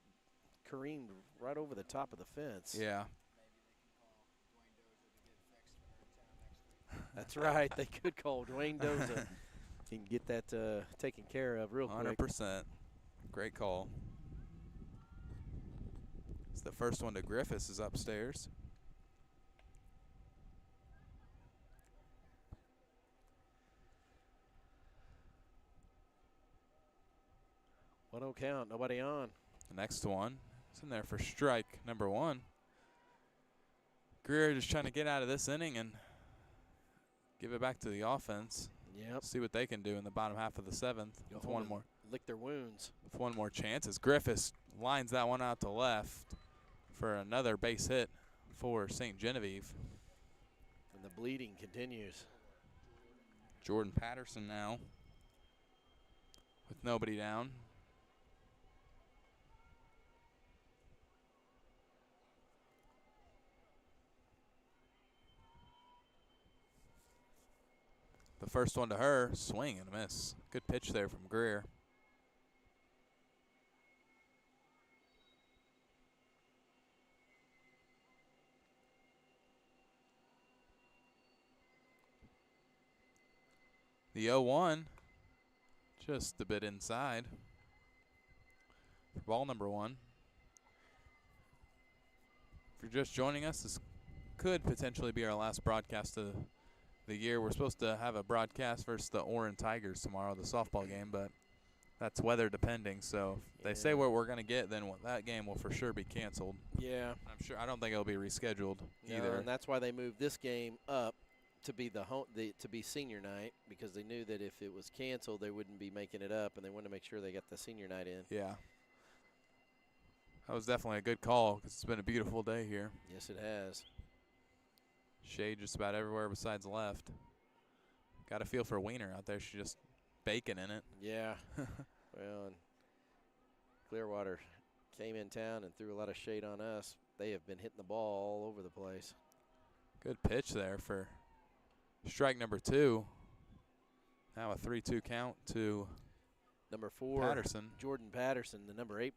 careened right over the top of the fence. Yeah. That's right. They could call Dwayne Doza. He can get that taken care of real quick. 100%. Great call. It's the first one to Griffiths is upstairs. One oh count, nobody on. The next one is in there for strike number 1. Greer just trying to get out of this inning and give it back to the offense. Yep. See what they can do in the bottom half of the 7th. With one more. Lick their wounds. With one more chance as Griffiths lines that one out to left for another base hit for St. Genevieve. And the bleeding continues. Jordan Patterson now with nobody down. The first one to her, swing and a miss. Good pitch there from Greer. The 0-1, just a bit inside for ball number 1. If you're just joining us, this could potentially be our last broadcast of the year. We're supposed to have a broadcast versus the Orin Tigers tomorrow, the softball game, but that's weather depending. So if they say what we're going to get, then that game will for sure be canceled. Yeah. I don't think it'll be rescheduled either. And that's why they moved this game up to be to be senior night, because they knew that if it was canceled, they wouldn't be making it up, and they wanted to make sure they got the senior night in. Yeah. That was definitely a good call because it's been a beautiful day here. Yes, it has. Shade just about everywhere besides left. Got a feel for Wiener out there. She's just baking in it. Yeah. Well, and Clearwater came in town and threw a lot of shade on us. They have been hitting the ball all over the place. Good pitch there for strike number 2. Now a 3-2 count to number 4, Patterson. Jordan Patterson, the number 8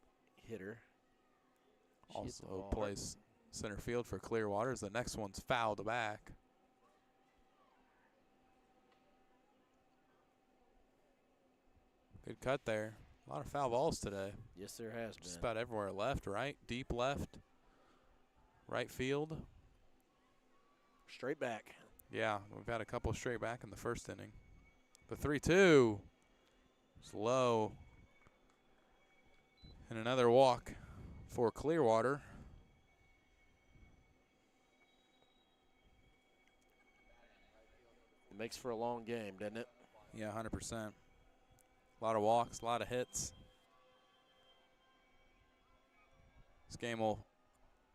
hitter. Also plays center field for Clearwater as the next one's fouled back. Good cut there. A lot of foul balls today. Yes, there has been. Just about everywhere. Left, right, deep left, right field. Straight back. Yeah, we've had a couple straight back in the first inning. The 3-2 is low. And another walk for Clearwater. It makes for a long game, doesn't it? Yeah, 100%. A lot of walks, a lot of hits. This game will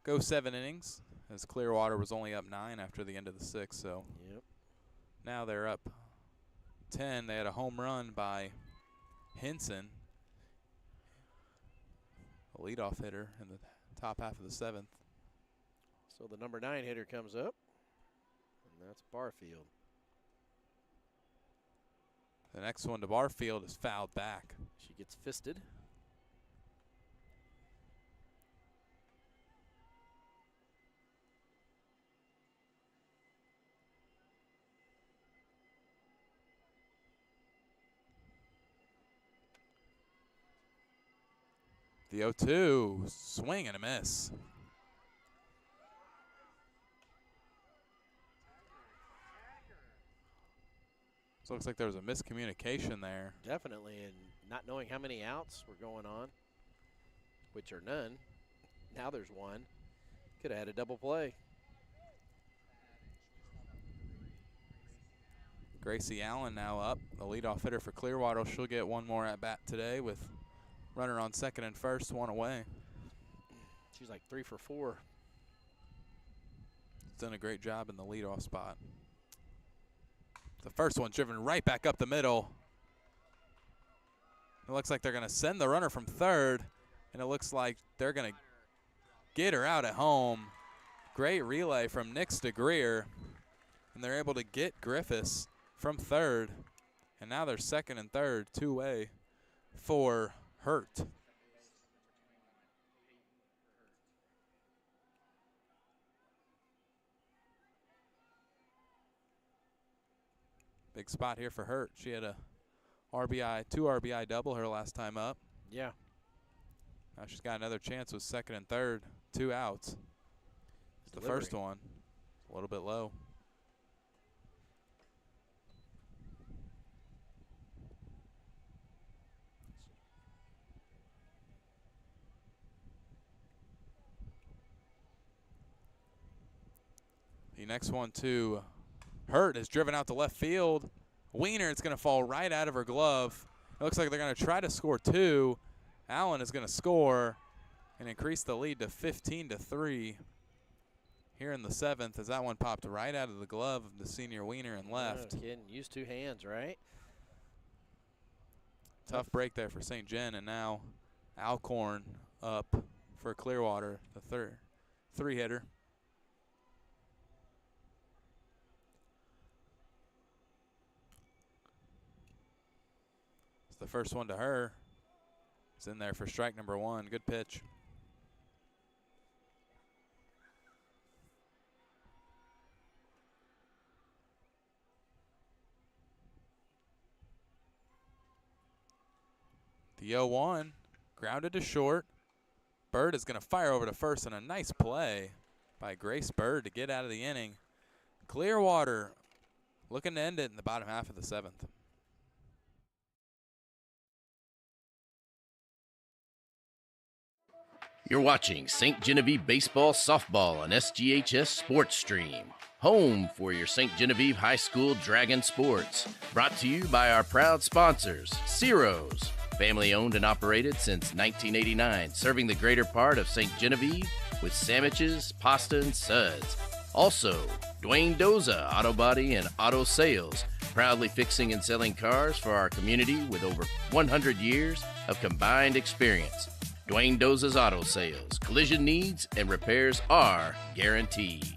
go 7 innings, as Clearwater was only up 9 after the end of the 6th. So yep. Now they're up 10. They had a home run by Henson, a leadoff hitter in the top half of the 7th. So the number 9 hitter comes up, and that's Barfield. The next one to Barfield is fouled back. She gets fisted. The 0-2, swing and a miss. So it looks like there was a miscommunication there. Definitely, and not knowing how many outs were going on, which are none. Now there's one. Could have had a double play. Gracie Allen now up, the leadoff hitter for Clearwater. She'll get one more at bat today with runner on second and first, one away. She's like 3 for 4. Done a great job in the leadoff spot. The first one driven right back up the middle. It looks like they're going to send the runner from third, and it looks like they're going to get her out at home. Great relay from Nix to Greer, and they're able to get Griffiths from third, and now they're second and third, two-way for Hurt. Big spot here for Hurt. She had a two RBI double her last time up. Yeah. Now she's got another chance with second and third, 2 outs. The first one, a little bit low. The next one to Hurt is driven out to left field. Wiener, it's going to fall right out of her glove. It looks like they're going to try to score 2. Allen is going to score and increase the lead to 15-3 here in the 7th as that one popped right out of the glove of the senior Wiener and left. Oh, kidding. Use 2 hands, right? Tough break there for St. Gen, and now Alcorn up for Clearwater, the 3-hitter. The first one to her. It's in there for strike number 1. Good pitch. The 0-1 grounded to short. Bird is going to fire over to first, and a nice play by Grace Bird to get out of the inning. Clearwater looking to end it in the bottom half of the 7th. You're watching St. Genevieve Baseball Softball on SGHS Sports Stream, home for your St. Genevieve High School Dragon Sports. Brought to you by our proud sponsors, Ciro's, family owned and operated since 1989, serving the greater part of St. Genevieve with sandwiches, pasta, and suds. Also, Dwayne Doza Auto Body and Auto Sales, proudly fixing and selling cars for our community with over 100 years of combined experience. Dwayne Doza's Auto Sales. Collision needs and repairs are guaranteed.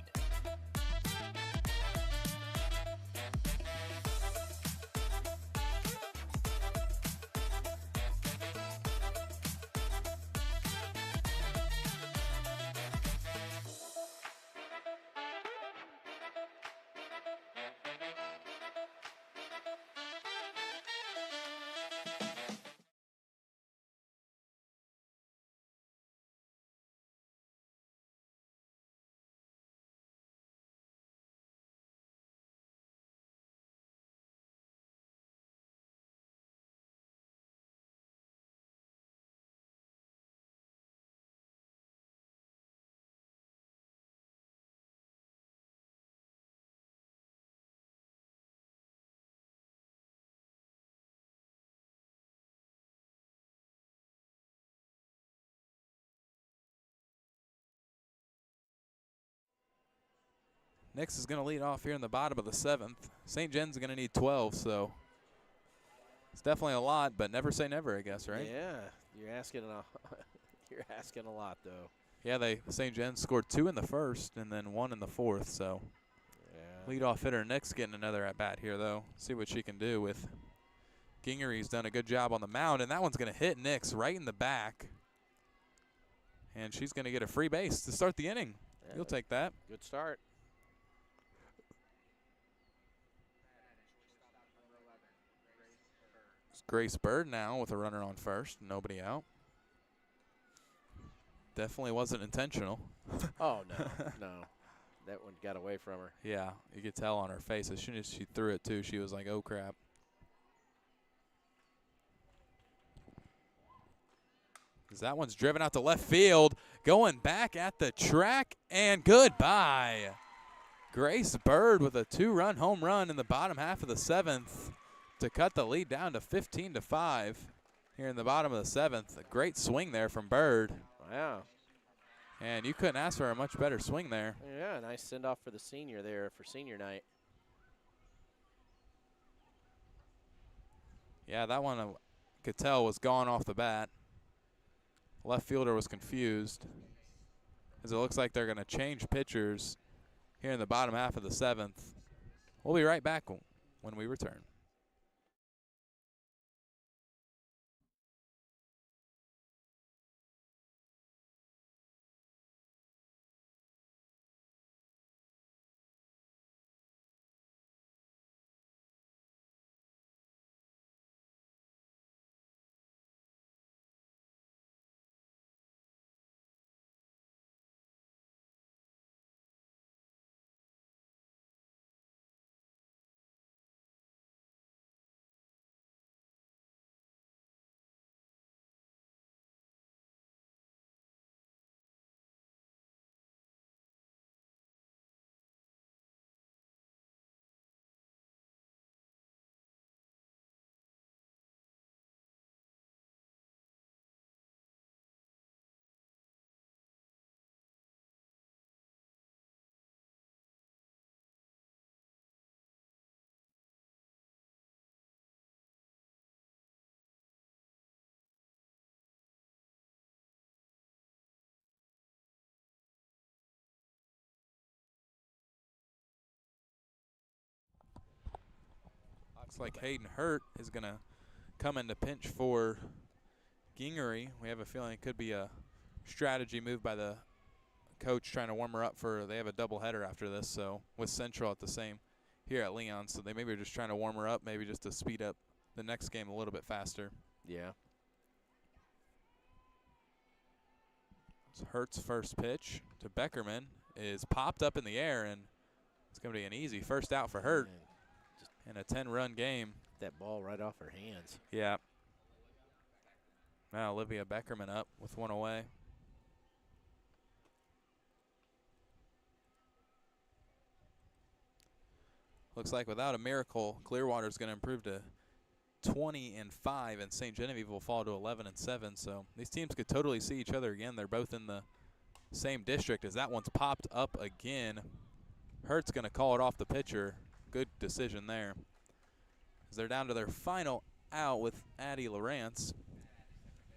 Nix is going to lead off here in the bottom of the 7th. St. Jen's going to need 12, so it's definitely a lot, but never say never, I guess, right? Yeah, you're asking you're asking a lot, though. Yeah, St. Jen's scored 2 in the first and then 1 in the 4th, so yeah. leadoff hitter Nix getting another at bat here, though. See what she can do with Gingery's done a good job on the mound, and that one's going to hit Nix right in the back. And she's going to get a free base to start the inning. Yeah, you'll take that. Good start. It's Grace Bird now with a runner on first, nobody out. Definitely wasn't intentional. Oh, no, no. That one got away from her. Yeah, you could tell on her face. As soon as she threw it, too, she was like, oh, crap. That one's driven out to left field, going back at the track, and goodbye. Grace Bird with a 2-run home run in the bottom half of the 7th to cut the lead down to 15-5 here in the bottom of the 7th. A great swing there from Bird. Wow. And you couldn't ask for a much better swing there. Yeah, nice send-off for the senior there for senior night. Yeah, that one I could tell was gone off the bat. Left fielder was confused, as it looks like they're going to change pitchers here in the bottom half of the 7th. We'll be right back when we return. Looks like Hayden Hurt is going to come in to pinch for Gingery. We have a feeling it could be a strategy move by the coach trying to warm her up for, they have a doubleheader after this, so with Central at the same here at Leon. So they maybe are just trying to warm her up, maybe just to speed up the next game a little bit faster. Yeah. So Hurt's first pitch to Beckerman is popped up in the air, and it's going to be an easy first out for Hurt. In a 10-run game. That ball right off her hands. Yeah. Now Olivia Beckerman up with one away. Looks like without a miracle, Clearwater is going to improve to 20-5, and Ste. Genevieve will fall to 11-7. So these teams could totally see each other again. They're both in the same district. As that one's popped up again, Hurt's going to call it off the pitcher. Good decision there. As they're down to their final out with Addie Lawrence.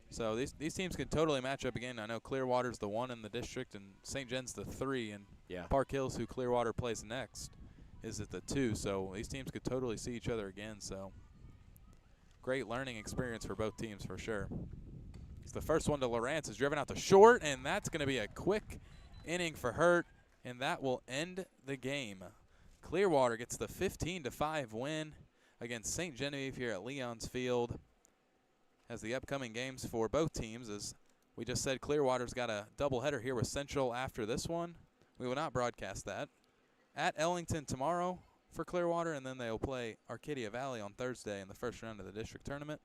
So these teams can totally match up again. I know Clearwater's the 1 in the district, and St. Gen's the 3, and Park Hills, who Clearwater plays next, is at the 2. So these teams could totally see each other again. So great learning experience for both teams for sure. It's the first one to Lawrence is driven out to short, and that's going to be a quick inning for Hurt, and that will end the game. Clearwater gets the 15-5 win against Ste. Genevieve here at Leon's Field. As the upcoming games for both teams, as we just said, Clearwater's got a doubleheader here with Central after this one. We will not broadcast that. At Ellington tomorrow for Clearwater, and then they'll play Arcadia Valley on Thursday in the first round of the district tournament.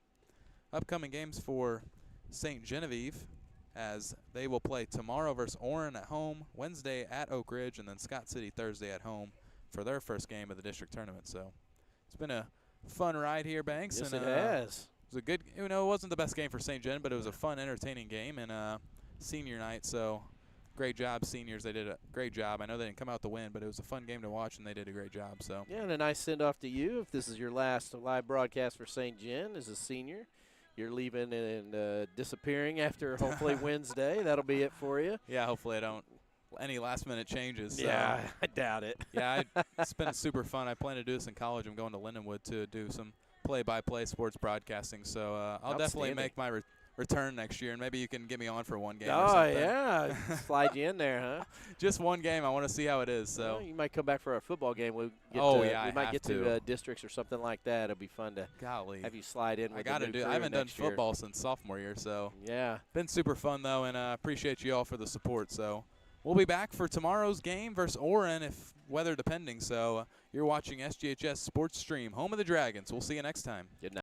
Upcoming games for Ste. Genevieve, as they will play tomorrow versus Orrin at home, Wednesday at Oak Ridge, and then Scott City Thursday at home for their first game of the district tournament. So it's been a fun ride here, Banks. Yes, and, it has. It was a good, it wasn't the best game for St. Gen, but it was a fun, entertaining game, and senior night. So great job, seniors. They did a great job. I know they didn't come out to win, but it was a fun game to watch, and they did a great job. So yeah, and a nice send-off to you. If this is your last live broadcast for St. Gen as a senior, you're leaving and disappearing after hopefully Wednesday. That'll be it for you. Yeah, hopefully I don't any last-minute changes. So. Yeah, I doubt it. Yeah, it's been super fun. I plan to do this in college. I'm going to Lindenwood to do some play-by-play sports broadcasting. So I'll definitely make my return next year, and maybe you can get me on for one game or something. Yeah. Slide you in there, huh? Just one game. I want to see how it is. So well, you might come back for a football game. We'll get we might get to districts or something like that. It'll be fun to have you slide in with I haven't done football since sophomore year, so yeah. Been super fun, though, and appreciate you all for the support. So we'll be back for tomorrow's game versus Orrin, if weather depending. So you're watching SGHS Sports Stream, home of the Dragons. We'll see you next time. Good night.